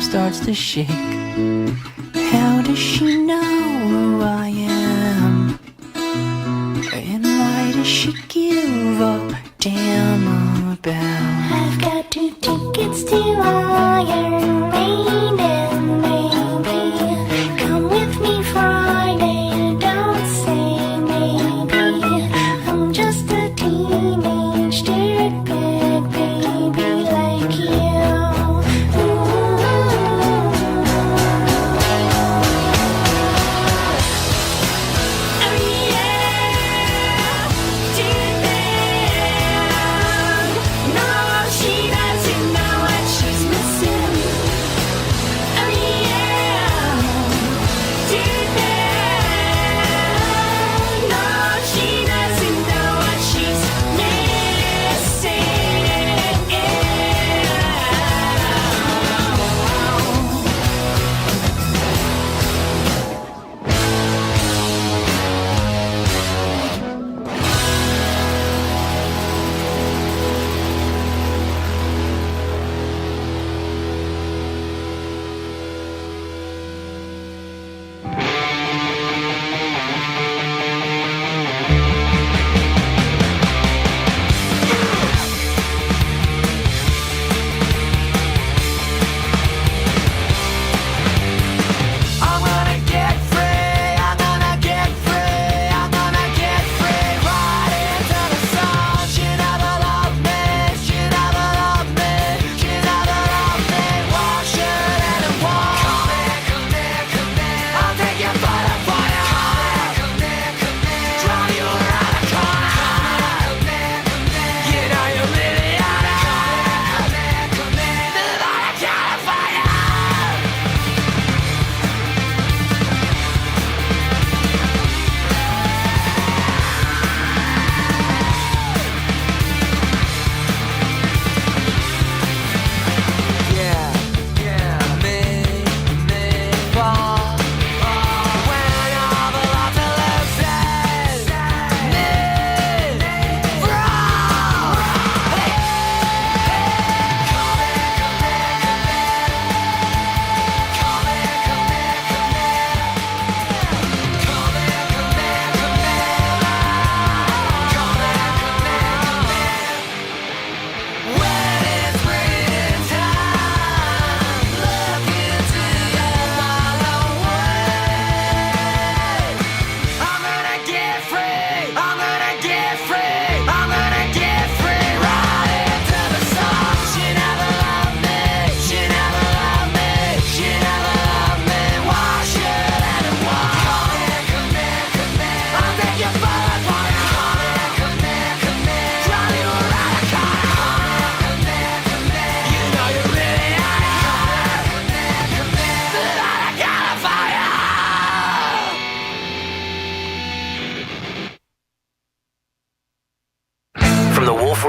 Starts to shake. How does she know who I am? And why does she give a damn about? I've got 2 tickets to Iron Maiden, baby. Come with me Friday, don't say maybe. I'm just a teenage dirtbag baby like you.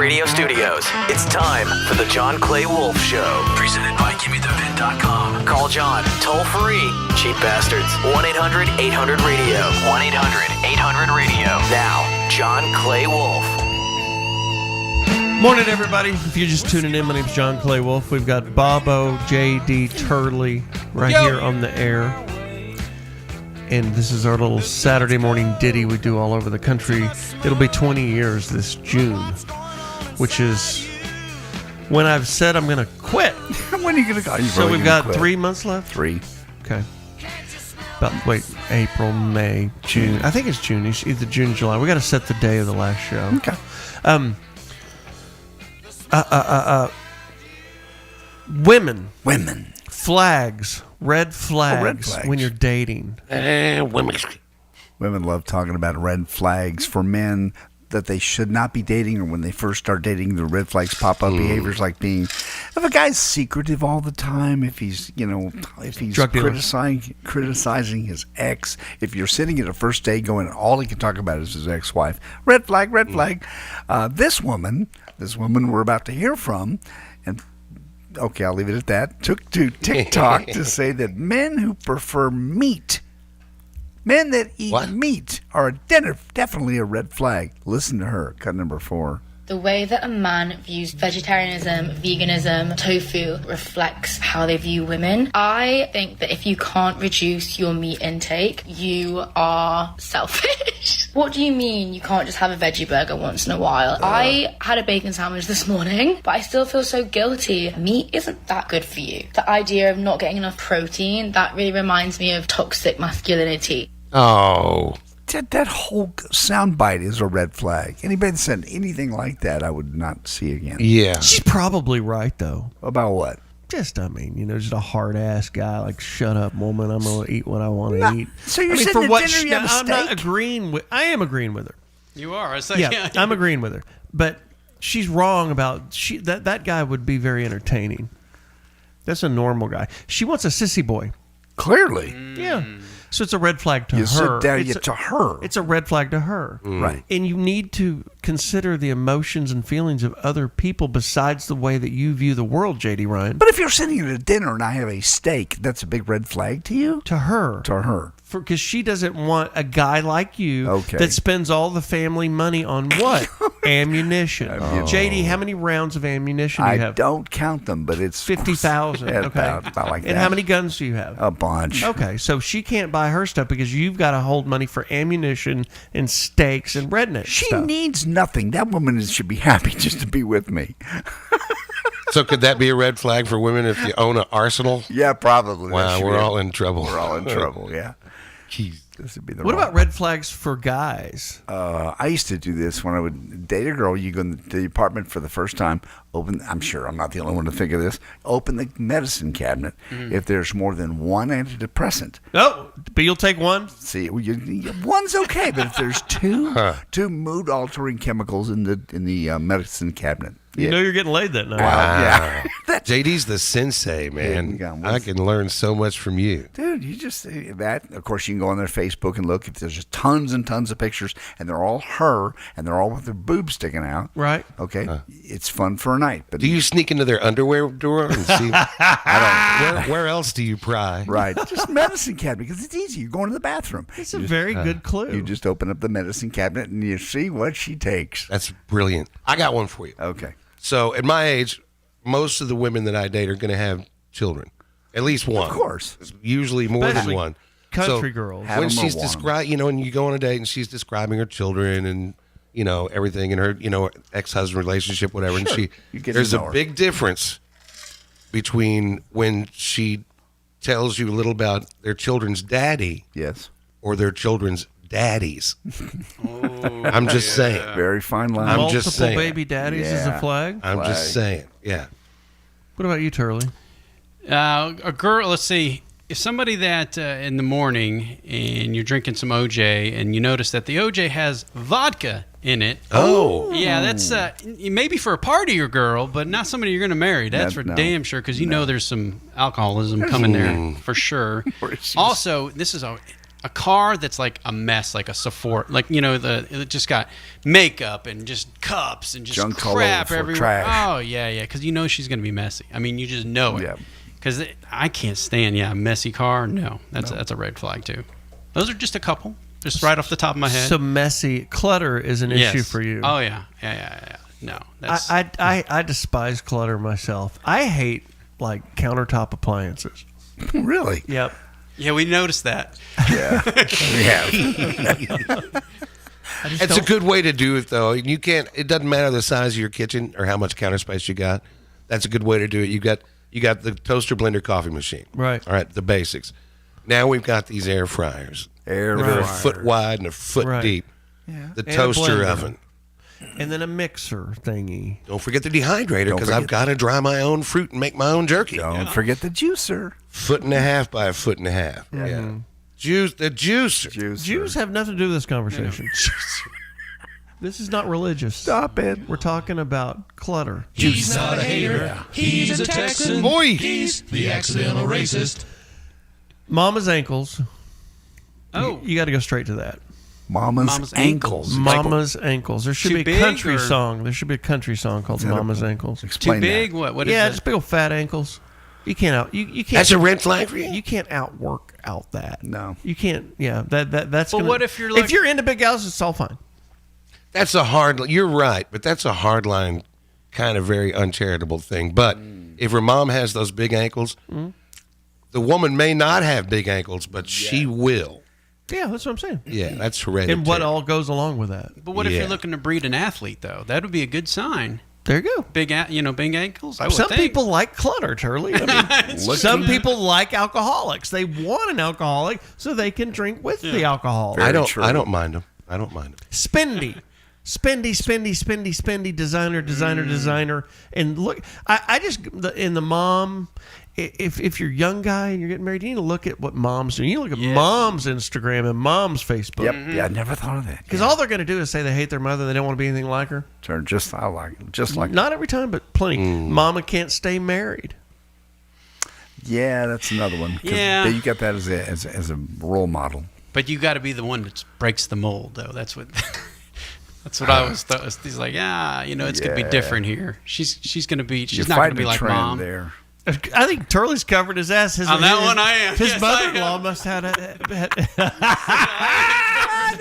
Radio studios. It's time for the John Clay Wolfe Show. Presented by GimmeTheVin.com. Call John, toll free. Cheap bastards. 1-800-800-RADIO. 1-800-800-RADIO. Now, John Clay Wolfe. Morning, everybody. If you're just tuning in, my name's John Clay Wolfe. We've got Bobo, JD, Turley right here on the air. And this is our little Saturday morning ditty we do all over the country. It'll be 20 years this June, which is when I've said I'm going to quit. When are you going to go? So we've got 3 months left? 3. Okay. April, May, June. I think it's June. It's either June or July. We got to set the day of the last show. Okay. Women. Flags. Red flags when you're dating. Women love talking about red flags for men that they should not be dating, or when they first start dating, the red flags pop up. Behaviors like being, if a guy's secretive all the time, if he's criticizing his ex, if you're sitting at a first date going, all he can talk about is his ex-wife. Red flag. This woman we're about to hear from, and okay, I'll leave it at that, took to TikTok to say that men who prefer meat, men that eat meat, are definitely a red flag. Listen to her, cut number 4. The way that a man views vegetarianism, veganism, tofu reflects how they view women. I think that if you can't reduce your meat intake, you are selfish. What do you mean you can't just have a veggie burger once in a while? I had a bacon sandwich this morning, but I still feel so guilty. Meat isn't that good for you. The idea of not getting enough protein, that really reminds me of toxic masculinity. Oh. That whole soundbite is a red flag. Anybody that said anything like that, I would not see again. Yeah. She's probably right, though. About what? Just a hard-ass guy, like, shut up, woman, I'm going to eat what I want to eat. So you're sitting at dinner, you have a steak? I'm not agreeing with... I am agreeing with her. You are? I'm agreeing with her. But she's wrong about... That guy would be very entertaining. That's a normal guy. She wants a sissy boy. Clearly. Yeah. So it's a red flag to her. To her. It's a red flag to her. Right. And you need to consider the emotions and feelings of other people besides the way that you view the world, J.D. Ryan. But if you're sitting at a dinner and I have a steak, that's a big red flag to you? To her. To her. Because she doesn't want a guy like you that spends all the family money on what? Ammunition. JD, how many rounds of ammunition do you have? I don't count them, but it's 50,000. Okay. About like that. And how many guns do you have? A bunch. Okay, so she can't buy her stuff because you've got to hold money for ammunition and steaks and redneck She stuff. needs nothing. That woman should be happy just to be with me. So could that be a red flag for women if you own an arsenal? Yeah, probably. Wow, we're all in trouble. We're all in trouble, yeah. Jeez, this would be the What wrong. about red flags for guys? I used to do this when I would date a girl. You go to the apartment for the first time, I'm sure I'm not the only one to think of this, open the medicine cabinet. If there's more than one antidepressant. Oh, but you'll take one? See, one's okay, but if there's two mood-altering chemicals in the medicine cabinet. You know you're getting laid that night. Yeah. JD's the sensei, man. I can learn so much from you. Dude, you just that. Of course, you can go on their Facebook and look. If there's just tons and tons of pictures, and they're all her, and they're all with their boobs sticking out. Right. Okay. It's fun for a night. But do you sneak into their underwear drawer and see? I don't. Where else do you pry? Right. Just medicine cabinet because it's easy. You're going to the bathroom. It's a very good clue. You just open up the medicine cabinet and you see what she takes. That's brilliant. I got one for you. Okay. So at my age, most of the women that I date are going to have children, at least one. Of course. Usually more Especially than one. Country girls. Have When them or she's want 'em. describing, and you go on a date and she's describing her children and everything in her ex-husband relationship, whatever, and there's a big difference between when she tells you a little about their children's daddy, or their children's daddies. I'm just saying. Very fine line. I'm just saying. Multiple baby daddies is a flag? I'm just saying. Yeah. What about you, Turley? A girl, let's see. If somebody that in the morning and you're drinking some OJ and you notice that the OJ has vodka in it. Oh. Yeah, that's maybe for a party or girl, but not somebody you're going to marry. That's for damn sure, because you know there's some alcoholism coming there for sure. Also, this is a car that's like a mess, like a Sephora, like it just got makeup and just cups and just junk all crap over everywhere. trash. Oh yeah, because she's gonna be messy. I mean, you just know it. Yeah. Because I can't stand a messy car. No, that's a red flag too. Those are just a couple, just right off the top of my head. So messy clutter is an issue for you. Oh yeah. No, that's I despise clutter myself. I hate like countertop appliances. Really? Yep. Yeah, we noticed that. Yeah, we have. It's a good way to do it, though. You can't. It doesn't matter the size of your kitchen or how much counter space you got. That's a good way to do it. You got the toaster, blender, coffee machine. Right. All right. The basics. Now we've got these air fryers. They're a foot wide and a foot deep. Yeah. The And toaster a blender. oven. And then a mixer thingy. Don't forget the dehydrator, because I've got to dry my own fruit and make my own jerky. Don't forget the juicer. 1.5 by 1.5 feet. Yeah. Juice, the juicer. Jews have nothing to do with this conversation. This is not religious. Stop it. We're talking about clutter. He's not a hater. He's a Texan. Boy. He's the accidental racist. Mama's ankles. Oh. You got to go straight to that. Mama's ankles. Mama's ankles. There should Too be a big, country or- song. There should be a country song called Mama's Ankles. Explain Too big? that. What is Yeah, that? just big old fat ankles. You can't you can't. That's a red flag for you? You can't outwork out that. No. You can't. Yeah, that's. Well, gonna, what if you're like- if you're into big houses, it's all fine. That's a hard. You're right, but that's a hard line, kind of very uncharitable thing. But if her mom has those big ankles, the woman may not have big ankles, but she will. Yeah, that's what I'm saying. Yeah, that's hereditary. And what all goes along with that? But what if Yeah. you're looking to breed an athlete, though? That would be a good sign. There you go. Big ankles. I would Some think. people like clutter, Turley. I mean, some people like alcoholics. They want an alcoholic so they can drink with the alcohol. I don't mind them. I don't mind them. Spendy, designer. And look, I just in the mom. If you're a young guy and you're getting married, you need to look at what mom's doing. You look at mom's Instagram and mom's Facebook. Yep. Yeah, I never thought of that. Because all they're going to do is say they hate their mother. They don't want to be anything like her. Turn just I like it. Just like Not every time, but plenty. Mama can't stay married. Yeah, that's another one. 'Cause Yeah. you got that as a role model. But you got to be the one that breaks the mold, though. That's what. That's what I was thought. He's like, it's gonna be different here. She's gonna be. She's not gonna be like mom. There. I think Turley's covered his ass. On that one, I am. His Yes, mother-in-law must have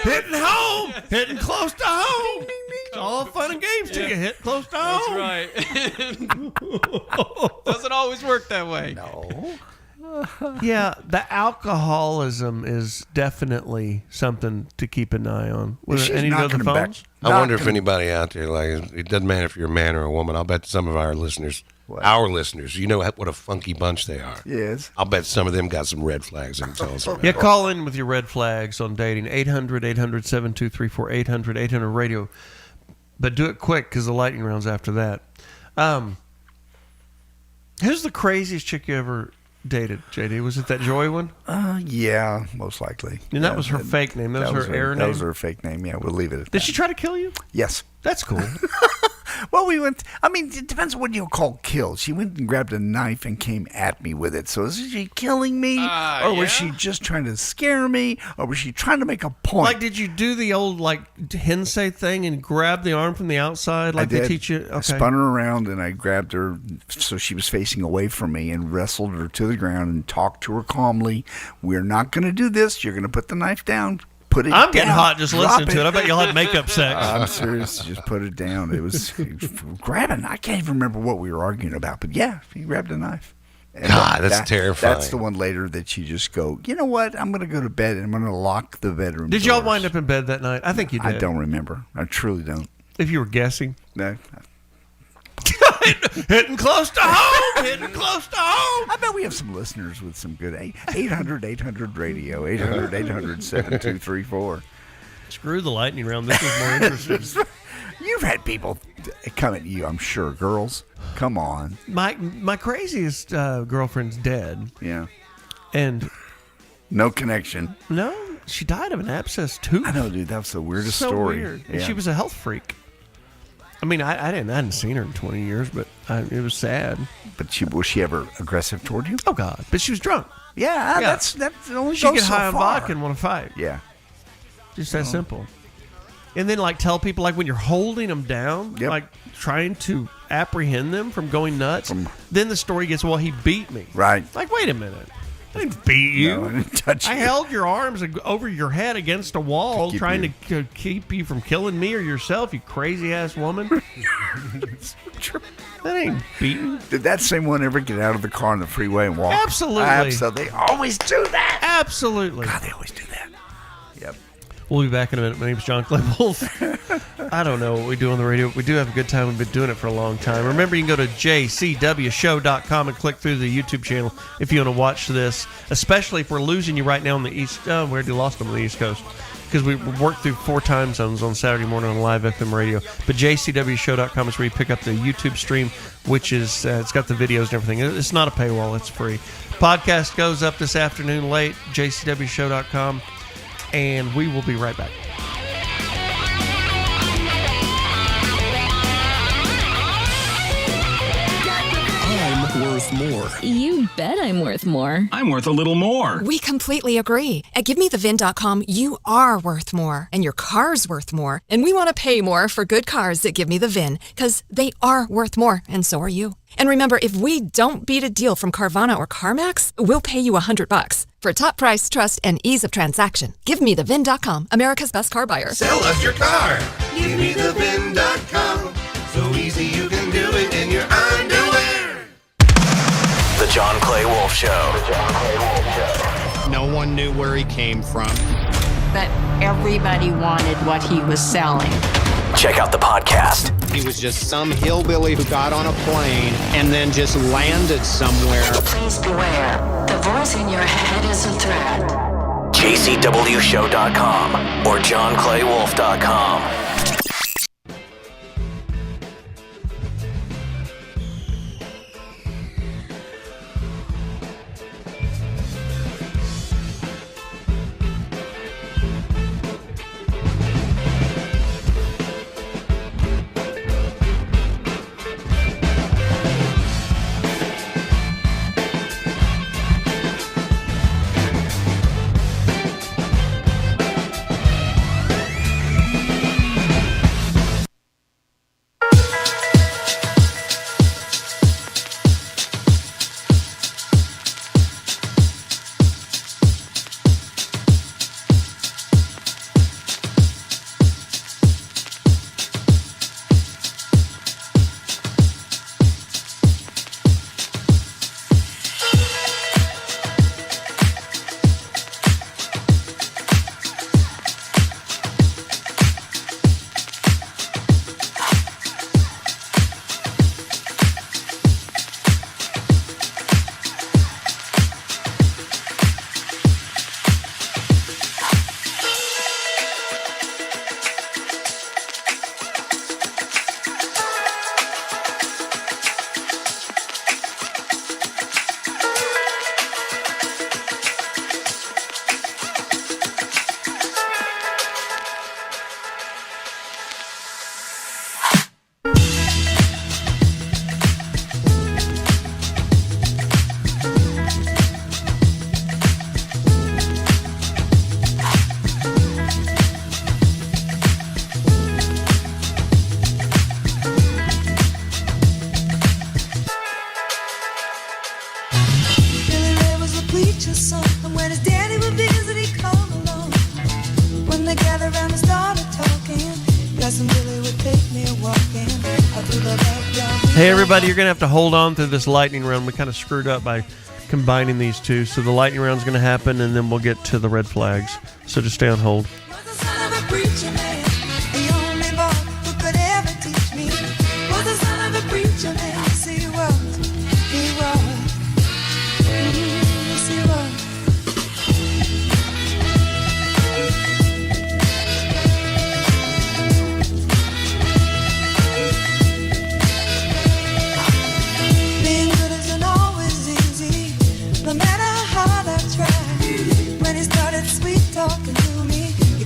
hitting home, hitting close to home. It's all fun and games till you hit close to home. That's right. Doesn't always work that way. No. Yeah, the alcoholism is definitely something to keep an eye on. She's Any of the knocking back- phones? I wonder if anybody out there, like, it doesn't matter if you're a man or a woman. I'll bet some of our listeners, you know what a funky bunch they are. Yes. I'll bet some of them got some red flags they can tell us about. Yeah, call in with your red flags on dating. 800-800-7234, 800-800-radio. But do it quick because the lightning round's after that. Who's the craziest chick you ever dated, JD? Was it that Joy one? Yeah, most likely. And that was her fake name. That was her air name? That was her fake name. Yeah, we'll leave it at that. Did she try to kill you? Yes. That's cool. Well, we went. I mean, it depends on what you call kill. She went and grabbed a knife and came at me with it. So is she killing me, or was she just trying to scare me, or was she trying to make a point? Like, did you do the old Hensei thing and grab the arm from the outside like I did. they teach you? Okay. I spun her around and I grabbed her so she was facing away from me and wrestled her to the ground and talked to her calmly. We're not going to do this. You're going to put the knife down. Put it I'm getting down. hot just Drop listening to it. I bet y'all had makeup sex. I'm serious. Just put it down. It was grabbing. I can't even remember what we were arguing about, but yeah, he grabbed a knife. And God, that's terrifying. That's the one later that you just go, you know what? I'm going to go to bed and I'm going to lock the bedroom Did y'all doors. wind up in bed that night? I think you did. I don't remember. I truly don't. If you were guessing. No. Hitting close to home. Hitting close to home. I bet we have some listeners with some good 800-800-radio, 800-800-7234. Screw the lightning round. This is more interesting. You've had people come at you, I'm sure. Girls, come on. My craziest girlfriend's dead. Yeah. And no connection. No, she died of an abscess tooth. I know, dude. That was the weirdest so story. Weird. And Yeah. she was a health freak. I mean, I hadn't seen her in 20 years, but it was sad. But was she ever aggressive toward you? Oh, God. But she was drunk. Yeah, that's only She goes get so high on far. vodka and want to fight. Yeah. Just that simple. And then, like, tell people, like, when you're holding them down, like, trying to apprehend them from going nuts, then the story gets, well, he beat me. Right. Like, wait a minute. I didn't beat you. No, I didn't touch you. I held your arms over your head against a wall trying to keep you from killing me or yourself, you crazy-ass woman. That ain't beating. Did that same one ever get out of the car on the freeway and walk? Absolutely. They always do that. Absolutely. God, they always do that. Yep. We'll be back in a minute. My name's John Clay Wolfe. I don't know what we do on the radio. We do have a good time. We've been doing it for a long time. Remember, you can go to jcwshow.com and click through the YouTube channel if you want to watch this, especially if we're losing you right now on the East. We already lost them on the East Coast because we worked through 4 time zones on Saturday morning on live FM radio. But jcwshow.com is where you pick up the YouTube stream, which is it's got the videos and everything. It's not a paywall. It's free. Podcast goes up this afternoon late, jcwshow.com. And we will be right back. I'm worth more. You bet I'm worth more. I'm worth a little more. We completely agree. At GiveMeTheVIN.com, you are worth more, and your car's worth more. And we want to pay more for good cars that give me the VIN, because they are worth more, and so are you. And remember, if we don't beat a deal from Carvana or CarMax, we'll pay you $100. For top price, trust, and ease of transaction, GiveMeTheVIN.com, America's best car buyer. Sell us your car. GiveMeTheVIN.com. So easy you can do it in your underwear. The John Clay Wolfe Show. No one knew where he came from. But everybody wanted what he was selling. Check out the podcast. He was just some hillbilly who got on a plane and then just landed somewhere. Please beware. The voice in your head is a threat. jcwshow.com or johnclaywolf.com. Hey, everybody, you're going to have to hold on through this lightning round. We kind of screwed up by combining these two. So the lightning round's going to happen, and then we'll get to the red flags. So just stay on hold. When he started sweet talking to me, he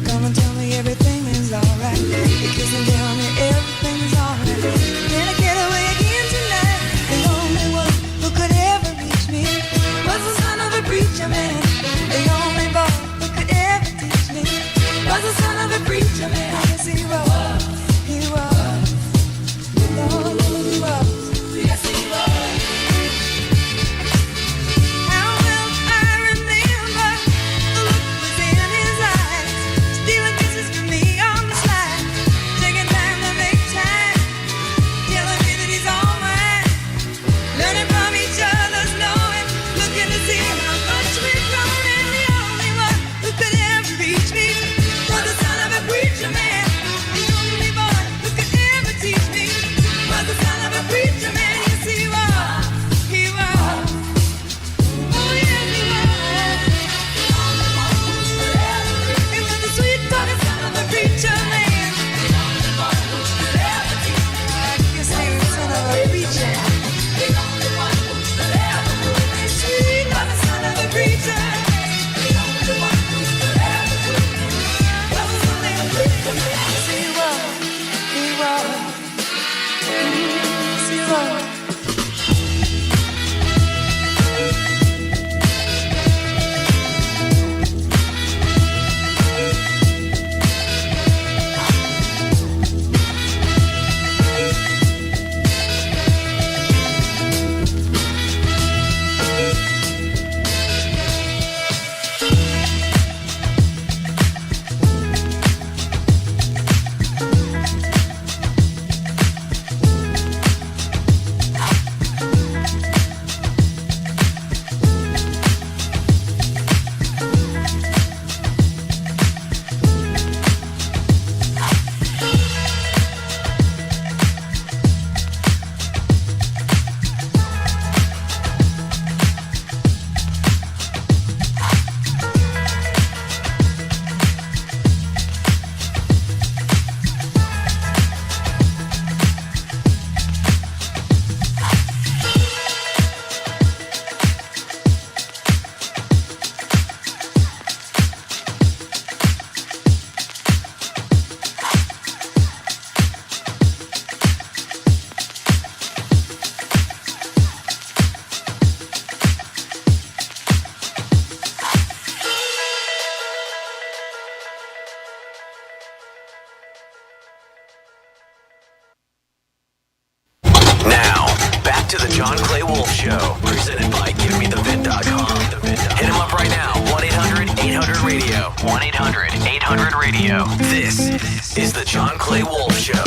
to the John Clay Wolfe Show, presented by GiveMeTheVin.com. Hit him up right now, 1-800-800-RADIO. 1-800-800-RADIO. This is the John Clay Wolfe Show.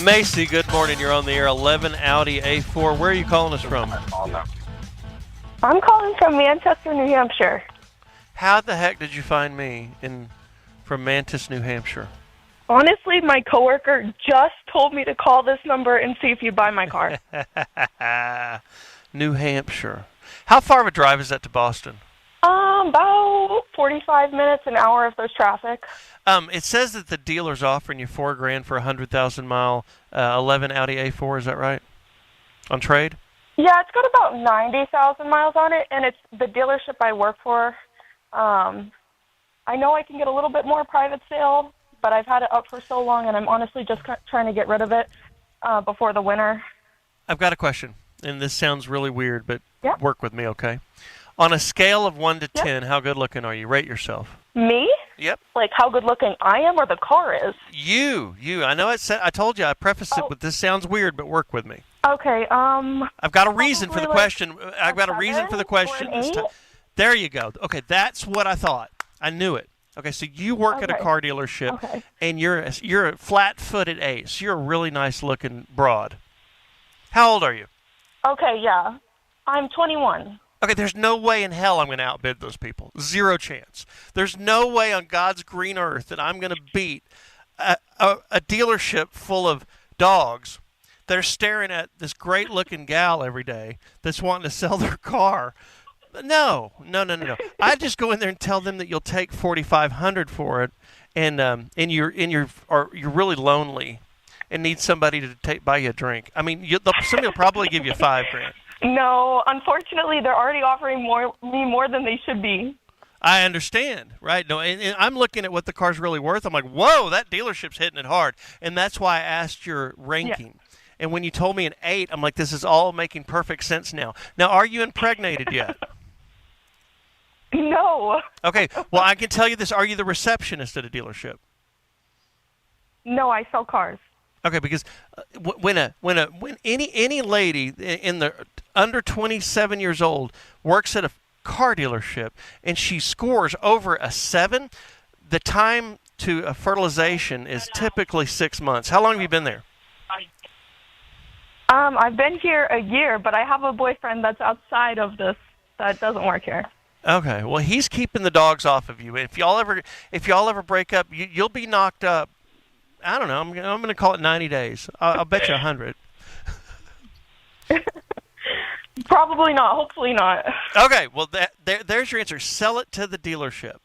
Macy, good morning. You're on the air. 11 Audi A4. Where are you calling us from? I'm calling from Manchester, New Hampshire. How the heck did you find me from Manchester, New Hampshire? Honestly, my coworker just told me to call this number and see if you buy my car. New Hampshire. How far of a drive is that to Boston? About 45 minutes, an hour if there's traffic. It says that the dealer's offering you $4,000 for a 100,000-mile 11 Audi A4. Is that right? On trade? Yeah, it's got about 90,000 miles on it, and it's the dealership I work for. I know I can get a little bit more private sale, but I've had it up for so long, and I'm honestly just trying to get rid of it before the winter. I've got a question, and this sounds really weird, but Yep. work with me, okay? On a scale of 1 to 10, how good looking are you? Rate yourself. Me? Yep. Like how good looking I am or the car is? You. I know it said. I told you. I prefaced it with this sounds weird, but work with me. Okay. I've got a reason for the like question. I've got a reason for the question. an 8? There you go. Okay, that's what I thought. I knew it. Okay, so you work at a Okay. car dealership, and you're a flat-footed ace. You're a really nice-looking broad. How old are you? Okay, yeah. I'm 21. Okay, there's no way in hell I'm going to outbid those people. Zero chance. There's no way on God's green earth that I'm going to beat a dealership full of dogs that are staring at this great-looking gal every day that's wanting to sell their car. No. I just go in there and tell them that you'll take $4,500 for it, and you're really lonely and need somebody to buy you a drink. I mean, somebody will probably give you $5,000. No, unfortunately, they're already offering me more than they should be. I understand, right? No, and I'm looking at what the car's really worth. I'm like, whoa, that dealership's hitting it hard, and that's why I asked your ranking. Yeah. And when you told me an 8, I'm like, this is all making perfect sense now. Now, are you impregnated yet? No. Okay. Well, I can tell you this: are you the receptionist at a dealership? No, I sell cars. Okay, because when any lady in the under 27 years old works at a car dealership and she scores over a 7, the time to fertilization is typically 6 months. How long have you been there? I've been here a year, but I have a boyfriend that's outside of this that doesn't work here. Okay, well he's keeping the dogs off of you. If y'all ever break up, you'll be knocked up. I don't know. I'm going to call it 90 days. I'll bet you 100. Probably not. Hopefully not. Okay. Well, there's your answer. Sell it to the dealership.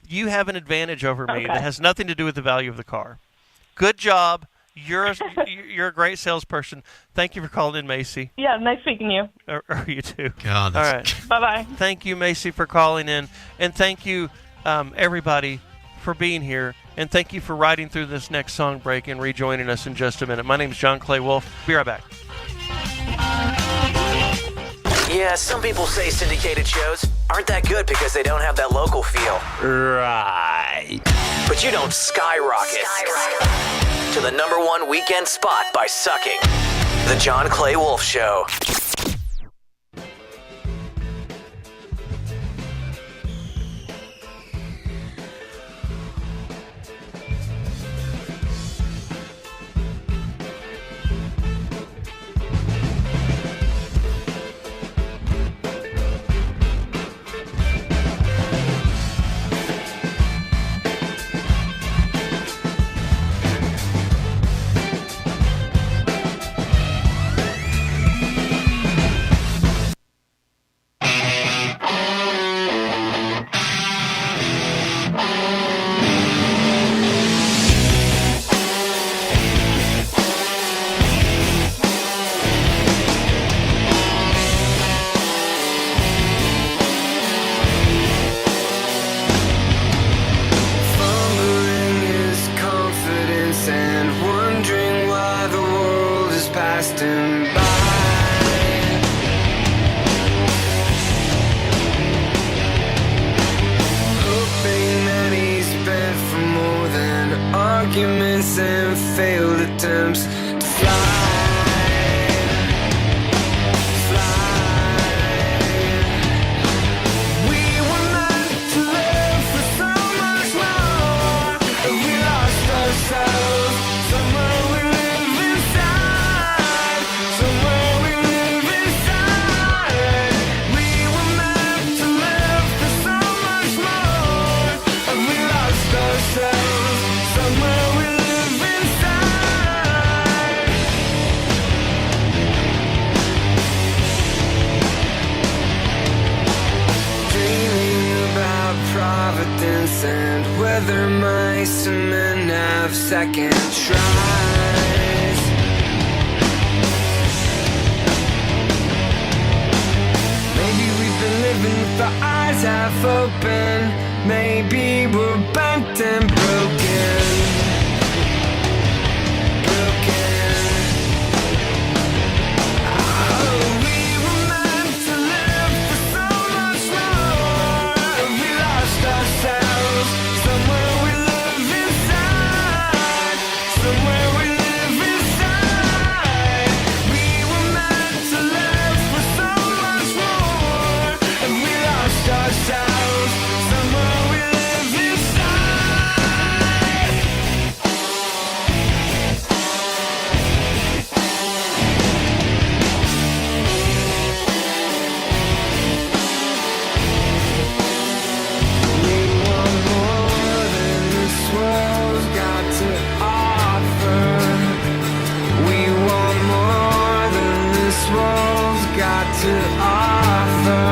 You have an advantage over me that has nothing to do with the value of the car. Good job. You're a great salesperson. Thank you for calling in, Macy. Yeah, nice speaking to you. Or you too. God. All right. Bye-bye. Thank you, Macy, for calling in. And thank you, everybody, for being here. And thank you for riding through this next song break and rejoining us in just a minute. My name is John Clay Wolfe. Be right back. Yeah, some people say syndicated shows aren't that good because they don't have that local feel. Right. But you don't skyrocket to the #1 weekend spot by sucking. The John Clay Wolfe Show. Arguments and failed attempts to fly. ourselves. Somewhere we live inside. Dreaming about Providence and whether mice and men have second tries. Maybe we've been living with our eyes half open. Maybe we're bent and broken. Oh, we were meant to live for so much more. We lost ourselves. Somewhere we live inside. Somewhere we live inside. We were meant to live for so much more. And we lost ourselves. Somewhere we live inside. We want more than this world's got to offer. We want more than this world's got to offer.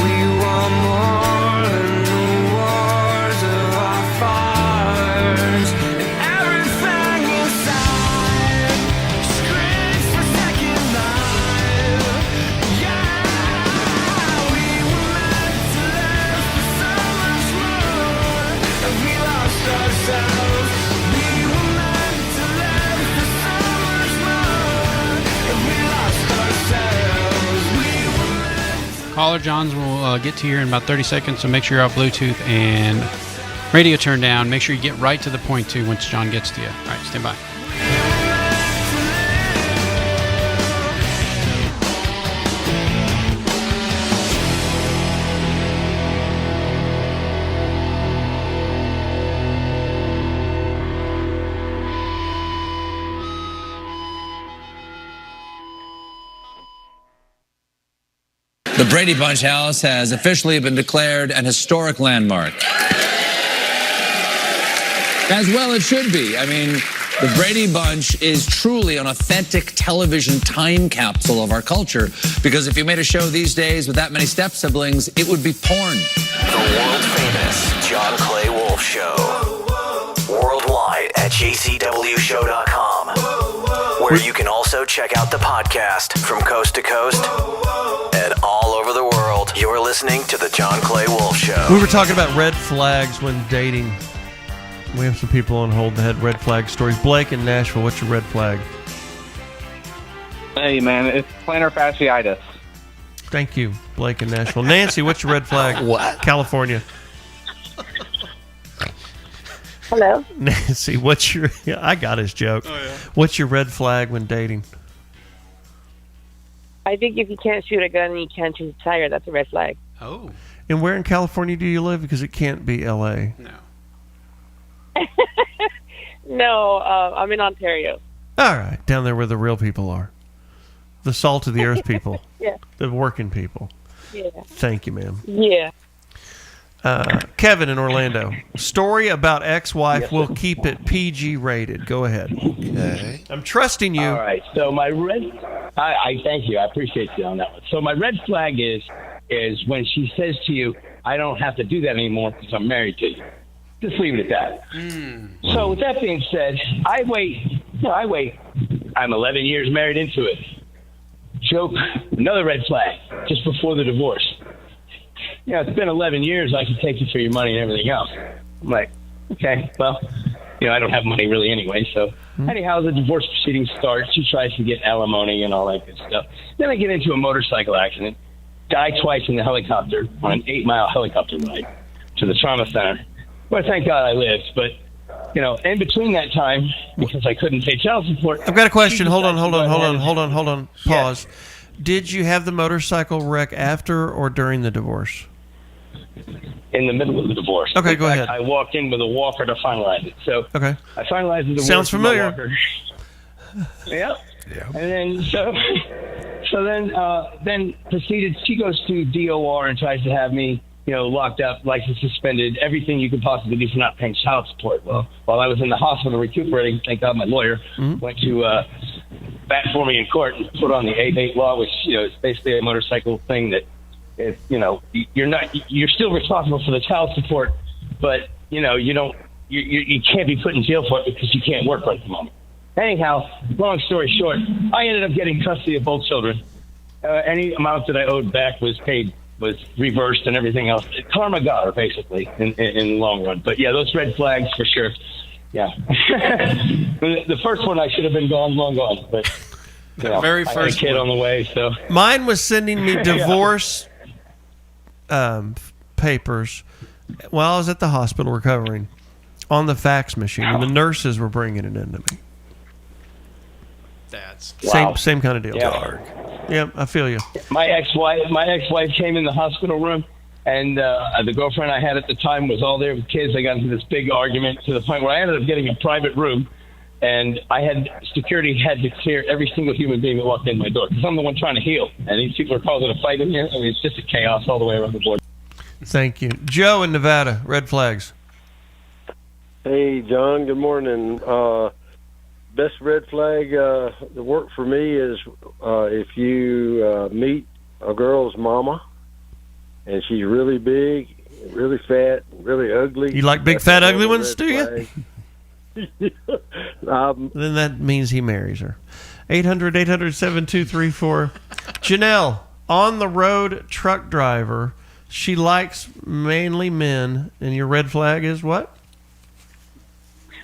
We want more than the wars of our fathers. And everything inside screams for second life. Yeah, we were meant to live for so much more. And we lost ourselves. We were meant to live for so much more. And we lost ourselves. We were meant. Caller Johns will get to you in about 30 seconds, so make sure you're off Bluetooth and radio turned down. Make sure you get right to the point, too, once John gets to you. All right, stand by. The Brady Bunch house has officially been declared an historic landmark. As well it should be. I mean, the Brady Bunch is truly an authentic television time capsule of our culture, because if you made a show these days with that many step-siblings, it would be porn. The world-famous John Clay Wolfe Show. Worldwide at jcwshow.com, where you can also check out the podcast from coast to coast and all over the world. You're listening to the John Clay Wolfe Show. We were talking about red flags when dating. We have some people on hold that had red flag stories. Blake in Nashville, what's your red flag? Hey, man, it's plantar fasciitis. Thank you, Blake in Nashville. Nancy, what's your red flag? What? California. Hello. Nancy, what's your... I got his joke. Oh, yeah. What's your red flag when dating? I think if you can't shoot a gun and you can't shoot a tire, that's a red flag. Oh. And where in California do you live? Because it can't be L.A. No. No, I'm in Ontario. All right, down there where the real people are. The salt of the earth people. Yeah. The working people. Yeah. Thank you, ma'am. Yeah. Kevin in Orlando. Story about ex-wife. Yes, We'll sir. keep it PG rated. Go ahead. Okay. I'm trusting you. All right. So my red, I thank you. I appreciate you on that one. So my red flag is when she says to you, "I don't have to do that anymore because I'm married to you." Just leave it at that. So with that being said, I wait. I'm 11 years married into it. Joke, another red flag, just before the divorce. It's been 11 years. I can take you for your money and everything else. I'm like, okay, well, I don't have money really anyway. So anyhow, the divorce proceedings start. She tries to get alimony and all that good stuff. Then I get into a motorcycle accident, die twice in the helicopter on an 8-mile helicopter ride to the trauma center. Well, thank God I lived, but in between that time, because I couldn't pay child support. I've got a question. Hold on. Pause. Did you have the motorcycle wreck after or during the divorce? In the middle of the divorce. Okay, go ahead. I walked in with a walker to finalize it. So okay. I finalized the divorce. Sounds familiar. With my walker. Yep. Yeah. And then then proceeded. She goes to DOR and tries to have me locked up, license suspended, everything you could possibly do for not paying child support. Well, while I was in the hospital recuperating, thank God my lawyer went to bat for me in court and put on the 8-8 law, which is basically a motorcycle thing that you're still responsible for the child support, but you can't be put in jail for it because you can't work right at the moment. Anyhow, long story short, I ended up getting custody of both children. Any amount that I owed back was reversed and everything else. Karma got her, basically, in the long run. But yeah, those red flags for sure. Yeah. The first one I should have been long gone, but very I had a kid on the way. So mine was sending me divorce papers while I was at the hospital recovering on the fax machine, and the nurses were bringing it into me. That's same kind of deal. Yeah. Yep, I feel you. My ex-wife came in the hospital room, and the girlfriend I had at the time was all there with kids. I got into this big argument to the point where I ended up getting a private room, and security had to clear every single human being that walked in my door because I'm the one trying to heal, and these people are causing a fight in here. I mean, it's just a chaos all the way around the board. Thank you, Joe in Nevada. Red flags. Hey, John. Good morning. Best red flag that worked for me is if you meet a girl's mama and she's really big, really fat, really ugly. You like big, fat, ugly ones, do you? Then that means he marries her. 800-800-7234. Janelle, on the road truck driver. She likes mainly men, and your red flag is what?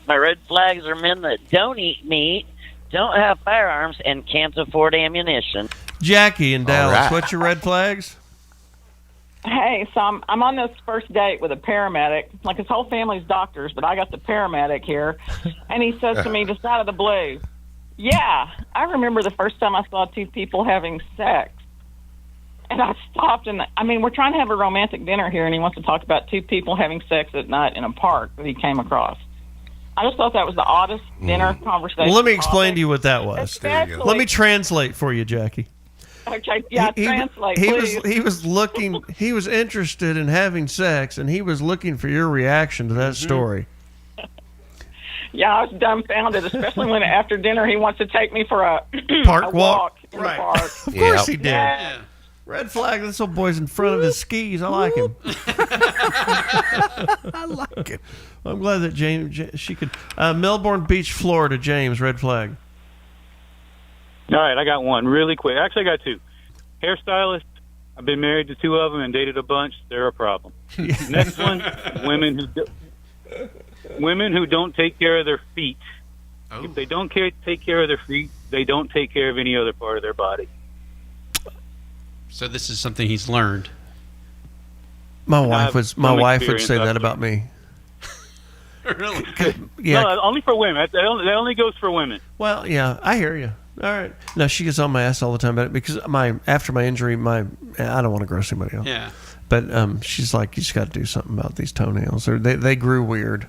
My red flags are men that don't eat meat, don't have firearms, and can't afford ammunition. Jackie in Dallas, right. what's your red flags? Hey, so I'm on this first date with a paramedic. Like, his whole family's doctors, but I got the paramedic here. And he says to me just out of the blue, yeah, I remember the first time I saw two people having sex. And I stopped, and we're trying to have a romantic dinner here, and he wants to talk about two people having sex at night in a park that he came across. I just thought that was the oddest dinner conversation. Well, let me explain to you what that was. Especially- Let me translate for you, Jackie. Okay, yeah, translate, he please. He was interested in having sex, and he was looking for your reaction to that story. Yeah, I was dumbfounded, especially when after dinner he wants to take me for a Park a walk. in the park. Of course he did. Yeah. Red flag, this old boy's in front of his skis. I like him. I like it. I'm glad that she could. Melbourne Beach, Florida, James, red flag. All right, I got one really quick. Actually, I got two. Hairstylist. I've been married to two of them and dated a bunch. They're a problem. Next one, women who don't take care of their feet. Oh. If they don't take care of their feet, they don't take care of any other part of their body. So this is something he's learned. My wife would say that about me. Really? Yeah. No, only for women. That only goes for women. Well, yeah, I hear you. All right. No, she gets on my ass all the time about it because after my injury, I don't want to gross anybody out. Yeah. But she's like, you just got to do something about these toenails. Or they grew weird.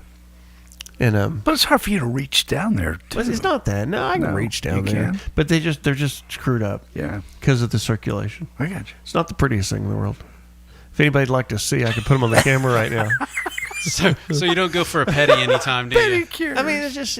And but it's hard for you to reach down there. It's not that. No, I can reach down there. Can. But they're just screwed up. Yeah. Because of the circulation. I got you. It's not the prettiest thing in the world. If anybody'd like to see, I could put them on the camera right now. So you don't go for a pedi anytime, do you? I mean, it's just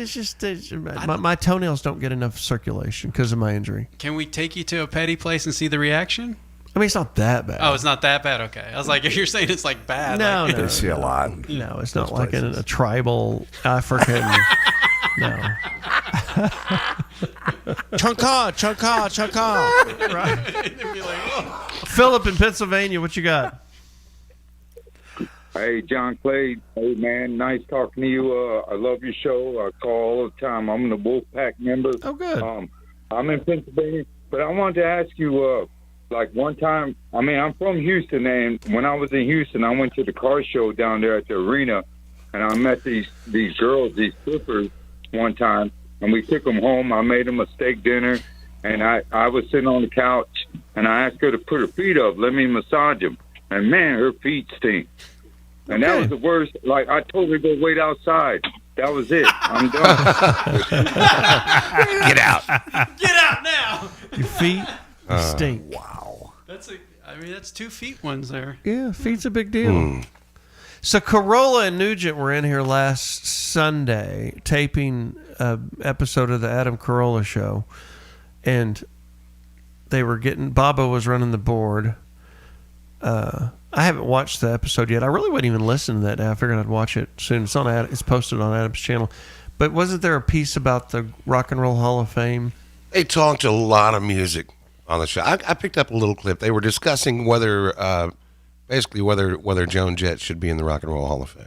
my toenails don't get enough circulation because of my injury. Can we take you to a pedi place and see the reaction? I mean, it's not that bad. Oh, it's not that bad? Okay. I was like, if you're saying it's like bad. No, like, no. They see a lot. No, it's not like a tribal African. No. Chunka. Right. Be like, Philip in Pennsylvania, what you got? Hey, John Clay. Hey, man, nice talking to you. I love your show. I call all the time. I'm the Wolfpack member. Oh, good. I'm in Pennsylvania, but I wanted to ask you, like one time, I'm from Houston, and when I was in Houston, I went to the car show down there at the arena, and I met these girls, these strippers, one time, and we took them home. I made them a steak dinner, and I was sitting on the couch, and I asked her to put her feet up, let me massage them, and man, her feet stink. And that was the worst. Like, I told her to go wait outside. That was it. I'm done. Get out. Get out now. Your feet stink. Wow. I mean, that's 2 feet ones there. Yeah, feet's a big deal. So Carolla and Nugent were in here last Sunday taping an episode of the Adam Carolla show, and they were Baba was running the board. I haven't watched the episode yet. I really wouldn't even listen to that day. I figured I'd watch it soon. It's posted on Adam's channel. But wasn't there a piece about the Rock and Roll Hall of Fame? They talked a lot of music on the show. I picked up a little clip. They were discussing whether Joan Jett should be in the Rock and Roll Hall of Fame.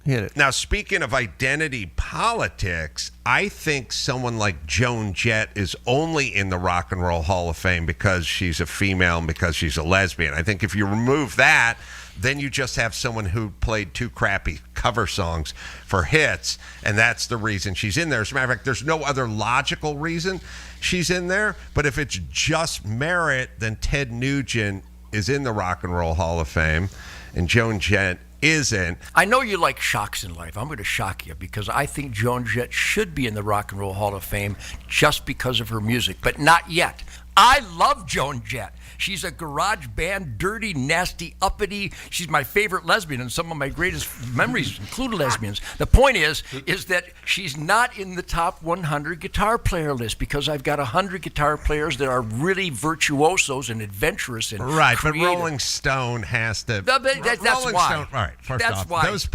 Hit it. Now, speaking of identity politics, I think someone like Joan Jett is only in the Rock and Roll Hall of Fame because she's a female and because she's a lesbian. I think if you remove that, then you just have someone who played 2 crappy cover songs for hits, and that's the reason she's in there. As a matter of fact, there's no other logical reason she's in there, but if it's just merit, then Ted Nugent is in the Rock and Roll Hall of Fame, and Joan Jett isn't. I know you like shocks in life. I'm going to shock you because I think Joan Jett should be in the Rock and Roll Hall of Fame just because of her music, but not yet. I love Joan Jett. She's a garage band, dirty, nasty, uppity. She's my favorite lesbian, and some of my greatest memories include lesbians. The point is that she's not in the top 100 guitar player list because I've got 100 guitar players that are really virtuosos and adventurous and right, creative. but Rolling Stone has to. No, that's Rolling why. Stone, all right, first that's off, why. those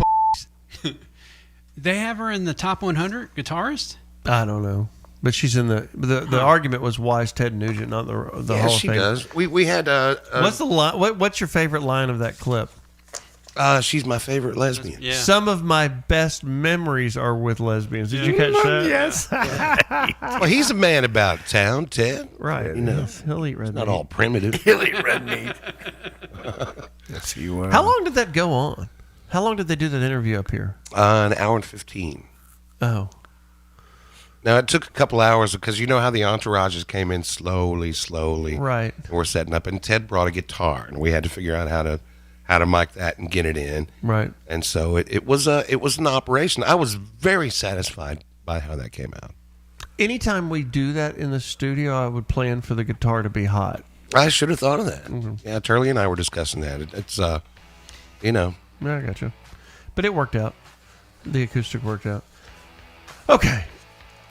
They have her in the top 100 guitarist? I don't know. But she's in the argument was why is Ted Nugent not the Hall of Fame? She does. We had what's the line? What's your favorite line of that clip? She's my favorite lesbian. Yeah. Some of my best memories are with lesbians. Did you catch that? Yes. Well, he's a man about town, Ted. Right. You know, he'll eat red meat. not all primitive. He'll eat red meat. Yes, you are. How long did that go on? How long did they do that interview up here? An hour and 15. Oh. Now, it took a couple hours because you know how the entourages came in slowly. Right. And we're setting up, and Ted brought a guitar, and we had to figure out how to mic that and get it in. Right. And so it was an operation. I was very satisfied by how that came out. Anytime we do that in the studio, I would plan for the guitar to be hot. I should have thought of that. Mm-hmm. Yeah, Turley and I were discussing that. It's you know. Yeah, I got you. But it worked out. The acoustic worked out. Okay.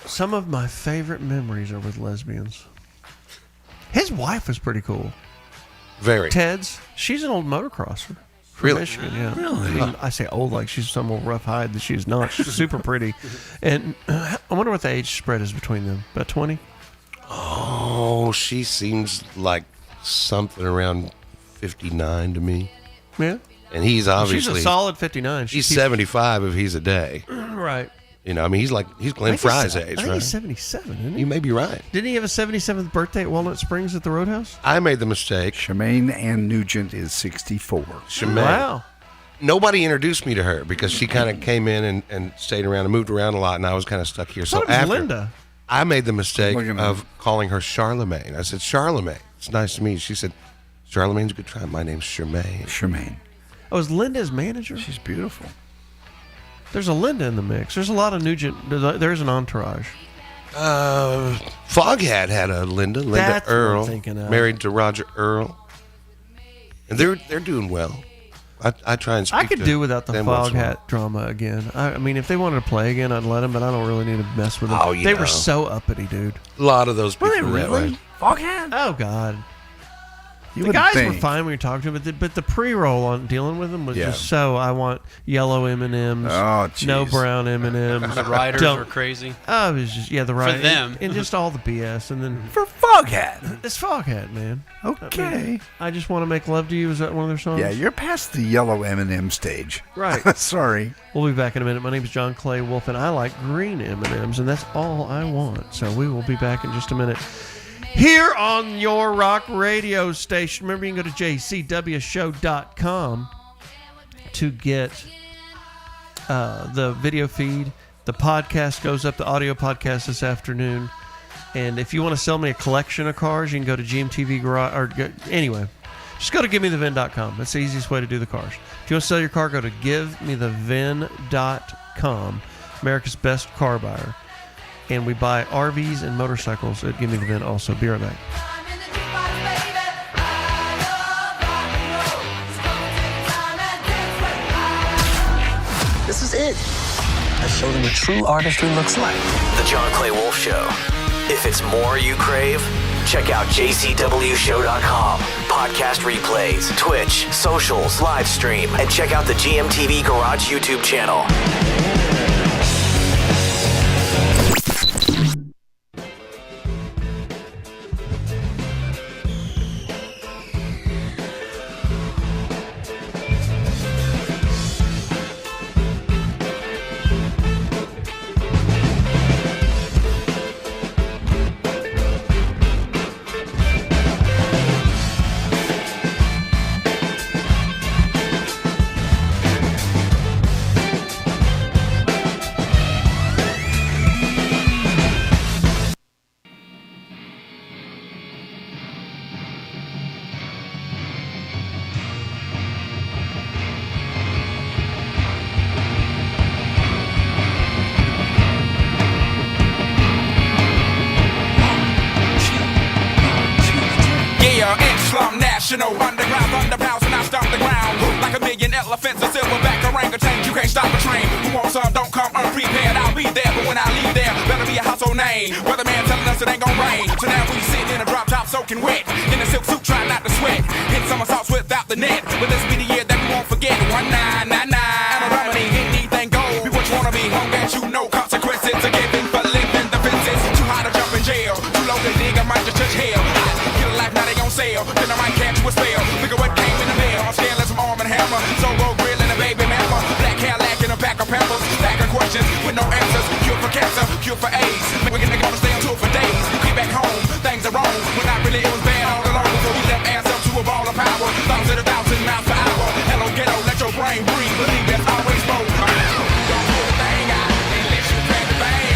Some of my favorite memories are with lesbians. His wife was pretty cool. Very. Ted's. She's an old motocrosser from Really? Michigan. Yeah. Really? I mean, I say old like she's some old rough hide that she's not. She's super pretty. And I wonder what the age spread is between them. About 20? Oh, she seems like something around 59 to me. Yeah. And he's obviously... She's a solid 59. He's 75 if he's a day. Right. You know, I mean, he's Glenn Fry's age, I think right? he's 77, isn't he? You may be right. Didn't he have a 77th birthday at Walnut Springs at the Roadhouse? I made the mistake. Shemaine Ann Nugent is 64. Shemaine. Wow. Nobody introduced me to her because she kind of came in and stayed around and moved around a lot, and I was kind of stuck here. So What was after Linda? I made the mistake Look at me. of calling her Charlemagne. I said, Charlemagne, it's nice to meet you. She said, Charlemagne's a good try. My name's Shemaine. Shemaine. Oh, is Linda's manager? She's beautiful. There's a Linda in the mix. There's a lot of Nugent. There's an entourage. Foghat had a Linda That's what I'm Earl, thinking of. married to Roger Earl, and they're doing well. I try and speak I could to do without the them once in a while. Foghat drama again. I mean, if they wanted to play again, I'd let them, but I don't really need to mess with them. Oh, you they know. were so uppity, dude. A lot of those people Were they are that really? way. Foghat? Oh, God. You The wouldn't guys were think. fine when you talked to them, but the pre-roll on dealing with them was Yeah. just so. I want yellow M&Ms, Oh, no jeez. brown M&Ms. The riders Don't- were crazy. Oh, it was just the right them. and just all the BS, and then For Foghat. it's Foghat, man. Okay. I just want to make love to you. Is that one of their songs? Yeah, you're past the yellow M&M stage. Right. Sorry. We'll be back in a minute. My name is John Clay Wolfe, and I like green M&Ms, and that's all I want. So we will be back in just a minute. Here on your rock radio station. Remember, you can go to jcwshow.com to get the video feed. The podcast goes up, the audio podcast this afternoon. And if you want to sell me a collection of cars, you can go to GMTV Garage. Anyway, just go to givemethevin.com. That's the easiest way to do the cars. If you want to sell your car, go to givemethevin.com. America's best car buyer. And we buy RVs and motorcycles at Give Me the Vin also. Be right back. I show them what true artistry looks like. The John Clay Wolfe Show. If it's more you crave, check out jcwshow.com. Podcast replays, Twitch, socials, live stream, and check out the GMTV Garage YouTube channel. Underground thunderbounds and I stomp the ground like a million elephants, a silverback orangutan. You can't stop a train. Who wants some? Don't come unprepared. I'll be there, but when I leave there, better be a household name. Weatherman telling us it ain't gon' rain. So now we sit in a drop top soaking wet, in a silk suit trying not to sweat. Hit somersaults without the net, but this be the year that we won't forget. 1999, and a remedy, anything goes. Be what you wanna be, won't get you no consequences. A given for living the fences. Too high to jump in jail, too low to dig, I might just touch hell. Get a life now they on sale, then I might catch you a spell. Look at what came in the mail, I'm stainless from Arm & Hammer. Solo grill and a baby mama, black Cadillac and a pack of Pampers. Stack of questions with no answers. Cure for cancer, cure for AIDS. We're gonna stay on tour for days. Get back home, things are wrong. When not really, it was bad all along. Before we left ass up to a ball of power. Thousands of 1,000 miles per hour. Hello ghetto, let your brain breathe. Believe that's always bold. Don't pull the thing out unless you plan the bang.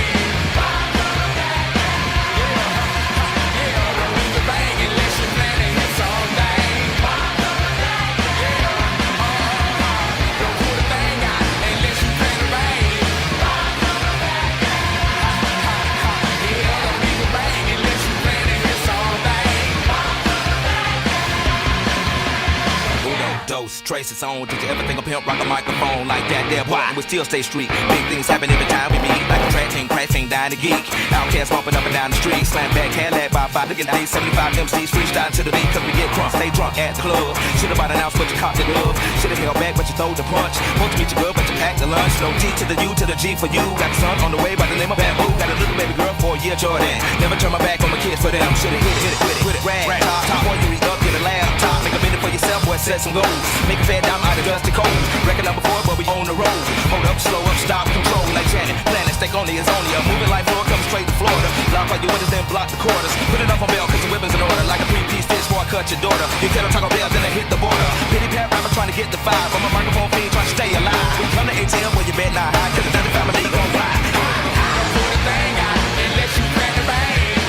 Trace its own. Did you ever think a pimp rock a microphone like that there boy? And we still stay street. Big things happen every time we meet. Like a track team, crash team, dying to geek. Outcasts bumping up and down the street. Slam back, Cadillac by 5. Looking at these 75 MCs freestyle to the beat. Cause we get crunk, stay drunk at the club. Should've bought an ounce, but you caught the glove. Should've held back, but you throw the punch. Supposed to meet your girl, but you packed the lunch. No T to the U to the G for you. Got a son on the way by the name of Bamboo. Got a little baby girl for a year, Jordan. Never turn my back on my kids for them. Should've hit it, with it. Rag, top, boy, you read up, get a laptop. Make a minute for yourself, boy, set some goals. Make a fair dime out of dusty cold. Record number 4, but we on the road. Hold up, slow up, stop, control like Janet. Planet, stake only is only a moving like floor, come straight to Florida. Lock all your windows, then block the quarters. Put it up on bail, cause the weapons in order. Like a 3-piece stitch before I cut your daughter. You tell them Taco Bell, then I hit the border. Pity pat rapper trying to get the 5. I'm a microphone fiend trying to stay alive. We come to ATM where you bet not high, cause the dirty family gon' ride. Don't pull the thing out unless you plan the bang.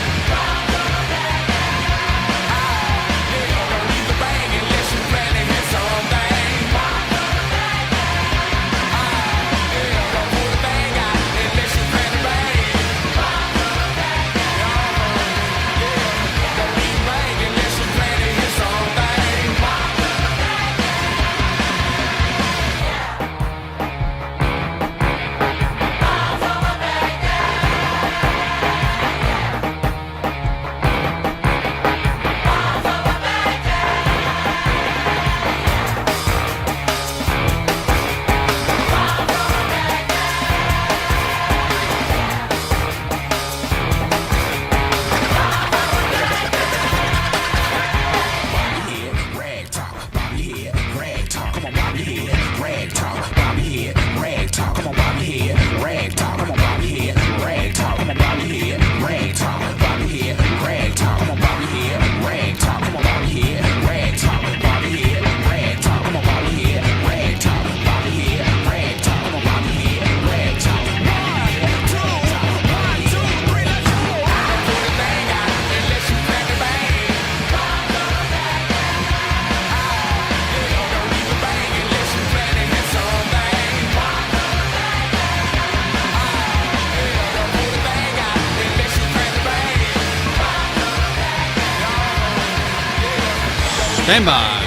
Don't leave the bang unless you plan to hit something. Stand by.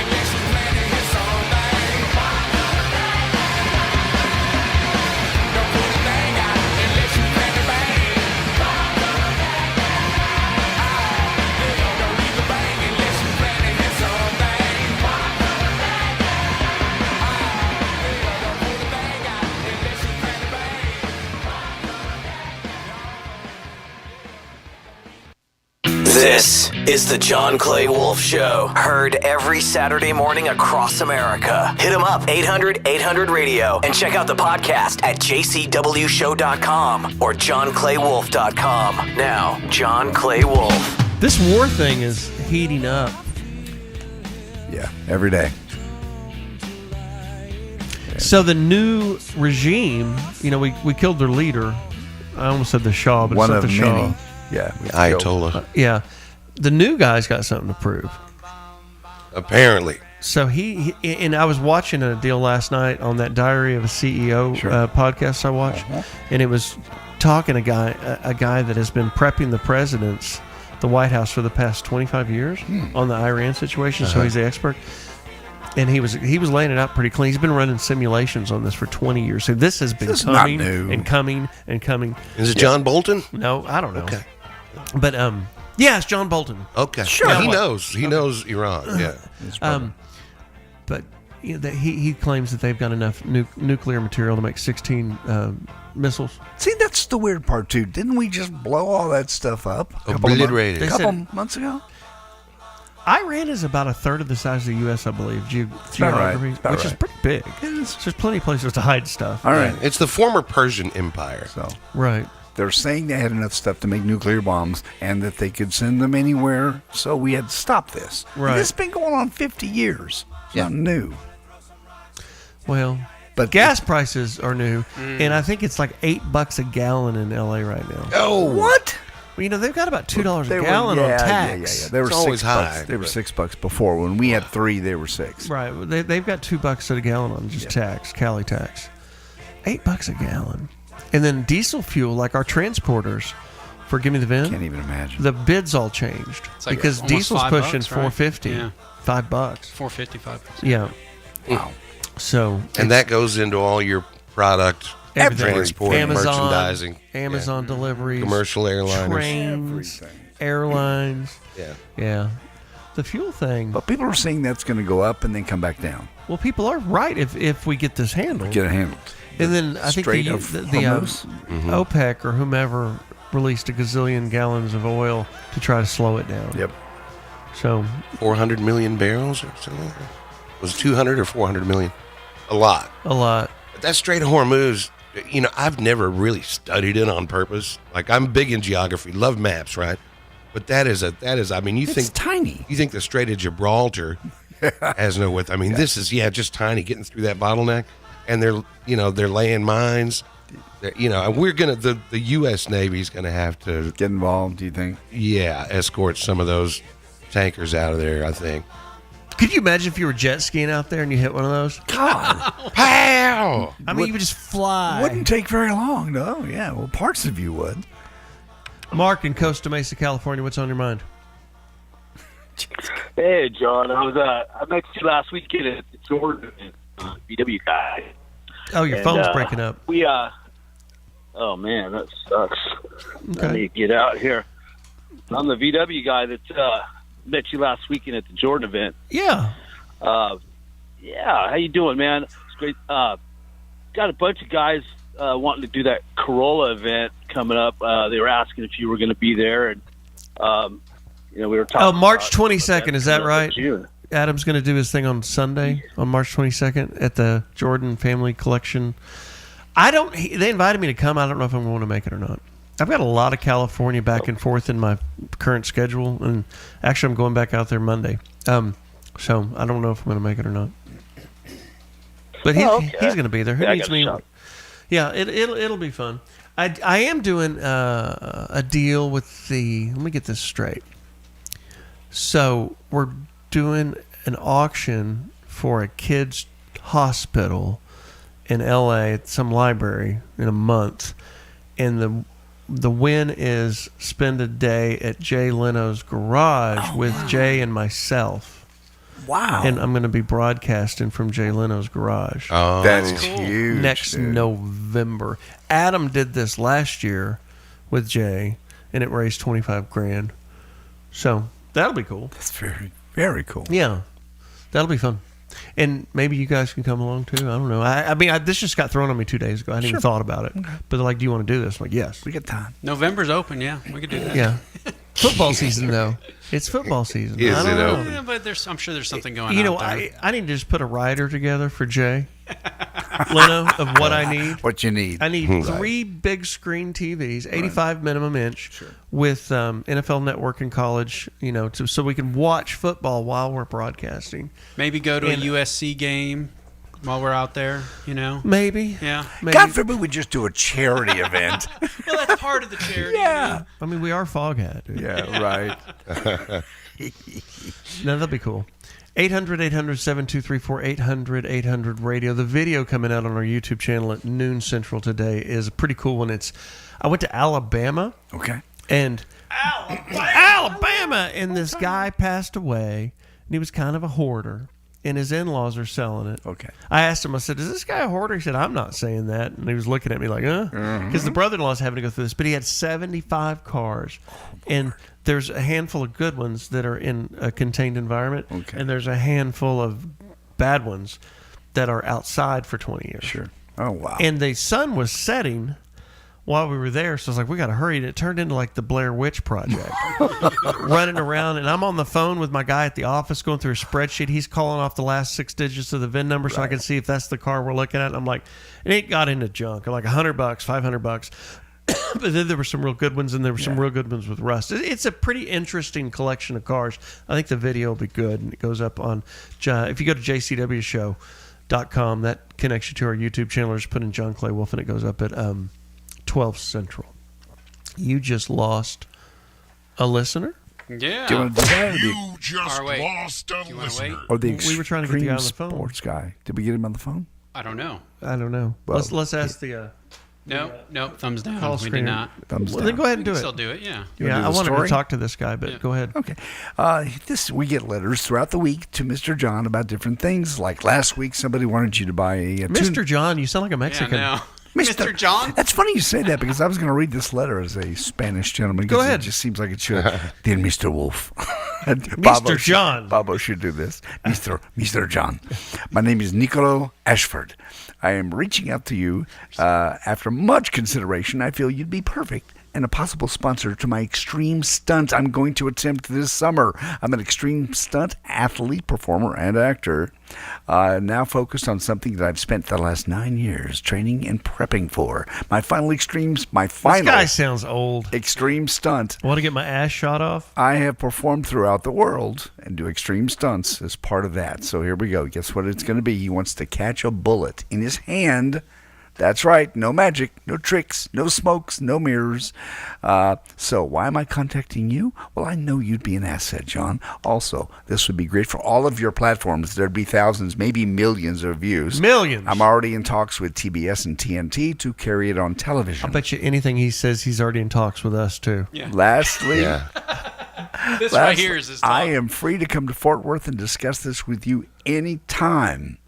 This is the John Clay Wolfe Show. Heard every Saturday morning across America. Hit him up, 800-800-RADIO. And check out the podcast at jcwshow.com or johnclaywolfe.com. Now, John Clay Wolfe. This war thing is heating up. Yeah, every day. So the new regime, we killed their leader. I almost said the Shah, but One it's not of the many. Shah. Yeah, Ayatollah. Yeah. The new guy's got something to prove. Apparently. So he and I was watching a deal last night on that Diary of a CEO podcast I watched, and it was talking a guy that has been prepping the White House for the past 25 years on the Iran situation. So he's the expert. And he was laying it out pretty clean. He's been running simulations on this for 20 years. So this has been coming and coming and coming. Is it John Bolton? No, I don't know. Okay. But yeah, it's John Bolton. Okay. Sure. Yeah, he knows. He knows Iran. Yeah. But he claims that they've got enough nuclear material to make 16 missiles. See, that's the weird part too. Didn't we just blow all that stuff up? Obliterated. A couple months ago? Iran is about a third of the size of the U.S., I believe, geography, which is pretty big. There's plenty of places to hide stuff. All right. It's the former Persian Empire. So right. They're saying they had enough stuff to make nuclear bombs and that they could send them anywhere, so we had to stop this. Right. And this has been going on 50 years. It's not new. Well, but gas prices are new, and I think it's like $8 a gallon in L.A. right now. Oh, what? Well, they've got about $2 a gallon on tax. Yeah. They were always $6. high. They were $6 before. When we had 3, they were 6. Right. They've got $2 a gallon on just tax, Cali tax. $8 a gallon. And then diesel fuel, like our transporters for Give Me the VIN. Can't even imagine. The bids all changed like because almost diesel's $5, pushing right? $4.50. Yeah. $5. $4.50, $5. Yeah. Wow. So And that goes into all your product everything. transport, merchandising, Amazon deliveries, commercial airliners, trains, airlines. Yeah. The fuel thing. But people are saying that's going to go up and then come back down. Well, people are right if we get this handled. Get it handled. And then I think Strait the of Hormuz? OPEC or whomever released a gazillion gallons of oil to try to slow it down. Yep. So 400 million barrels or something. Was it 200 or 400 million? A lot. But that Strait of Hormuz, I've never really studied it on purpose. Like, I'm big in geography, love maps, right? But that is, I mean, It's tiny. You think the Strait of Gibraltar has no width. I mean, this is, just tiny, getting through that bottleneck. And they're laying mines. We're the U.S. Navy's gonna have to get involved. Do you think? Yeah, escort some of those tankers out of there. I think. Could you imagine if you were jet skiing out there and you hit one of those? God, pow! I mean, you would just fly. Wouldn't take very long, though. Yeah, well, parts of you would. Mark in Costa Mesa, California. What's on your mind? Hey, John. I met you last weekend at the Jordan VW guy. Oh, your phone's breaking up. Oh man, that sucks. Okay. I need to get out here. I'm the VW guy that met you last weekend at the Jordan event. Yeah. Yeah. How you doing, man? It's great. Got a bunch of guys wanting to do that Corolla event coming up. They were asking if you were going to be there, and we were talking. Oh, March 22nd. Is that right? June. Adam's going to do his thing on Sunday, on March 22nd, at the Jordan Family Collection. They invited me to come. I don't know if I'm going to make it or not. I've got a lot of California back and forth in my current schedule, and actually I'm going back out there Monday. So I don't know if I'm going to make it or not. But he's going to be there. Who needs me? Yeah, it'll be fun. I am doing a deal with let me get this straight. So we're doing an auction for a kids' hospital in LA at some library in a month, and the win is spend a day at Jay Leno's garage with Jay and myself. Wow. And I'm going to be broadcasting from Jay Leno's garage. Oh, that's huge. Next November. Adam did this last year with Jay, and it raised $25,000. So that'll be cool. That's very, very cool. Yeah, that'll be fun. And maybe you guys can come along too. I don't know. I mean, this just got thrown on me 2 days ago. I hadn't even thought about it. Okay. But they're like, "Do you want to do this?" I'm like, "Yes." We got time. November's open. Yeah, we could do that. Yeah. football season, though. It's football season. Is I don't it know. open? Yeah, but I'm sure there's something going on. You know, there. I need to just put a rider together for Jay Leno of what I need. What you need. I need 3 big screen TVs, 85 minimum inch, with NFL Network in college, so we can watch football while we're broadcasting. Maybe go to a USC game while we're out there, Maybe. Yeah. Maybe. God forbid we just do a charity event. Well, that's part of the charity. Yeah. I mean, we are Foghat. Dude. Yeah, right. No, that'll be cool. 800-800-7234, 800-800-RADIO. The video coming out on our YouTube channel at noon Central today is a pretty cool one. I went to Alabama. Okay. And Alabama! And this guy passed away, and he was kind of a hoarder, and his in-laws are selling it. Okay. I asked him, I said, is this guy a hoarder? He said, I'm not saying that. And he was looking at me like, Because the brother-in-law's having to go through this. But he had 75 cars. And there's a handful of good ones that are in a contained environment. Okay. And there's a handful of bad ones that are outside for 20 years. Sure. Oh, wow. And the sun was setting while we were there, so I was like, we got to hurry. And it turned into like the Blair Witch Project. Running around, and I'm on the phone with my guy at the office going through a spreadsheet. He's calling off the last 6 digits of the VIN number so I can see if that's the car we're looking at. And I'm like, and it got into junk. I'm like, $100, $500. But then there were some real good ones, and there were some real good ones with rust. It's a pretty interesting collection of cars. I think the video will be good, and it goes up on, if you go to jcwshow.com, that connects you to our YouTube channel. Just put in John Clay Wolfe, and it goes up at 12 Central. You just lost a listener? Yeah. Do you want to do that? You just lost a listener. Or the We were trying to get the guy on the phone. sports guy. Did we get him on the phone? I don't know. Well, let's ask the... Nope. Thumbs down. Call We screener. did not. Thumbs Well, down. then go ahead and We do can it. still do it, yeah. Yeah, I wanted to talk to this guy, but go ahead. Okay. We get letters throughout the week to Mr. John about different things. Like last week, somebody wanted you to buy a Mr. John, you sound like a Mexican. Yeah, Mr. John? That's funny you say that because I was going to read this letter as a Spanish gentleman. Go ahead. It just seems like it should. Dear Mr. Wolfe. Mr. John. Bobo should do this. Mr. John. My name is Nicolo Ashford. I am reaching out to you after much consideration. I feel you'd be perfect and a possible sponsor to my extreme stunt I'm going to attempt this summer. I'm an extreme stunt athlete, performer, and actor. Now focused on something that I've spent the last 9 years training and prepping for. My final This guy sounds old. extreme stunt. Want to get my ass shot off? I have performed throughout the world and do extreme stunts as part of that. So here we go. Guess what it's going to be? He wants to catch a bullet in his hand. That's right. No magic, no tricks, no smokes, no mirrors. So why am I contacting you? Well, I know you'd be an asset, John. Also, this would be great for all of your platforms. There'd be thousands, maybe millions of views. Millions. I'm already in talks with TBS and TNT to carry it on television. I bet you anything he says, he's already in talks with us, too. Yeah. Lastly, This right here is his talk. I am free to come to Fort Worth and discuss this with you anytime.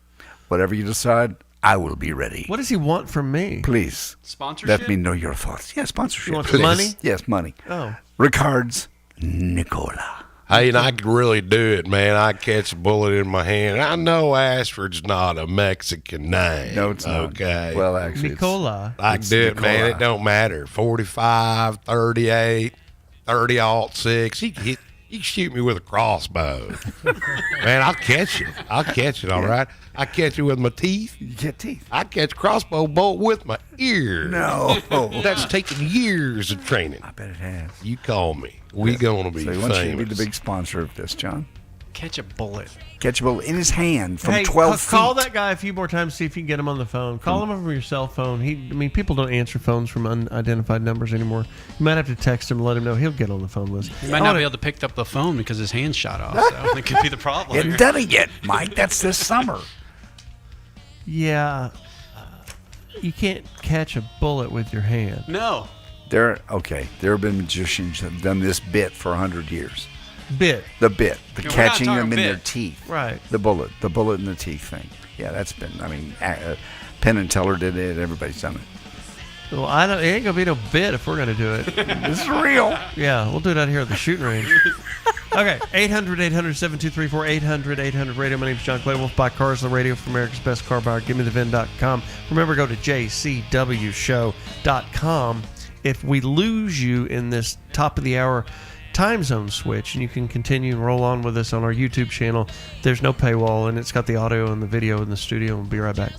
Whatever you decide, I will be ready. What does he want from me? Please. Sponsorship? Let me know your thoughts. Yeah, sponsorship. You want Please. money? Yes, money. Oh. Regards, Nicola. Hey, and I can really do it, man. I catch a bullet in my hand. I know Ashford's not a Mexican name. No, it's not. Okay. Well, actually, Nicola. I can do it, man. Nicola. It don't matter. 45, 38, 30-06. You can shoot me with a crossbow. Man, I'll catch it. I'll catch it, all right? I catch it with my teeth. You get teeth. I catch crossbow bolt with my ears. No. That's taken years of training. I bet it has. You call me. We gonna be So he wants you to be famous. the big sponsor of this, John. Catch a bullet. Catch a bullet in his hand from Hey, 12 feet. call that guy a few more times, see if you can get him on the phone. Call him over your cell phone. People don't answer phones from unidentified numbers anymore. You might have to text him, let him know. He'll get on the phone with us. He might not be able to pick up the phone because his hand's shot off. So that could be the problem. Hadn't done it yet, Mike. That's this summer. Yeah. You can't catch a bullet with your hand. No. There have been magicians that have done this bit for 100 years. Bit. The bit. The Yeah, we're not catching talking them in their bit. teeth. Right. The bullet in the teeth thing. Yeah, that's been, Penn and Teller did it. Everybody's done it. Well, it ain't going to be no bit if we're going to do it. This is real. Yeah, we'll do it out here at the shooting range. Okay, 800-800-7234, 800-800-RADIO. My name's John Clay Wolfe. Buy cars on the radio for America's Best Car Buyer. GiveMeTheVIN.com. Remember, go to jcwshow.com. If we lose you in this top of the hour time zone switch, and you can continue and roll on with us on our YouTube channel. There's no paywall, and it's got the audio and the video in the studio. We'll be right back.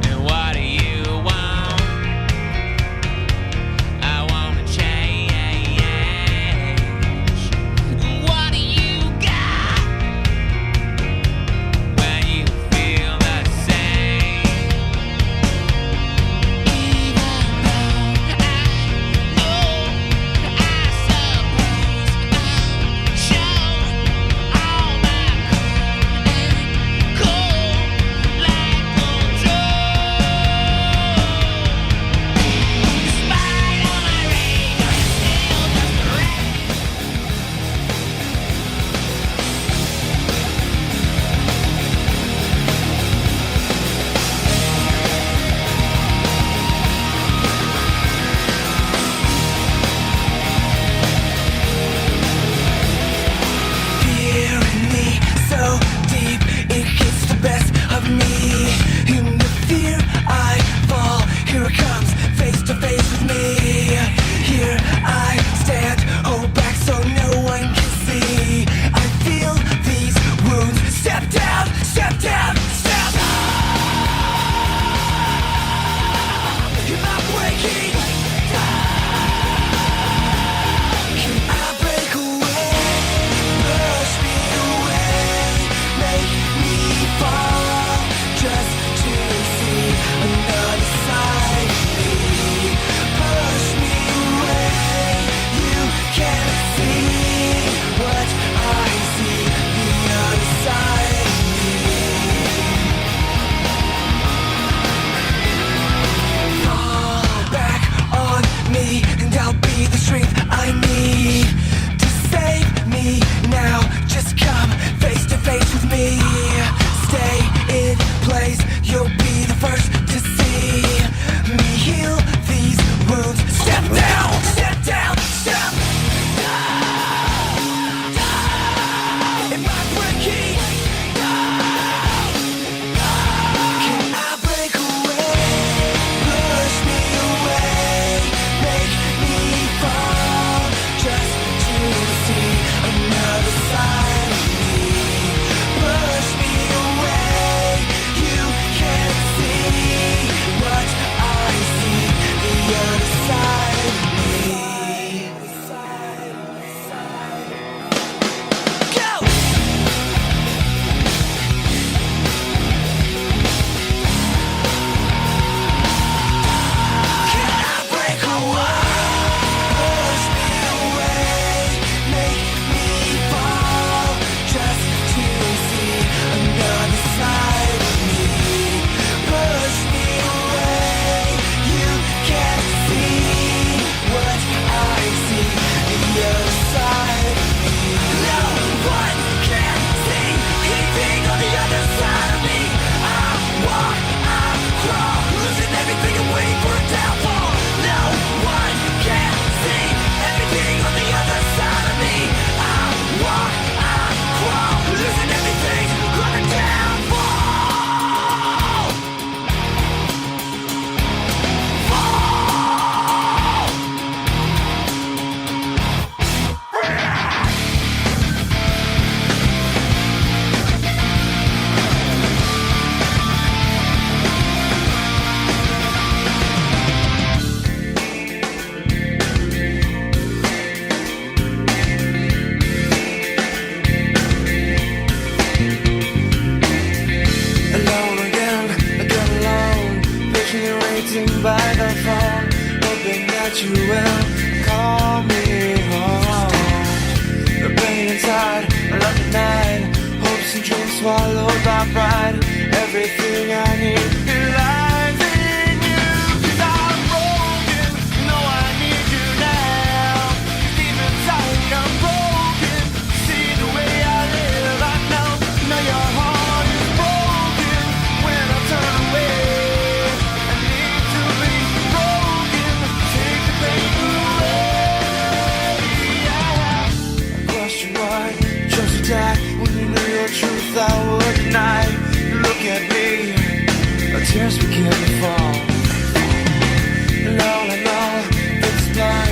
And what do you want? I want to change. What do you got when you feel the same? Even though I know, I suppose I'll show all my cold like despite all my rage, I'm still just a wreck. Fear in me so deep it gets the best of me. In the fear I fall, here it comes face to face with me. Here I stand, hold back so no one can see. I feel these wounds. Step down, step down, step down. Am I breaking? Can I break away? Push me away, make me fall, just to see another side of me. Push me away, you can't see what I see, the other side of me. Fall back on me, and I'll be the strength I need to save me now. Just come face to face with me. Stay in place, you'll be the first to see me heal these wounds. Step down, step down, step down. Am I breaking? Can I break away? Push me away, make me fall, just to see another side of me. Push me away, you can't see what I see, the other side of me. Go! Can I break away? Push me away, make me fall, just to see another side of me. Push me away, you can't see what I see, the other side of me. No one can see anything on the other side of me. I walk, I crawl, losing everything and waiting for a downfall. No one can see anything on the other side of me. I walk, I crawl, losing everything on a downfall. Alone again, again alone, patiently waiting by the phone, hoping that you will call me home. The pain inside, I love the night, hopes and dreams swallowed by pride. Everything I need lies in you, 'cause I'm broken, know I need you now. 'Cause deep inside I'm broken, see the way I live, I know your heart is broken. When I turn away, I need to be broken, take the pain away. I question why you chose to die when you knew your truth I would deny. Look at me, our tears begin to fall, and all I know is blind.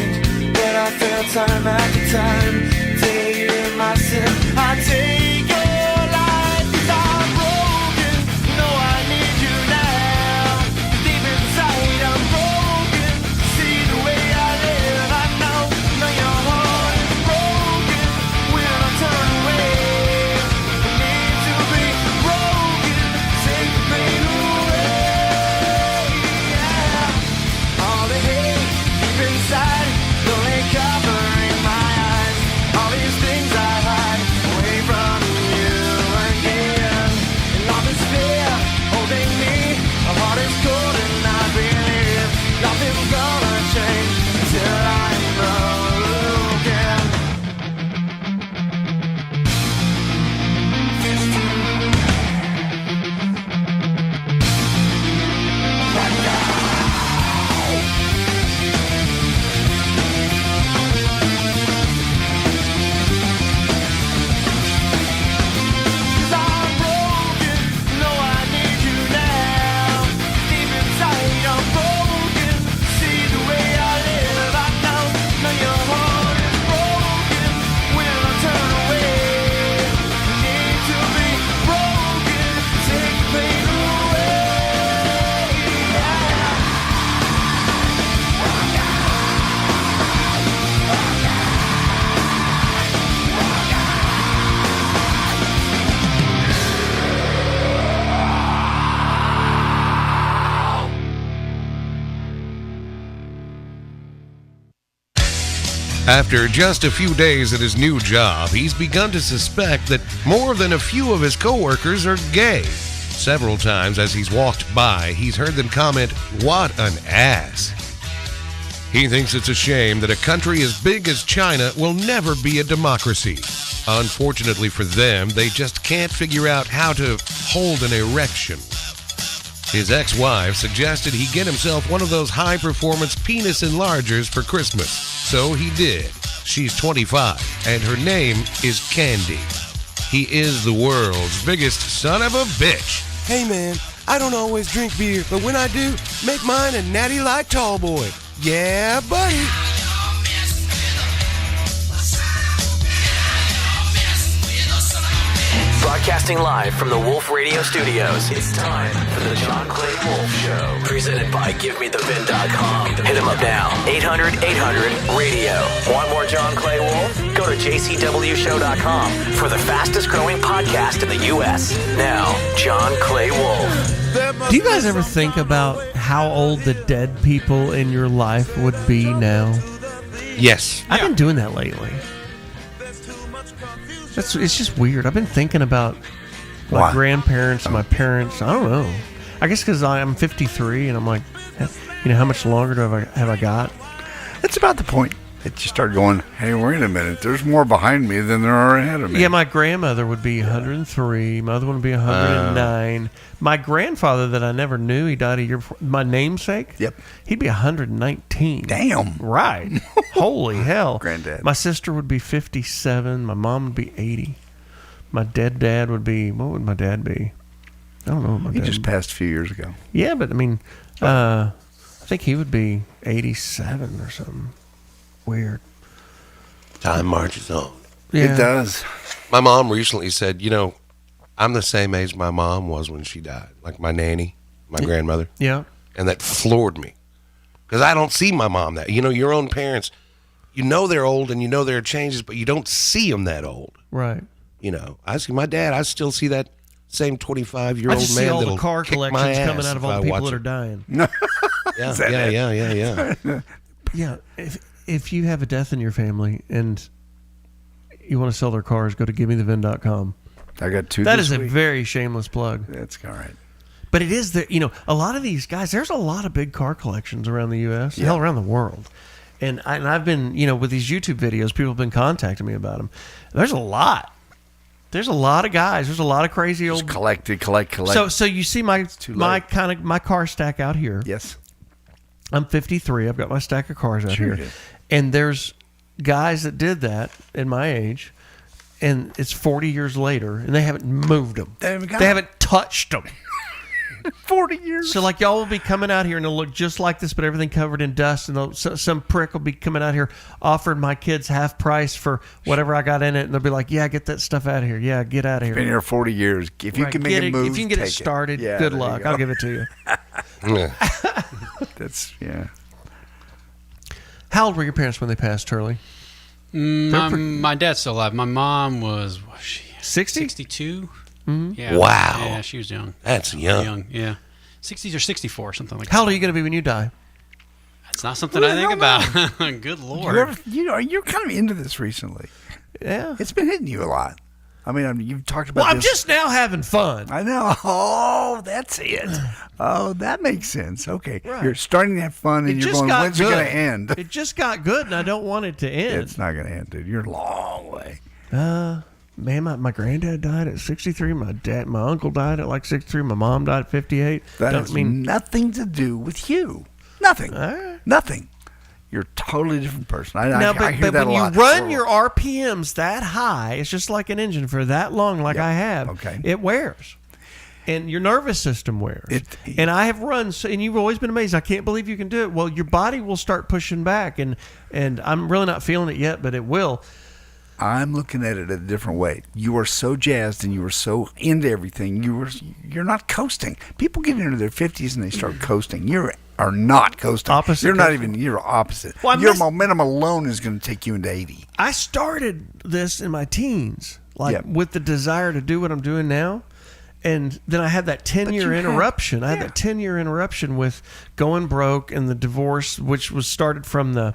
After just a few days at his new job, he's begun to suspect that more than a few of his coworkers are gay. Several times as he's walked by, he's heard them comment, "What an ass." He thinks it's a shame that a country as big as China will never be a democracy. Unfortunately for them, they just can't figure out how to hold an erection. His ex-wife suggested he get himself one of those high-performance penis enlargers for Christmas. So he did. She's 25, and her name is Candy. He is the world's biggest son of a bitch. Hey man, I don't always drink beer, but when I do, make mine a Natty Light Tall Boy. Yeah, buddy. Broadcasting live from the Wolfe Radio Studios, it's time for the John Clay Wolfe Show. Presented by GiveMeTheVin.com. Hit him up now. 800-800-RADIO. Want more John Clay Wolfe? Go to JCWShow.com for the fastest growing podcast in the U.S. Now, John Clay Wolfe. Do you guys ever think about how old the dead people in your life would be now? Yes. I've been doing that lately. It's just weird. I've been thinking about my grandparents, my parents. I don't know. I guess because I'm 53 and I'm like, how much longer have I got? That's about the point that you start going, hey, wait a minute. There's more behind me than there are ahead of me. Yeah, my grandmother would be 103. My other one would be 109. My grandfather that I never knew, he died a year before. My namesake? Yep. He'd be 119. Damn. Right. Holy hell. Granddad. My sister would be 57. My mom would be 80. My dead dad would be, what would my dad be? I don't know what my He dad just passed a few years ago. Yeah, but I mean, I think he would be 87 or something. Weird. Time marches on. Yeah. It does. My mom recently said, I'm the same age my mom was when she died. Like my nanny, my grandmother. Yeah. And that floored me. Because I don't see my mom that. Your own parents, they're old and there are changes, but you don't see them that old. Right. I see my dad, I still see that same 25-year-old I just man see all that'll the car kick my collections ass coming out of all if the I people watch that are it. dying. Yeah. Yeah. If you have a death in your family and you want to sell their cars, go to GiveMeTheVin.com. I got two. That this is a week. very shameless plug. That's all right. But it is a lot of these guys, there's a lot of big car collections around the U.S., hell, around the world. And I've been, with these YouTube videos, people have been contacting me about them. There's a lot. There's a lot of guys. There's a lot of crazy old. Just collect. So you see my car stack out here. Yes. I'm 53. I've got my stack of cars out here. And there's guys that did that in my age, and it's 40 years later, and they haven't moved them. They haven't touched them. 40 years. So like y'all will be coming out here and it'll look just like this, but everything covered in dust, and some prick will be coming out here offering my kids half price for whatever I got in it, and they'll be like, "Yeah, get that stuff out of here. Yeah, get out of here." Been here 40 years. If you can make it move, if you can get it started, good luck. I'll give it to you. That's How old were your parents when they passed, Turley? My dad's still alive. My mom was 60? 62. Mm-hmm. Yeah. Wow. Yeah, she was young. That's young. Yeah. 60s or 64, something like that. How old are you going to be when you die? That's not something I think about. Good Lord. You're kind of into this recently. Yeah. It's been hitting you a lot. I mean, you've talked about Well, I'm this. just now having fun. I know. Oh, that's it. Oh, that makes sense. Okay. Right. You're starting to have fun, and you're going, when's it going to end? It just got good, and I don't want it to end. It's not going to end, dude. You're a long way. Man, my granddad died at 63. My uncle died at like 63. My mom died at 58. That has nothing to do with you. Nothing. Nothing. You're a totally different person. I hear that but when a lot. you run your RPMs that high, it's just like an engine for that long, like I have. Okay. It wears. And your nervous system wears. And I have run, and you've always been amazed. I can't believe you can do it. Well, your body will start pushing back, and I'm really not feeling it yet, but it will. I'm looking at it a different way. You are so jazzed and you are so into everything. You're not coasting. People get into their 50s and they start coasting. You are not coasting. Opposite. You're opposite. Well, your momentum alone is going to take you into 80. I started this in my teens, with the desire to do what I'm doing now. And then I had that 10-year interruption. I had that 10-year interruption with going broke and the divorce, which was started from the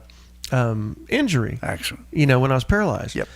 injury. Actually, when I was paralyzed. Yep.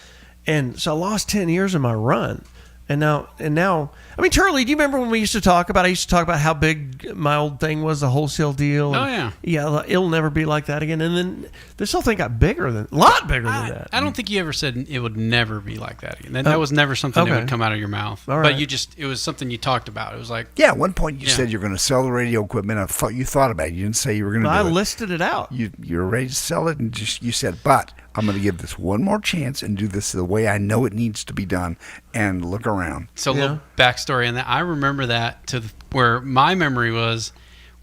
And so I lost 10 years of my run. And now, I mean, Charlie, do you remember when we used to talk about? I used to talk about how big my old thing was, the wholesale deal. Oh, and, yeah, it'll never be like that again. And then this whole thing got a lot bigger than that. I don't think you ever said it would never be like that again. That was never something that would come out of your mouth. All right. But it was something you talked about. It was like, yeah, at one point you said you're going to sell the radio equipment. I thought you thought about it. You didn't say you were going to do it. I listed it out. You were ready to sell it, and you said, but I'm going to give this one more chance and do this the way I know it needs to be done, and look around. So a little backstory on that. I remember that where my memory was,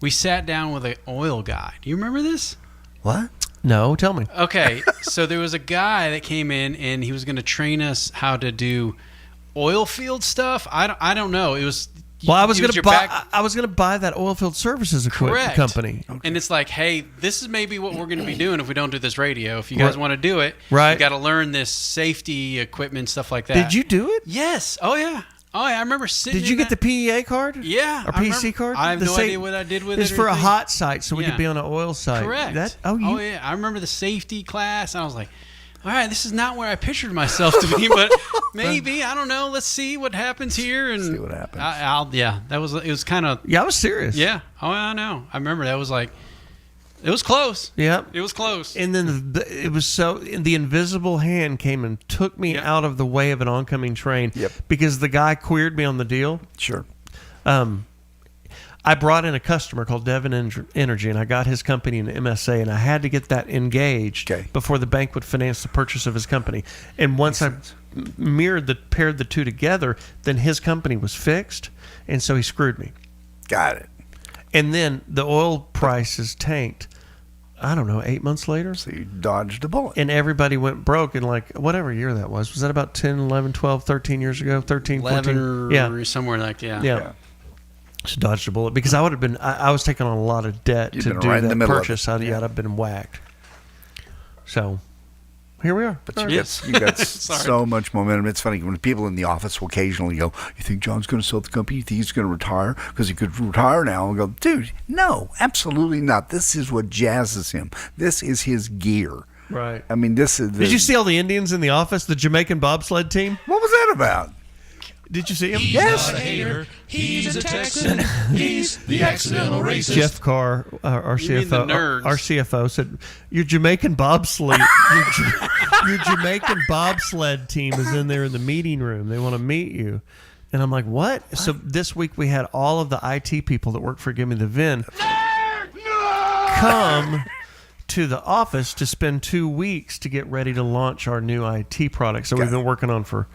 we sat down with an oil guy. Do you remember this? What? No, tell me. Okay, so there was a guy that came in and he was going to train us how to do oil field stuff. I don't know. It was. Well, I was going to buy that oilfield services equipment company. Okay. And it's like, hey, this is maybe what we're going to be doing if we don't do this radio. If you guys want to do it, you got to learn this safety equipment, stuff like that. Did you do it? Yes. Oh yeah. I remember sitting. Did you get the PEA card? Yeah. Or PC card? I have no idea what I did with it. It's for a hot site, so we could be on an oil site. Correct. Oh yeah. I remember the safety class, and I was like, all right, this is not where I pictured myself to be, but maybe, I don't know. Let's see what happens here. And see what happens. It was kind of. Yeah, I was serious. Yeah. Oh, I know. I remember that was like, it was close. Yeah. It was close. And then it was the invisible hand came and took me out of the way of an oncoming train. Yep. Because the guy queered me on the deal. Sure. I brought in a customer called Devon Energy, and I got his company in MSA, and I had to get that engaged before the bank would finance the purchase of his company. And once I paired the two together, then his company was fixed, and so he screwed me. Got it. And then the oil prices tanked, I don't know, 8 months later. So you dodged a bullet. And everybody went broke in like whatever year that was. Was that about 10, 11, 12, 13 years ago? 13, 14? Yeah. Somewhere like, yeah. So dodged a bullet because I would have been. I was taking on a lot of debt to do that purchase. I'd have been whacked. So here we are. But you got so much momentum. It's funny when people in the office will occasionally go, "You think John's going to sell the company? You think he's going to retire because he could retire now?" And go, "Dude, no, absolutely not. This is what jazzes him. This is his gear." Right. I mean, this is. Did you see all the Indians in the office? The Jamaican bobsled team. What was that about? Did you see him? Yes. Not a hater. He's a Texan. He's the accidental racist. Jeff Carr, our CFO, said, "Your Jamaican bobsled, your Jamaican bobsled team is in there in the meeting room. They want to meet you." And I'm like, "What?" So this week we had all of the IT people that work for Give Me the VIN come to the office to spend 2 weeks to get ready to launch our new IT product. So we've been working on for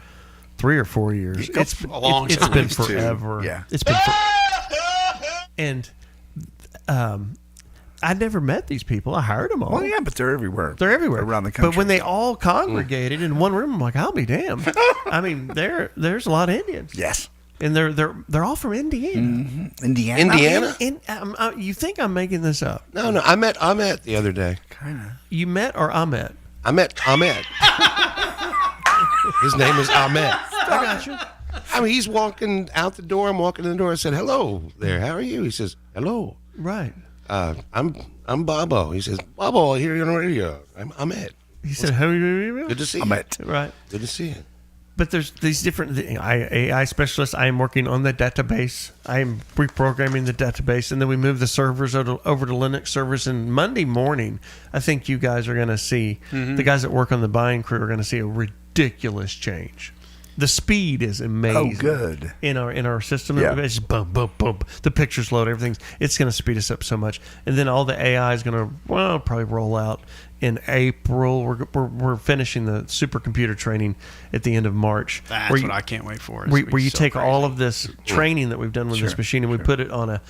3 or 4 years. It's a long time. It's been forever. Yeah. It's been and I never met these people. I hired them all. Well, yeah, but they're everywhere. They're everywhere around the country. But when they all congregated in one room, I'm like, I'll be damned. I mean, there's a lot of Indians. Yes. And they're all from Indiana. Mm-hmm. Indiana? You think I'm making this up? No. I met Ahmet the other day. Kind of. You met or Ahmet? I met Ahmet. His name is Ahmet. I got you. I mean, he's walking out the door. I'm walking in the door. I said, "Hello there. How are you?" He says, "Hello." Right. I'm Bobo. He says, "Bobo, I hear you on the radio." I'm Ahmet. He said, "How are you?" Good to see you. Ahmet. Right. Good to see you. But there's these different AI specialists. I am working on the database. I am reprogramming the database, and then we move the servers over to Linux servers. And Monday morning, I think you guys are going to see the guys that work on the buying crew are going to see a ridiculous change. The speed is amazing. Oh, good. In our system, Yeah. it's just boom, boom, boom. The pictures load, everything. It's going to speed us up so much, and then all the AI is going to probably roll out in April. We're finishing the supercomputer training at the end of March. That's what I can't wait for. Where you take all of this training that we've done with this machine and we put it on a.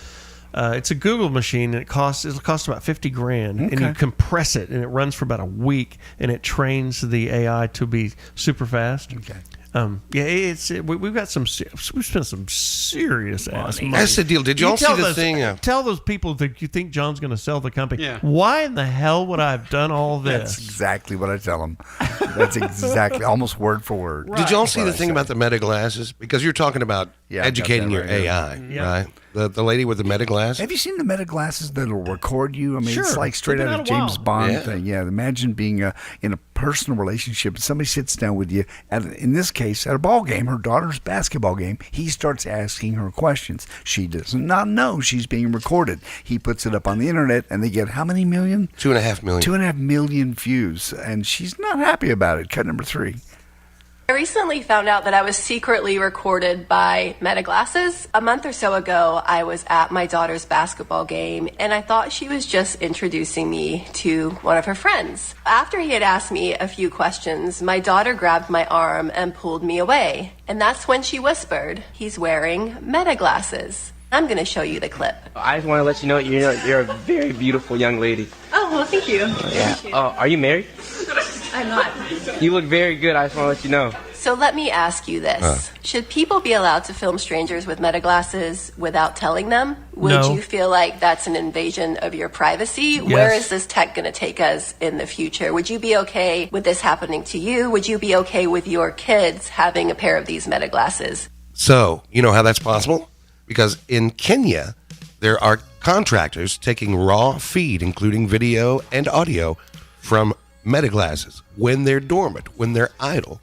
It's a Google machine, and it'll cost about $50,000, and you compress it, and it runs for about a week, and it trains the AI to be super fast. Okay. We've got we've spent some serious ass money. That's the deal. Did you all see the thing? Tell those people that you think John's going to sell the company. Yeah. Why in the hell would I have done all this? That's exactly what I tell them. That's exactly, almost word for word. Did you all see the thing about the meta glasses? Because you're talking about educating your AI, right? The lady with the meta glasses. Have you seen the meta glasses that'll record you? I mean, Sure. it's like straight They've out been of out a James while. Bond Yeah. thing. Yeah, imagine being in a personal relationship. Somebody sits down with you, in this case, at a ball game, her daughter's basketball game. He starts asking her questions. She does not know she's being recorded. He puts it up on the internet, and they get how many million? 2.5 million. 2.5 million views, and she's not happy about it. Cut number 3. I recently found out that I was secretly recorded by Meta Glasses. A month or so ago, I was at my daughter's basketball game, and I thought she was just introducing me to one of her friends. After he had asked me a few questions, my daughter grabbed my arm and pulled me away. And that's when she whispered, "He's wearing Meta Glasses." I'm going to show you the clip. I just want to let you know you're a very beautiful young lady. Oh, well, thank you. Yeah. Are you married? I'm not. You look very good. I just want to let you know. So let me ask you this. Should people be allowed to film strangers with Meta Glasses without telling them? Would No. you feel like that's an invasion of your privacy? Where is this tech going to take us in the future? Would you be okay with this happening to you? Would you be okay with your kids having a pair of these Meta Glasses? So, you know how that's possible? Because in Kenya, there are contractors taking raw feed, including video and audio, from Meta Glasses when they're dormant, when they're idle.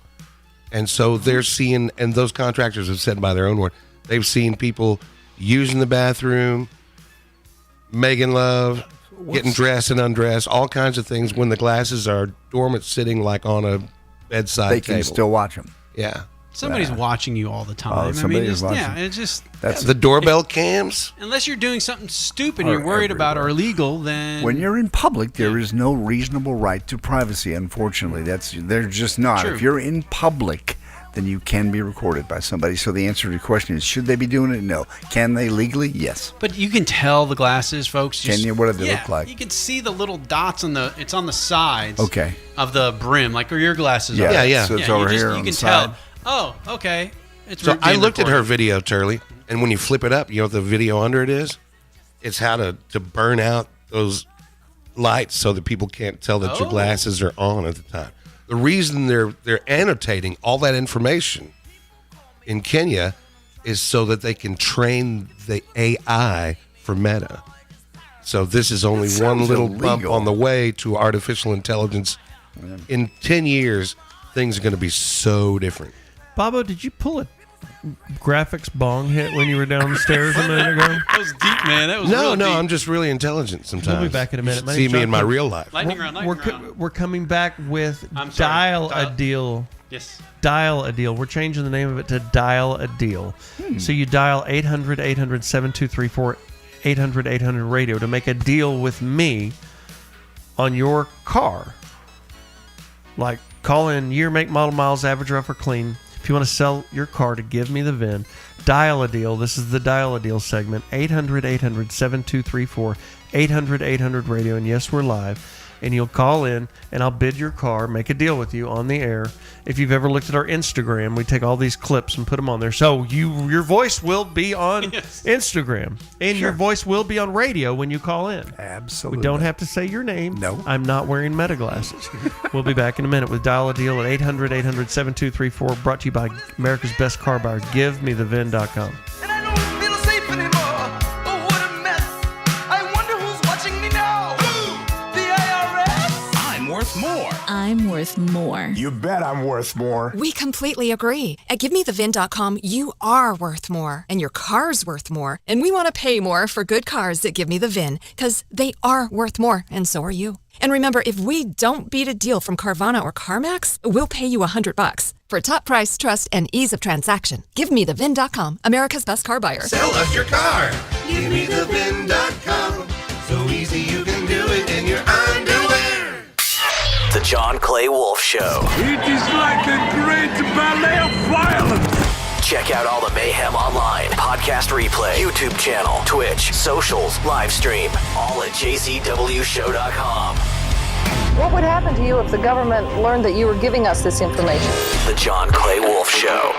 And so they're seeing, and those contractors have said by their own word, they've seen people using the bathroom, making love, getting dressed and undressed, all kinds of things when the glasses are dormant, sitting like on a bedside They can table. still watch them. Yeah. Somebody's watching you all the time. somebody is watching. Yeah, it's just That's the doorbell cams. unless you're doing something stupid Are you're worried about or illegal, then When you're in public, there is no reasonable right to privacy. Unfortunately, there's just not. True. If you're in public, then you can be recorded by somebody. So the answer to your question is: should they be doing it? No. Can they legally? Yes. But you can tell the glasses, folks. Can you? What do they look like? You can see the little dots on it's on the sides. Okay. Of the brim, like where your glasses Yeah, are. yeah. So it's over here You on can the tell. side. Oh, okay. It's So I being looked at her recorded. video, Turley, and when you flip it up, you know what the video under it is? It's how to burn out those lights so that people can't tell that your glasses are on at the time. The reason they're annotating all that information in Kenya is so that they can train the AI for Meta. So this is only That one sounds little bump illegal. on the way to artificial intelligence. In 10 years, things are going to be so different. Bobo, did you pull a graphics bong hit when you were down the stairs a minute ago? That was deep, man. That was No, real no, deep. I'm just really intelligent sometimes. We'll be back in a minute. You My should see name's me John in my Cook. real life. Lightning round, lightning round. We're coming back with I'm sorry. Dial a Deal. Yes. Dial a Deal. We're changing the name of it to Dial a Deal. So you dial 800-800-7234, 800-800 radio to make a deal with me on your car. Like, call in year, make, model, miles, average, rough, or clean. If you want to sell your car to give me the VIN, dial a deal. This is the Dial a Deal segment. 800-800-7234, 800-800 radio. And yes, we're live. And you'll call in, and I'll bid your car, make a deal with you on the air. If you've ever looked at our Instagram, we take all these clips and put them on there. So your voice will be on Instagram, and your voice will be on radio when you call in. Absolutely. We don't have to say your name. No. I'm not wearing Meta glasses. We'll be back in a minute with Dial a Deal at 800-800-7234, brought to you by America's Best Car Buyer, GiveMeTheVin.com. I'm worth more. You bet I'm worth more. We completely agree. At GiveMeTheVin.com, you are worth more, and your car's worth more. And we want to pay more for good cars that Give Me the VIN, because they are worth more, and so are you. And remember, if we don't beat a deal from Carvana or CarMax, we'll pay you $100. For top price, trust, and ease of transaction, GiveMeTheVin.com, America's Best Car Buyer. Sell us your car. GiveMeTheVin.com. So easy you can do it in your underwear. The John Clay Wolfe Show. It is like a great ballet of violence. Check out all the mayhem online, podcast replay, YouTube channel, Twitch, socials, live stream, all at jcwshow.com. What would happen to you if the government learned that you were giving us this information? The John Clay Wolfe Show.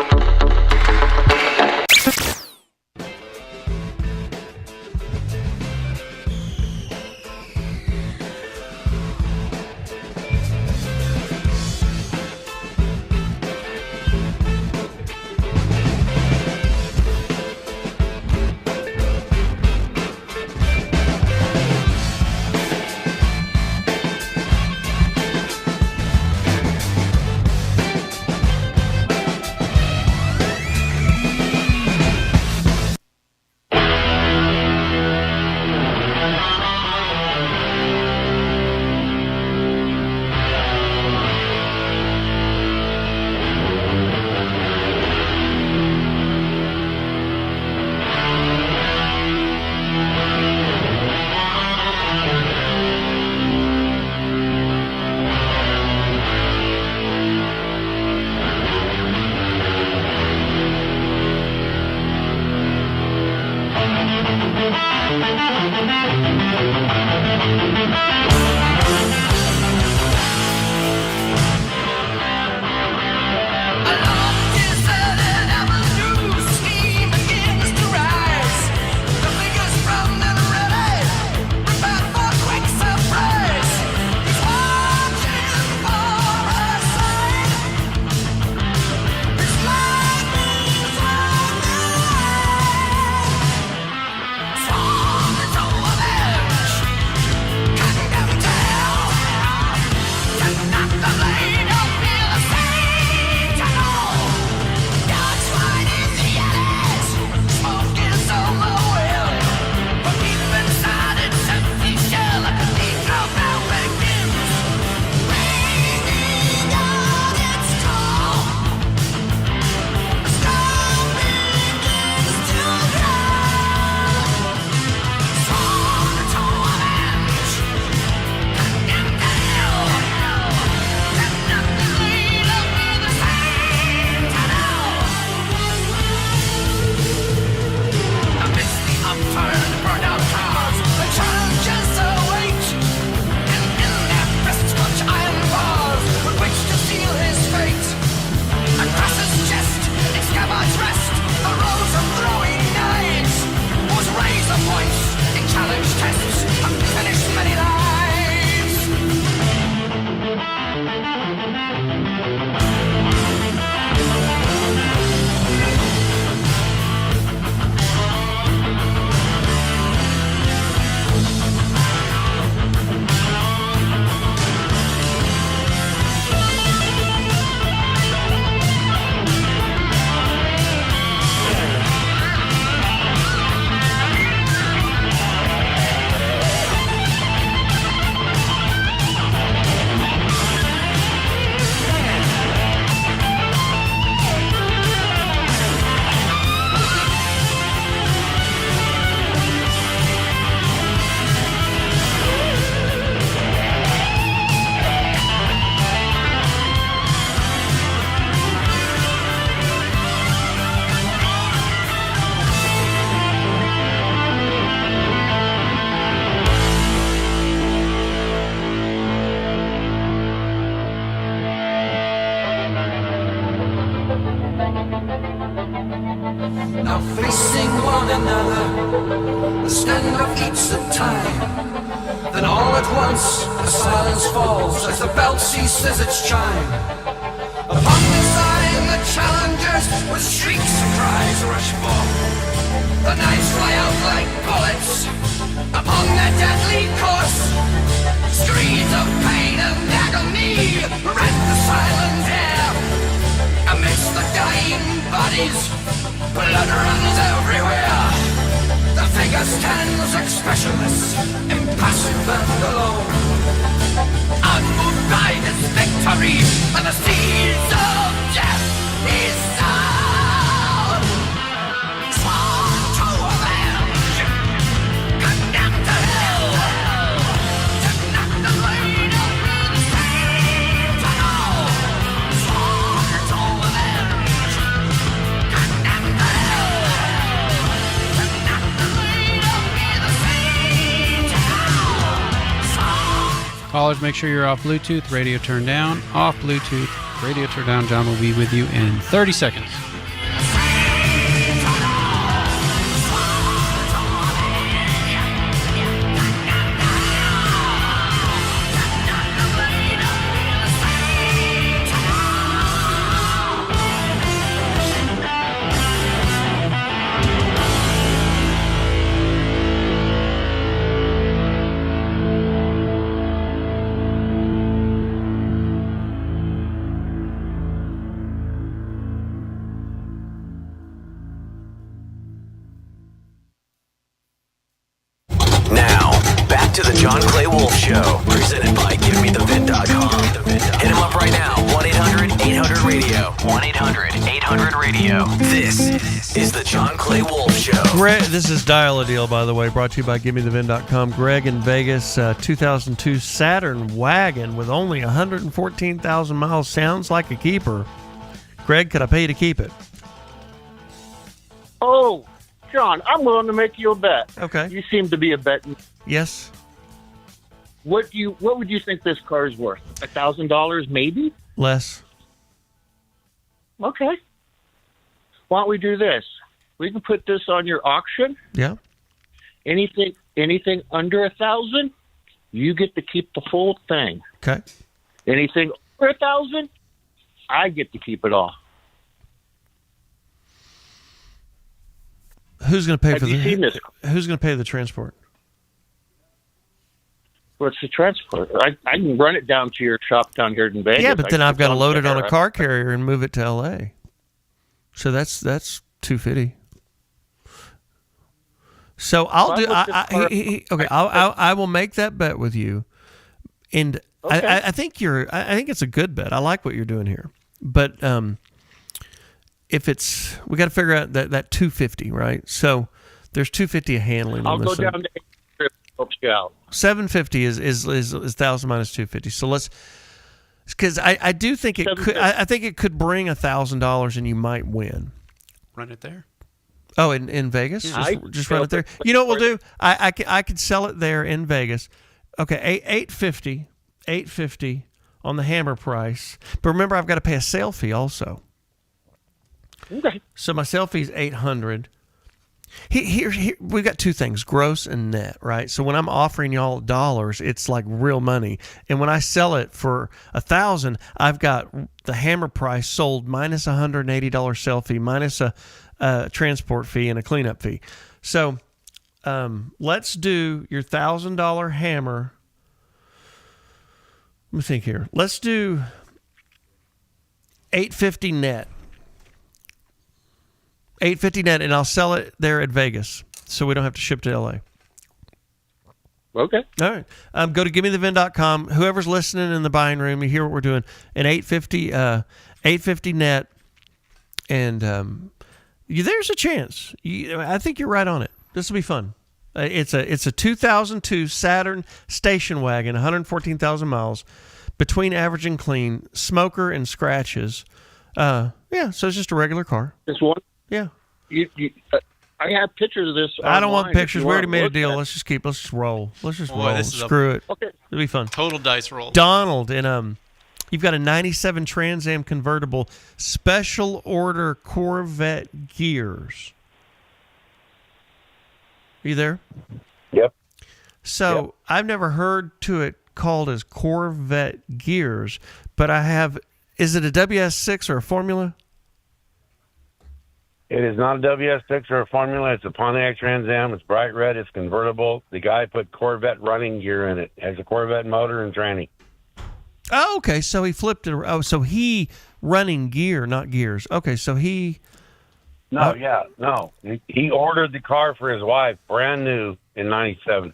another, the stand of each the time. Then all at once the silence falls as the bell ceases its chime. Upon this line the challengers with shrieks and cries rush forth. The knives fly out like bullets upon their deadly course. Screams of pain and agony rend the silent air. Amidst the dying bodies, blood runs everywhere. The figure stands expressionless, impassive and alone, unmoved by his victory, and the seeds of death is sown. Sworn to avenge, condemned to hell, to knock the blade of the same to know. Sworn to avenge, condemned to hell, to knock the blade of the same to know. Callers, make sure you're off Bluetooth, radio turned down. Off Bluetooth, radio turned down. John will be with you in 30 seconds. Now, back to the John Clay Wolfe Show, presented by GiveMeTheVin.com. Hit him up right now, 1-800-800-RADIO. 1-800-800-RADIO. This is the John Clay Wolfe Show. Greg, this is Dial a Deal, by the way, brought to you by GiveMeTheVin.com. Greg in Vegas, 2002 Saturn wagon with only 114,000 miles. Sounds like a keeper. Greg, could I pay you to keep it? Oh, John, I'm willing to make you a bet. Okay. You seem to be a betting. Yes. What would you think this car is worth? $1,000, maybe? Less. Okay. Why don't we do this? We can put this on your auction. Yeah. Anything under 1,000, you get to keep the full thing. Okay. Anything over 1,000, I get to keep it all. Who's going to pay Have for you seen this? Who's going to pay the transport? What's the transport? I can run it down to your shop down here in Vegas. Yeah, but then I've got to load it on a there. car carrier and move it to L.A. So that's $250. So I'll do. I will make that bet with you, and Okay. I think it's a good bet. I like what you're doing here, but if it's, we got to figure out that $250, right? So there's $250 of handling. I'll on go this down thing. to help you out. $750 is 1,000 minus $250. So let's, because I do think it could. I think it could bring $1,000 and you might win. Run it there. Oh, in Vegas? Yeah. Just run it there. You know what we'll do? I could sell it there in Vegas. Okay, $850 on the hammer price. But remember, I've got to pay a sale fee also. Okay. So my sale fee is $800. Here, we've got two things, gross and net, right? So when I'm offering y'all dollars, it's like real money. And when I sell it for $1,000, I've got the hammer price sold minus $180 sale fee, minus a transport fee and a cleanup fee. So let's do your $1,000 hammer. Let me think here. Let's do $850 net. $850 net, and I'll sell it there at Vegas, so we don't have to ship to LA. Okay. All right. Go to GiveMeTheVin.com. Whoever's listening in the buying room, you hear what we're doing. An $850 net, and there's a chance. I think you're right on it. This will be fun. It's a 2002 Saturn station wagon, 114,000 miles, between average and clean, smoker and scratches. So it's just a regular car. This one. Yeah. I have pictures of this. I don't want online if pictures. you We already want to made a look deal. at it. Let's just roll. Let's just Boy, roll. this is Screw it. Okay. It'll be fun. Total dice roll. Donald, and you've got a 97 Trans Am convertible, special order Corvette gears. Are you there? Yep. So I've never heard to it called as Corvette gears, but I have. Is it a WS6 or a Formula? It is not a WS6 or a Formula. It's a Pontiac Trans Am. It's bright red. It's convertible. The guy put Corvette running gear in it. It has a Corvette motor and tranny. Oh, okay. So he flipped it. Oh, so he running gear, not gears. Okay, so he. No. He ordered the car for his wife, brand new in '97,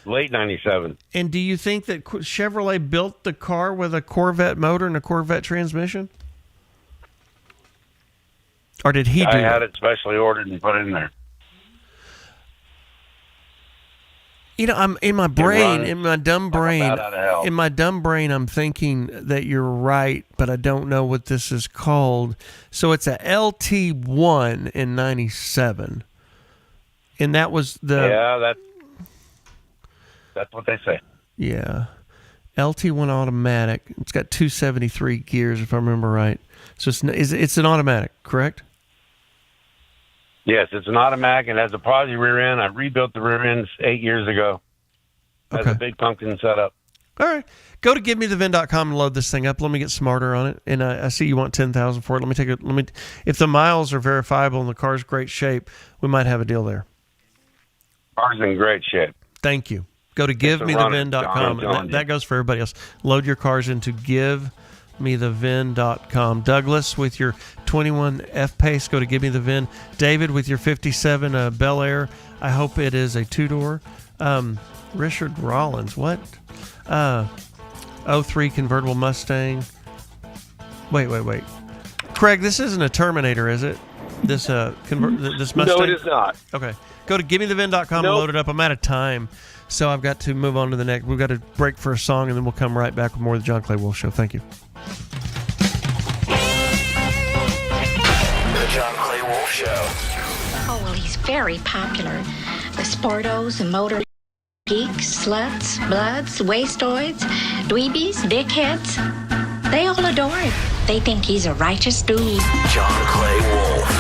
late '97. And do you think that Chevrolet built the car with a Corvette motor and a Corvette transmission? Or did he do I had it? it specially ordered and put it in there. You know, I'm in my brain, in my dumb brain, bat out of hell. I'm thinking that you're right, but I don't know what this is called. So it's a LT1 in '97, and that was the that's what they say. Yeah, LT1 automatic. It's got 273 gears, if I remember right. So it's an automatic, correct? Yes, it's an automatic and has a posi rear end. I rebuilt the rear ends 8 years ago. Has a big pumpkin setup. All right. Go to givemethevin.com and load this thing up. Let me get smarter on it. And I see you want $10,000 for it. If the miles are verifiable and the car's great shape, we might have a deal there. Car's in great shape. Thank you. Go to givemethevin.com. And that goes for everybody else. Load your cars into givemethevin.com. Douglas with your 21 F-Pace, go to Give Me the VIN. David with your 57 Bel Air. I hope it is a two-door. Richard Rollins, what? 03 convertible Mustang. Wait. Craig, this isn't a Terminator, is it? This this Mustang? No, it is not. Okay. Go to givemethevin.com and load it up. I'm out of time, so I've got to move on to the next. We've got to break for a song, and then we'll come right back with more of the John Clay Wolfe Show. Thank you. The John Clay Wolfe Show. Oh, well, he's very popular. The sportos, the motor geeks, sluts, bloods, wastoids, dweebies, dickheads, they all adore him. They think he's a righteous dude. John Clay Wolfe.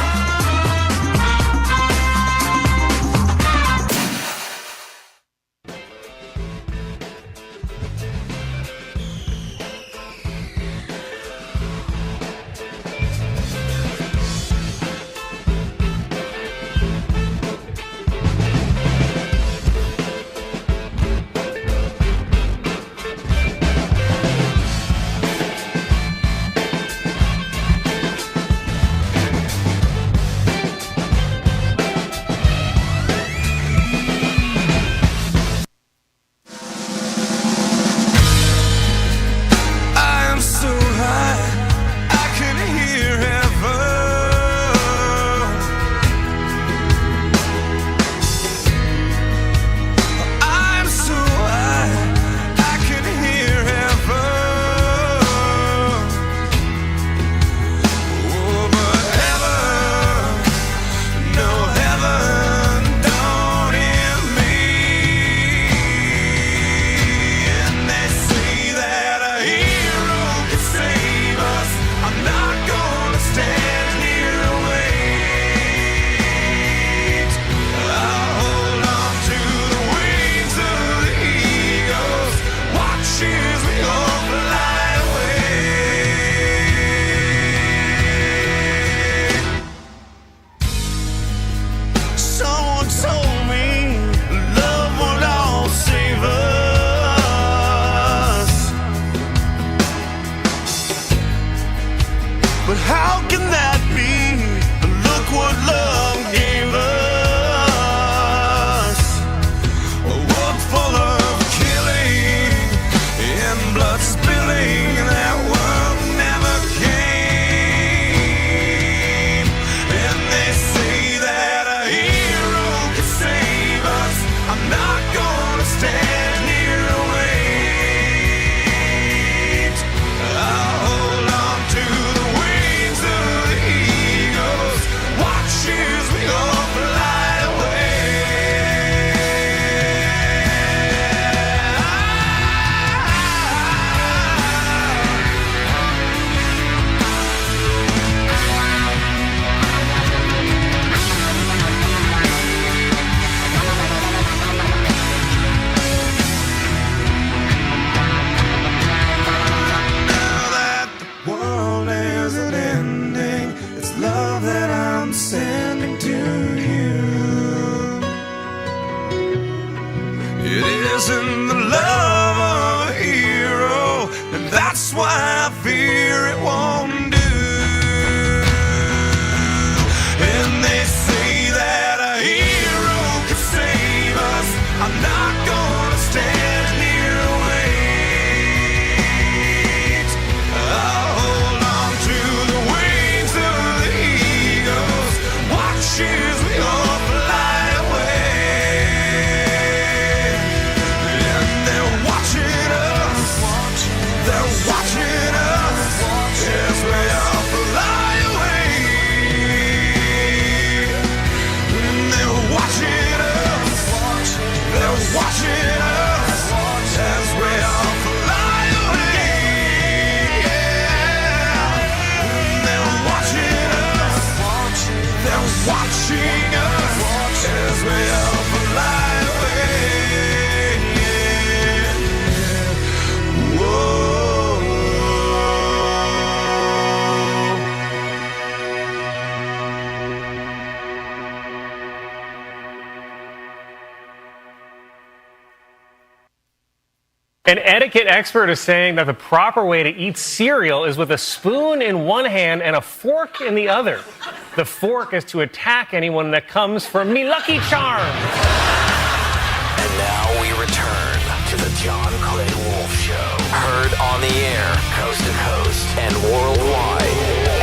An etiquette expert is saying that the proper way to eat cereal is with a spoon in one hand and a fork in the other. The fork is to attack anyone that comes for me lucky charm. And now we return to the John Clay Wolfe Show. Heard on the air, coast to coast, and worldwide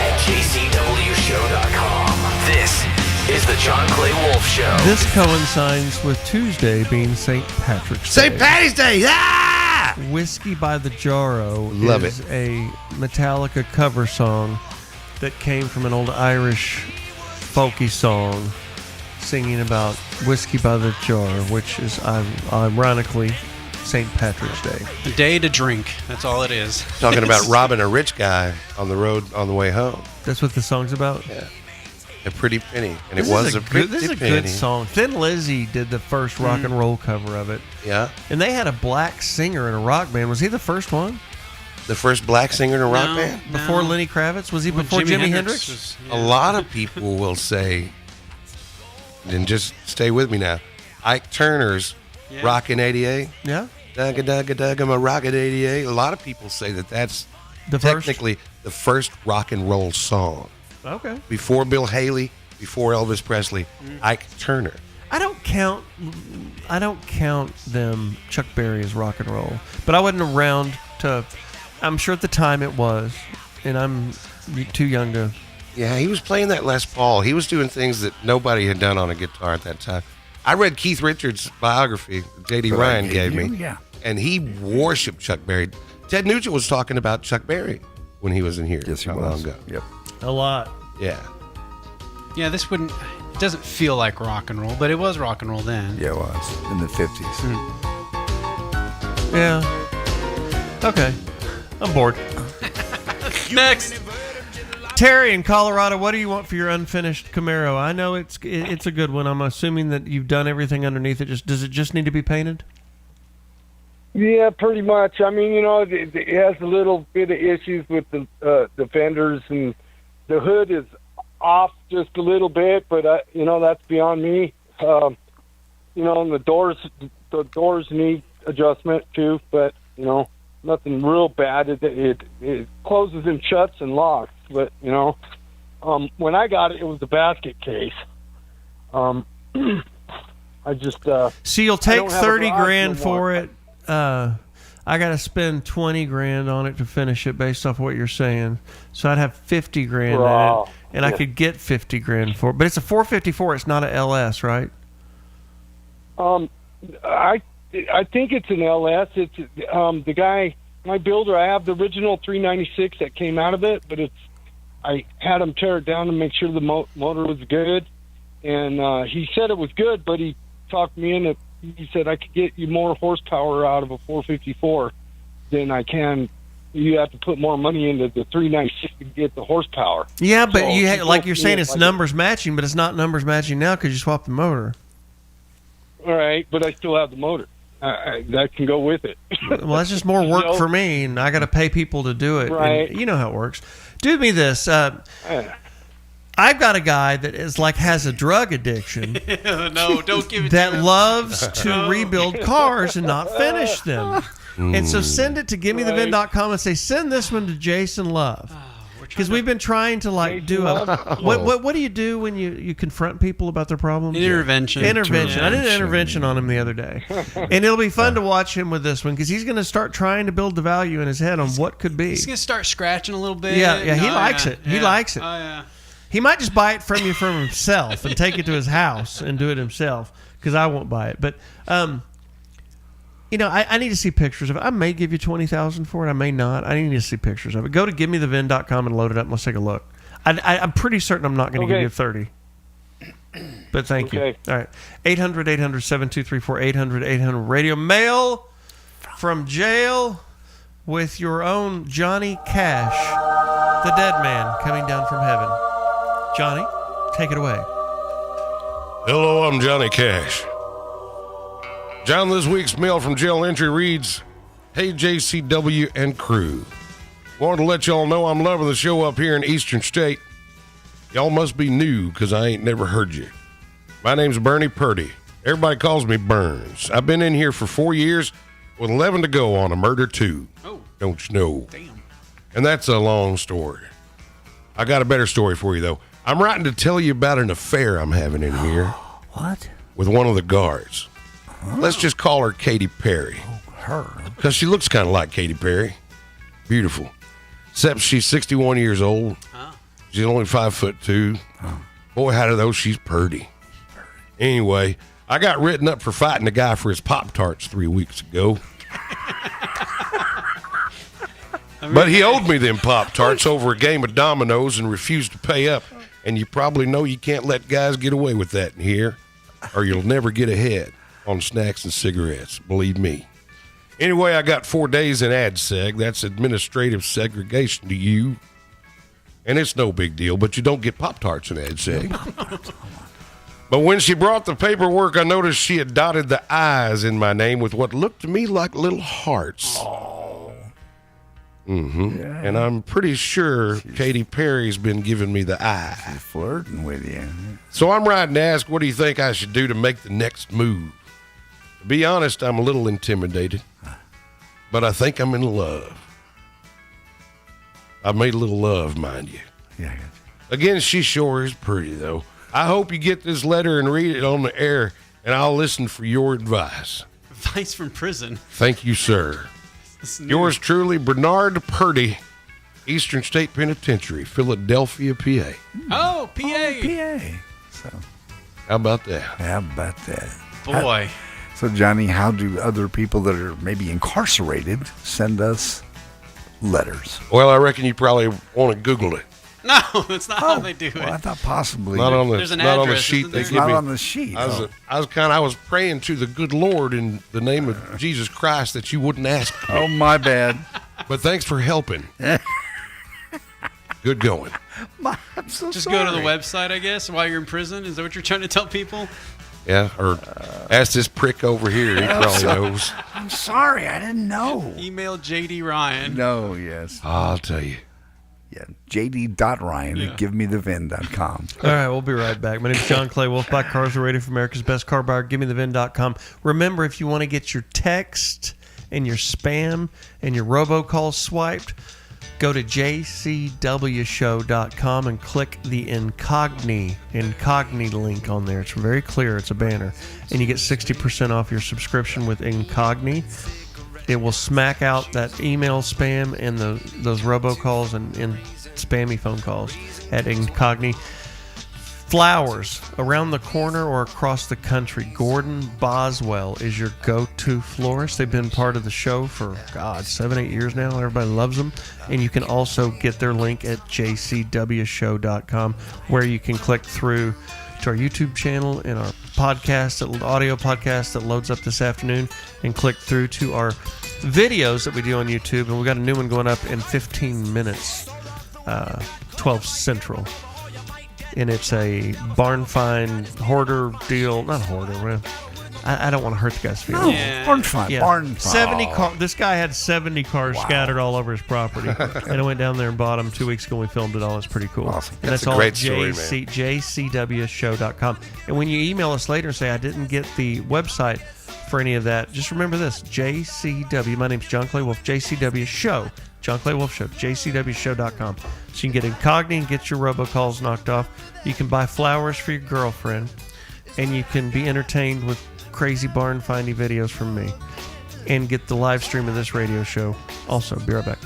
at jcwshow.com. This is the John Clay Wolfe Show. This coincides with Tuesday being St. Patrick's Day. St. Patty's Day! Ah! Whiskey by the Jarro Love is a Metallica cover song that came from an old Irish folky song singing about whiskey by the jar, which is ironically St. Patrick's Day. A day to drink. That's all it is. Talking about robbing a rich guy on the road on the way home. That's what the song's about? Yeah. A pretty penny. And This it was is a pretty This is a penny. good song. Thin Lizzy did the first rock and roll cover of it. Yeah. And they had a black singer in a rock band. Was he the first one? The first black singer in a rock band? Before Lenny Kravitz? Was he before Jimi Hendrix? A lot of people will say, and just stay with me now, Ike Turner's Rockin' 88. Yeah. Dugga, dugga, dugga, I'm a Rockin' 88. A lot of people say that that's the technically the first rock and roll song. Okay. Before Bill Haley, before Elvis Presley, Ike Turner. I don't count them, Chuck Berry, as rock and roll. But I wasn't around to, I'm sure at the time it was, and I'm too young to. Yeah, he was playing that Les Paul. He was doing things that nobody had done on a guitar at that time. I read Keith Richards' biography that J.D. Ryan gave me, and he worshipped Chuck Berry. Ted Nugent was talking about Chuck Berry when he was in here. Yes, he not was. long ago. Yep. A lot. Yeah. Yeah, this wouldn't. It doesn't feel like rock and roll, but it was rock and roll then. Yeah, it was in the 50s. Yeah. Okay. I'm bored. Next. Terry in Colorado, what do you want for your unfinished Camaro? I know it's a good one. I'm assuming that you've done everything underneath it. Does it just need to be painted? Yeah, pretty much. I mean, it has a little bit of issues with the fenders, and the hood is off just a little bit, but that's beyond me. And the doors need adjustment too, but nothing real bad. It closes and shuts and locks, but when I got it, it was a basket case. I just so you'll take 30 grand for it. I got to spend 20 grand on it to finish it based off what you're saying. So I'd have 50 grand in it, and I could get 50 grand for it. But it's a 454. It's not a LS, right? I think it's an LS. It's the guy, my builder. I have the original 396 that came out of it, but I had him tear it down to make sure the motor was good, and he said it was good, but he talked me into. He said I could get you more horsepower out of a 454 than I can. You have to put more money into the 396 to get the horsepower. Yeah, but So like you're saying, it's like numbers matching, but it's not numbers matching now because you swapped the motor. All right, but I still have the motor. That can go with it. Well, that's just more work for me, and I got to pay people to do it. Right. And you know how it works. Do me this. I've got a guy that has a drug addiction. No, don't give it that to him. loves to rebuild cars and not finish them. And so send it to givemethevin.com and say, send this one to Jason Love. Because we've been trying to do a what do you do when you confront people about their problems? Intervention. I did an intervention on him the other day, and it'll be fun to watch him with this one because he's going to start trying to build the value in his head on what could be. He's gonna start scratching a little bit. Yeah, he likes it. He likes it. Oh yeah. He might just buy it from you from himself and take it to his house and do it himself because I won't buy it. But I need to see pictures of it. I may give you $20,000 for it. I may not. I need to see pictures of it. Go to givemethevin.com and load it up and let's take a look. I'm pretty certain I'm not going to give you 30. But thank you. All right. 800-800-7234, 800-800 radio. Mail from jail with your own Johnny Cash, the dead man coming down from heaven. Johnny, take it away. Hello, I'm Johnny Cash. John, this week's mail from jail entry reads, Hey, JCW and crew. Wanted to let y'all know I'm loving the show up here in Eastern State. Y'all must be new because I ain't never heard you. My name's Bernie Purdy. Everybody calls me Burns. I've been in here for 4 years. with 11 to go on a murder 2. Oh. Don't you know? Damn. And that's a long story. I got a better story for you, though. I'm writing to tell you about an affair I'm having in here. What? With one of the guards. Let's just call her Katy Perry. Her? Because she looks kind of like Katy Perry. Beautiful. Except she's 61 years old. She's only 5'2". Boy, how do those? She's purty. Anyway, I got written up for fighting a guy for his Pop-Tarts 3 weeks ago. But he owed me them Pop-Tarts over a game of dominoes and refused to pay up. And you probably know you can't let guys get away with that in here, or you'll never get ahead on snacks and cigarettes, believe me. Anyway, I got 4 days in ADSEG. That's administrative segregation to you. And it's no big deal, but you don't get Pop-Tarts in ADSEG. But when she brought the paperwork, I noticed she had dotted the I's in my name with what looked to me like little hearts. Mm-hmm. Yeah. And I'm pretty sure Katy Perry's been giving me the eye. She's flirting with you. So I'm writing to ask, what do you think I should do to make the next move? To be honest, I'm a little intimidated, but I think I'm in love. I've made a little love, mind you. Yeah. Again, she sure is pretty, though. I hope you get this letter and read it on the air, and I'll listen for your advice. Advice from prison. Thank you, sir. Yours truly, Bernard Purdy, Eastern State Penitentiary, Philadelphia, PA. Oh, PA. PA. So, how about that? How about that? Boy. So, Johnny, how do other people that are maybe incarcerated send us letters? Well, I reckon you probably want to Google it. No, that's not how they do it. Well, I thought possibly. Not on the, There's an not on the address, sheet isn't they there? give me. Not on the sheet. I was praying to the good Lord in the name of Jesus Christ that you wouldn't ask me. Oh, my bad. But thanks for helping. Good going. I'm so Just sorry. go to the website, I guess, while you're in prison. Is that what you're trying to tell people? Yeah, or ask this prick over here. He probably knows. I'm sorry. I didn't know. Email JD Ryan. No, yes. I'll tell you. Yeah, jd.ryan at givemethevin.com. All right, we'll be right back. My name is John Clay Wolfe. Buy cars are rated for America's best car buyer. GiveMeTheVin.com. Remember, if you want to get your text and your spam and your robocall swiped, go to jcwshow.com and click the Incogni link on there. It's very clear. It's a banner. And you get 60% off your subscription with Incogni. It will smack out that email spam and those robocalls and spammy phone calls at Incogni. Flowers around the corner or across the country. Gordon Boswell is your go-to florist. They've been part of the show for, 7-8 years now. Everybody loves them. And you can also get their link at jcwshow.com, where you can click through to our YouTube channel and our podcast, audio podcast that loads up this afternoon, and click through to our videos that we do on YouTube. And we got a new one going up in 15 minutes, 12 Central. And it's a barn find hoarder deal. Not hoarder. I don't want to hurt the guy's feelings. No, barn find. Yeah. Barn find. 70 cars. This guy had 70 cars scattered all over his property. And I went down there and bought them 2 weeks ago. And we filmed it all. It's pretty cool. Awesome. And That's a all great at story, man. jcwshow.com. And when you email us later and say, I didn't get the website for any of that, just remember this. JCW. My name's John Clay Wolfe. JCW Show. John Clay Wolfe Show. jcwshow.com. So you can get Incogni and get your robocalls knocked off. You can buy flowers for your girlfriend. And you can be entertained with crazy barn finding videos from me. And get the live stream of this radio show. Also, be right back.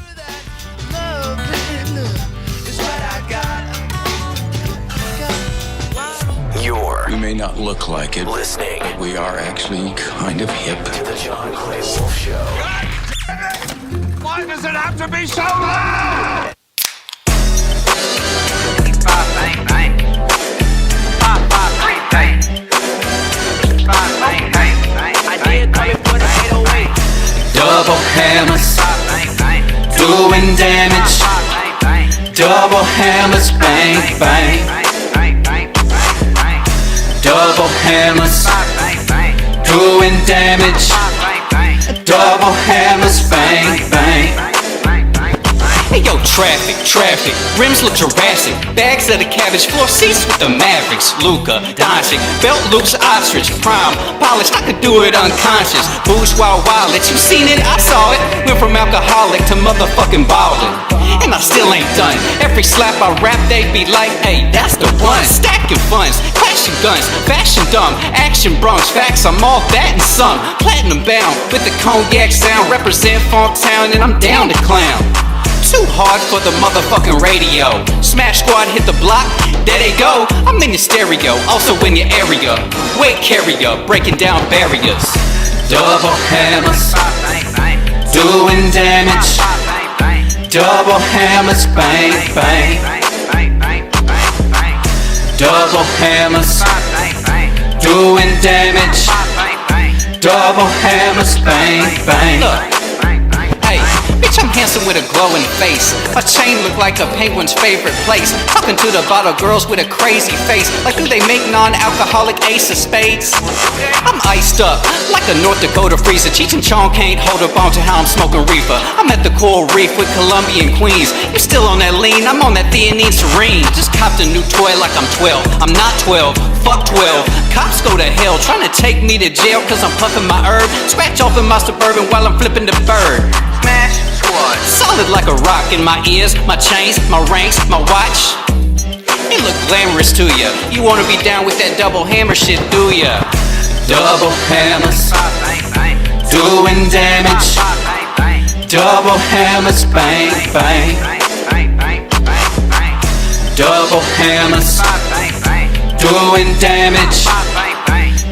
We may not look like it, listening, but we are actually kind of hip to the John Clay Wolfe Show. Why does it have to be so loud? Bang, bang. Bang, bang. Bang, bang, bang. I did come and put a 808. Double hammers, doing damage. Double hammers, bang, bang. Double hammers, doing damage. Double hammers, bang, bang. Hey, yo, yo, traffic, rims look Jurassic, bags of the cabbage, floor seats with the Mavericks, Luka, Doncic, belt loops, ostrich, prime, polished, I could do it unconscious, bourgeois wallet, you seen it, I saw it, went from alcoholic to motherfucking ballin', and I still ain't done, every slap I rap, they be like, hey, that's the one, stacking funds, clashing guns, fashion dumb, action Bronx, facts, I'm all that and some, platinum bound, with the cognac sound, represent Funktown, and I'm down to clown. Too hard for the motherfucking radio. Smash Squad hit the block, there they go. I'm in your stereo, also in your area. Weight carrier, breaking down barriers. Double hammers, doing damage. Double hammers, bang, bang. Double hammers, doing damage. Double hammers, bang, bang. Look. Bitch, I'm handsome with a glowing face. My chain look like a penguin's favorite place. Talking to the bottle girls with a crazy face. Like, do they make non-alcoholic ace of spades? I'm iced up like a North Dakota freezer. Cheech and Chong can't hold up on to how I'm smoking reefer. I'm at the coral reef with Colombian queens. You still on that lean, I'm on that theanine serene. Just copped a new toy like I'm 12. I'm not 12, fuck 12. Cops go to hell trying to take me to jail cause I'm puffing my herb. Scratch off in my Suburban while I'm flipping the bird. Smash Squad. Solid like a rock in my ears, my chains, my ranks, my watch. It look glamorous to ya. You wanna be down with that double hammer shit, do ya? Double hammers, doing damage. Double hammers, bang, bang. Double hammers, doing damage.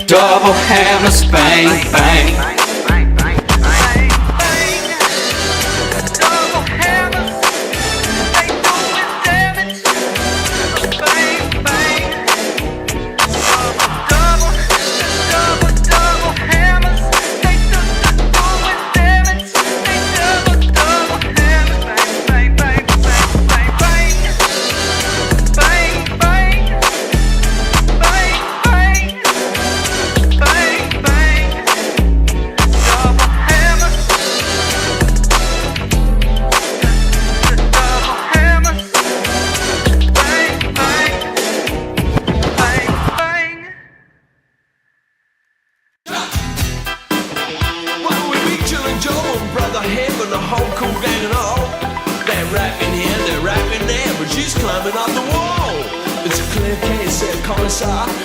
Double hammers, bang, bang.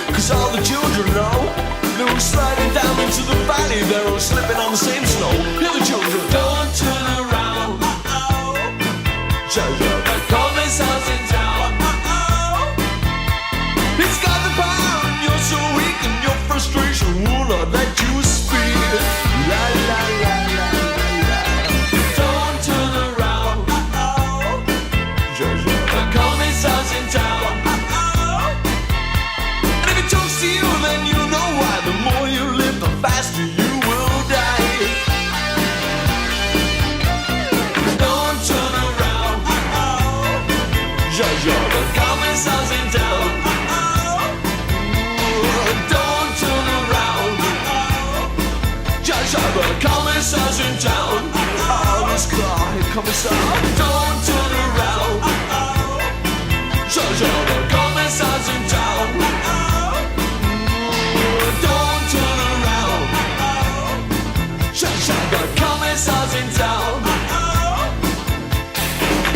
Cause all the children know they were sliding down into the valley. They were slipping on the same snow. Hear the children, don't turn around. The coldest house in town. It's got the power and you're so weak and your frustration will not let you speak. La la la la la. Don't turn around. The coldest house in town. Then you know why. The more you live, the faster you will die. Don't turn around. The commest house in town. Don't turn around. The commest house in town. Oh, this car, here comes out. Don't turn around. The commest house in town. Don't turn around. The commissar's in town.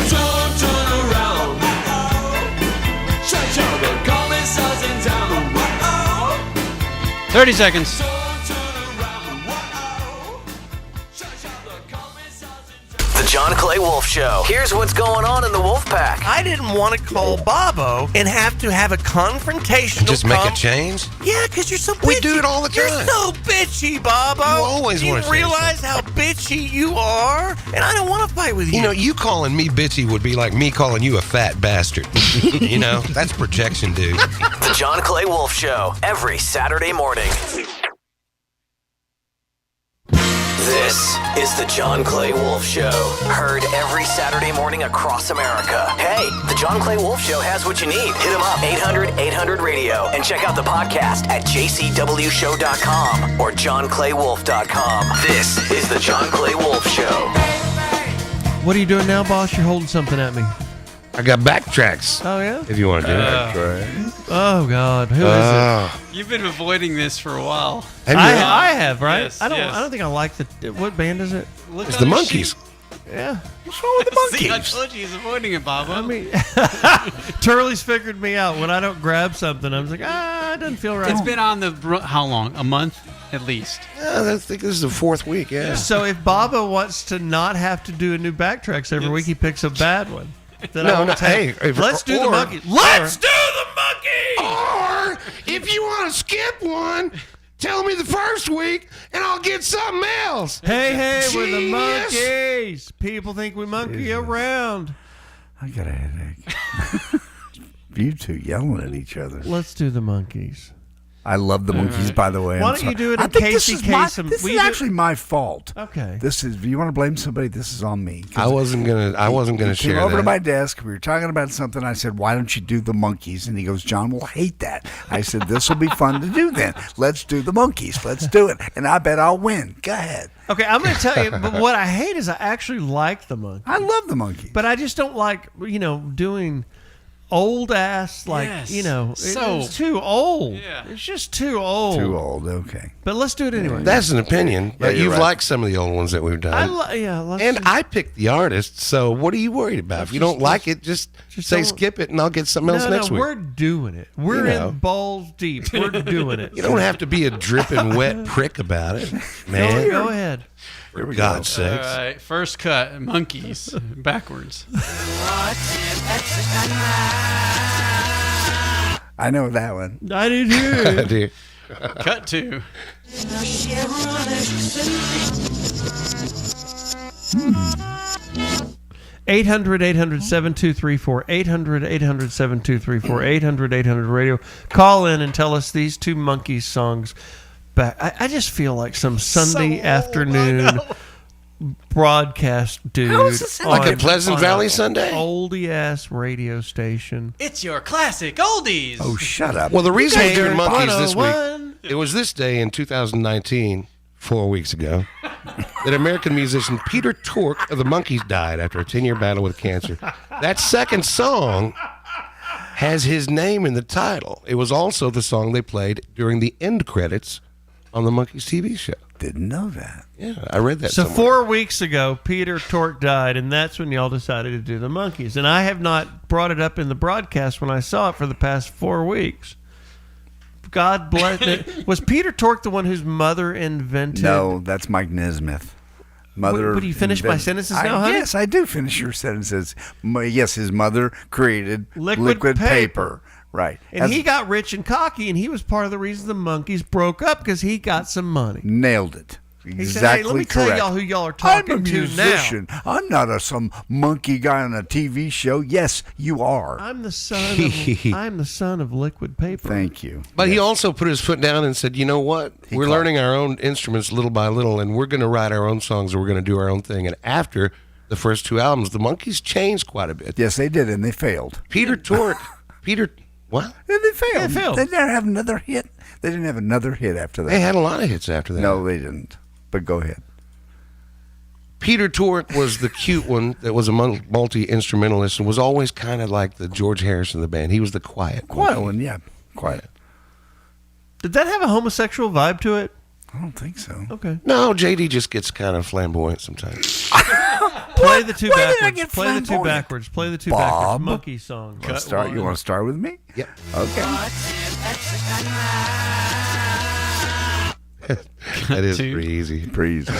Don't turn around. The commissar's in town. 30 seconds. The John Clay Wolfe Show. Here's what's going on in the Wolf Pack. I didn't want to call Bobo and have to have a confrontational. Just make a change? Yeah, because you're so bitchy. We do it all the time. You're so bitchy, Bobo. You always want to You realize how bitchy you are? And I don't want to fight with you. You know, you calling me bitchy would be like me calling you a fat bastard. You know, that's projection, dude. The John Clay Wolfe Show. Every Saturday morning. This is the John Clay Wolfe Show. Heard every Saturday morning across America. Hey, the John Clay Wolfe Show has what you need. Hit him up, 800-800-RADIO. And check out the podcast at jcwshow.com or johnclaywolfe.com. This is the John Clay Wolfe Show. What are you doing now, boss? You're holding something at me. I got Backtracks. Oh, yeah? If you want to do it. Oh, God. Who is it? You've been avoiding this for a while. I have, right? Yes, I don't think I like the... What band is it? It's the Monkees. Yeah. What's wrong with the Monkees? See, I told you he's avoiding it, Bob. I mean, Turley's figured me out. When I don't grab something, I'm just like, it doesn't feel right. It's been on the... How long? A month? At least. I think this is the 4th week, yeah. So if Baba wants to not have to do a new Backtracks every week, he picks a bad one. Hey, let's do the Monkees. Let's do the Monkees! Or if you want to skip one, tell me the first week and I'll get something else. Hey, we're the Genius. Monkees. People think we monkey around. I got a headache. You two yelling at each other. Let's do the Monkees. I love the Monkees, by the way. Why don't you do it in Casey Kasem? This is actually my fault. Okay. This is. If you want to blame somebody, this is on me. I wasn't gonna share Came over that. to my desk. We were talking about something. I said, "Why don't you do the Monkees?" And he goes, "John will hate that." I said, "This will be fun to do then. Let's do the Monkees. Let's do it." And I bet I'll win. Go ahead. Okay, I'm going to tell you, but what I hate is I actually like the Monkees. I love the Monkees. But I just don't like, doing old ass, Yes. it's too old. Yeah. It's just too old. Too old. Okay. But let's do it anyway. That's an opinion, but you're you've right. liked some of the old ones that we've done. I picked the artist, so what are you worried about? If you don't like it, just say don't- skip it and I'll get something else next week. We're doing it. We're in balls deep. We're doing it. You don't have to be a dripping wet prick about it, man. Go ahead. For God's sakes. All right, first cut, Monkees, backwards. I know that one. I did hear I do. Cut 2. 800-800-7234, 800-800-7234, 800-800-radio. Call in and tell us these two Monkees songs back. I just feel like some Sunday afternoon broadcast dude. How is this like a Pleasant Valley Sunday? Oldie ass radio station. It's your classic oldies. Oh, shut up. Well, the reason we're doing Monkees Monkees this week, it was this day in 2019, 4 weeks ago, that American musician Peter Tork of the Monkees died after a 10-year battle with cancer. That second song has his name in the title. It was also the song they played during the end credits on the Monkees TV show. Didn't know that. Yeah, I read that So somewhere. 4 weeks ago, Peter Tork died, and that's when y'all decided to do the Monkees. And I have not brought it up in the broadcast when I saw it for the past 4 weeks. God bless it. Was Peter Tork the one whose mother invented? No, that's Mike Nesmith. Mother. Would you finish my sentences now, honey? Yes, I do finish your sentences. Yes, his mother created Liquid paper. Right. And he got rich and cocky, and he was part of the reason the Monkees broke up because he got some money. Nailed it. He Exactly said, hey, let me correct. tell y'all who y'all are talking I'm a to musician. now. I'm not some monkey guy on a TV show. Yes, you are. I'm the son of liquid paper. Thank you. But he also put his foot down and said, you know what? We're learning our own instruments little by little, and we're going to write our own songs, and we're going to do our own thing. And after the first 2 albums, the Monkees changed quite a bit. Yes, they did, and they failed. Peter Tork. What? They failed. They failed. They didn't have another hit. They didn't have another hit after that. They had a lot of hits after that. No, they didn't. But go ahead. Peter Tork was the cute one that was a multi-instrumentalist and was always kind of like the George Harrison of the band. He was the quiet one, yeah. Quiet. Did that have a homosexual vibe to it? I don't think so. Okay. No, JD just gets kind of flamboyant sometimes. Play the two Why did I backwards. get Play the two flamboyant? backwards. Play the two Bob? backwards. Monkey song. You want to start with me? Yep. Okay. That is pretty easy. Pretty easy.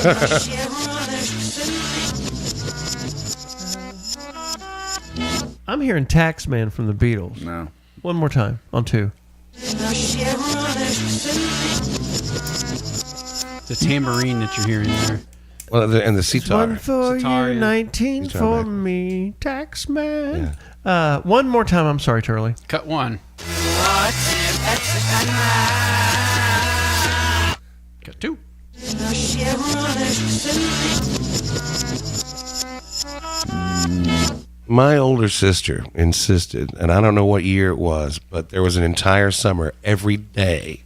I'm hearing Taxman from the Beatles. No. One more time on 2. The tambourine that you're hearing there. Well, and the sitar. One for Sitar, you, yeah. 19 Sitar for back. me, Taxman. One more time. I'm sorry, Turley. Cut 1. Cut 2. My older sister insisted, and I don't know what year it was, but there was an entire summer, every day,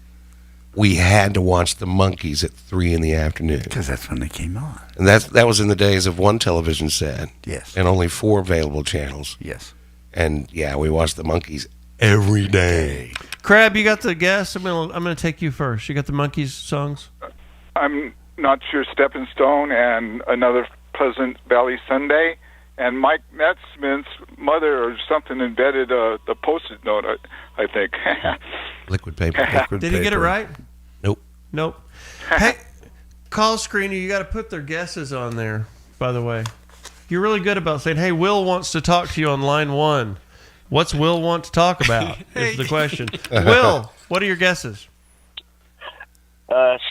we had to watch the Monkees at 3 in the afternoon. Because that's when they came on. And that was in the days of one television set. Yes. And only 4 available channels. Yes. And yeah, we watched the Monkees every day. Crab, you got the guess? I'm gonna take you first. You got the Monkees songs? I'm not sure. Stepping Stone and Another Pleasant Valley Sunday, and Mike Natsman's mother or something embedded the Post-it note, I think. Liquid paper. Did he get it right? Nope. Hey, call screener, you got to put their guesses on there, by the way. You're really good about saying, hey, Will wants to talk to you on line 1. What's Will want to talk about is the question. Will, what are your guesses?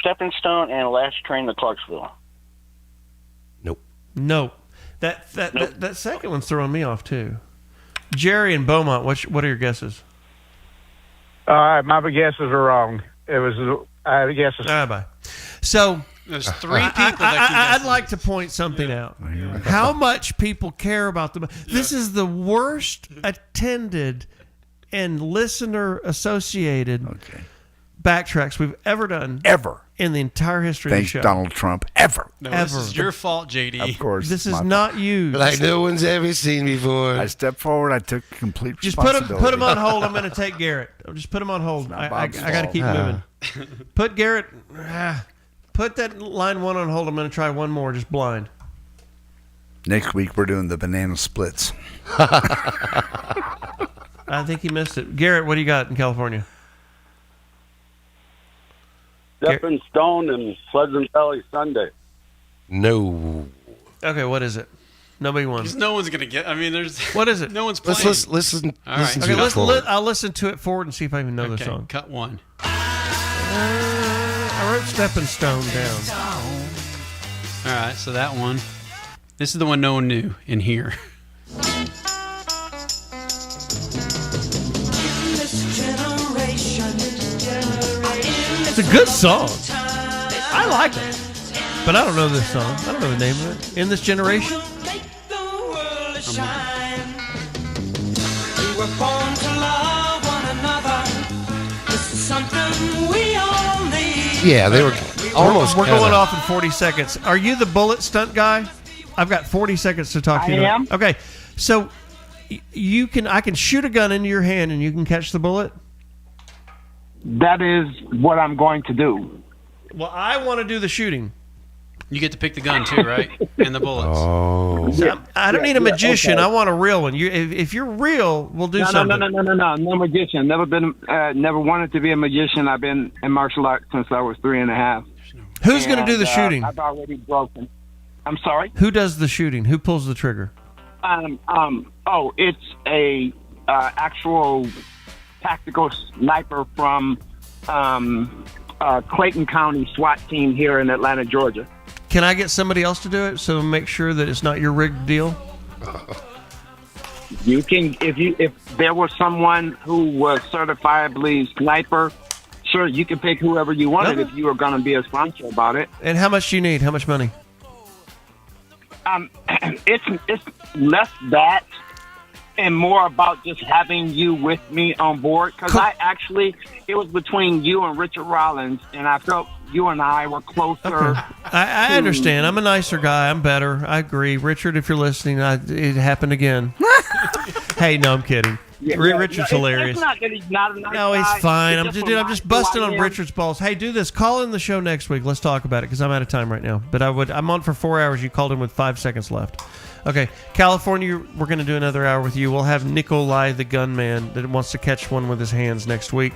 Stepping Stone and Last Train to Clarksville. No. That second one's throwing me off, too. Jerry and Beaumont, what are your guesses? All right, my guesses are wrong. It was, I guess. All right, bye. So, there's 3 people that can guess. I'd like to point something out. How much people care about them. This is the worst attended and listener associated backtracks we've ever done. Ever. In the entire history of the show. Thanks, Donald Trump. Ever. No, this is your fault, JD. Of course. This is not you. Like no one's ever seen before. I stepped forward. I took complete Just responsibility. put him on hold. I'm going to take Garrett. Just put him on hold. I got to keep moving. Put Garrett. Put that line 1 on hold. I'm going to try one more, just blind. Next week, we're doing the banana splits. I think he missed it. Garrett, what do you got in California? Stepping Stone and Pleasant Valley Sunday. No. Okay, what is it? Nobody wants. No one's gonna get. I mean, there's. What is it? No one's playing. Listen. All right. Okay, I'll listen to it forward and see if I even know the song. Cut 1. I wrote Stepping Stone down. All right, so that one. This is the one no one knew in here. It's a good song. I like it. But I don't know this song. I don't know the name of it. In This Generation? We were born to love one another. This is something we all need. Yeah, they were almost. We're going off in 40 seconds. Are you the bullet stunt guy? I've got 40 seconds to talk to you. I am. Okay, so I can shoot a gun into your hand and you can catch the bullet? That is what I'm going to do. Well, I want to do the shooting. You get to pick the gun too, right? And the bullets. Oh. I don't need a magician. Okay. I want a real one. If you're real, we'll do something. No magician. Never wanted to be a magician. I've been in martial arts since I was 3.5. Who's going to do the shooting? I've already broken. I'm sorry? Who does the shooting? Who pulls the trigger? It's a actual tactical sniper from Clayton County SWAT team here in Atlanta, Georgia. Can I get somebody else to do it so make sure that it's not your rigged deal? You can, if there was someone who was certifiably sniper, sure, you can pick whoever you wanted if you were going to be a sponsor about it. And how much do you need? How much money? It's less that and more about just having you with me on board, because it was between you and Richard Rollins, and I felt you and I were closer. Okay. I understand. I'm a nicer guy. I'm better. I agree. Richard, if you're listening, it happened again. Hey, no, I'm kidding. Richard's hilarious. It's not that he's not a nice No, he's guy. fine. It's I'm just busting on Richard's balls. Hey, do this. Call in the show next week. Let's talk about it because I'm out of time right now. But I'm on for 4 hours. You called in with 5 seconds left. Okay, California, we're going to do another hour with you. We'll have Nikolai the gunman that wants to catch one with his hands next week.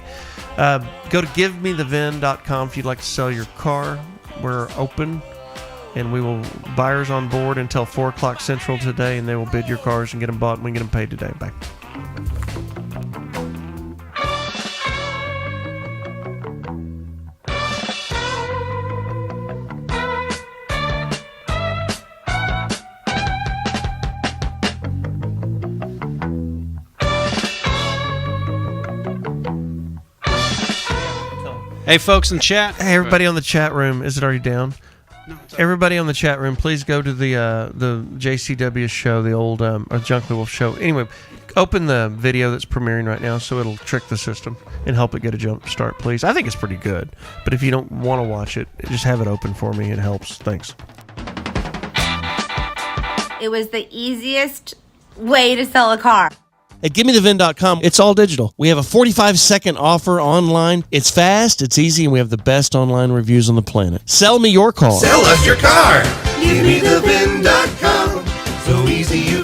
Go to givemethevin.com if you'd like to sell your car. We're open, and we will buyers on board until 4 o'clock Central today, and they will bid your cars and get them bought, and we can get them paid today. Bye. Hey, folks in chat. Hey, everybody on the chat room. Is it already down? No, everybody on the chat room, please go to the JCW show, the old Junkley Wolf show. Anyway, Open the video that's premiering right now so it'll trick the system and help it get a jump start, please. I think it's pretty good, but if you don't want to watch it, just have it open for me. It helps. Thanks. It was the easiest way to sell a car. At GiveMeTheVin.com, it's all digital. We have a 45-second offer online. It's fast, it's easy, and we have the best online reviews on the planet. Sell me your car. Sell us your car. GiveMeTheVin.com. So easy you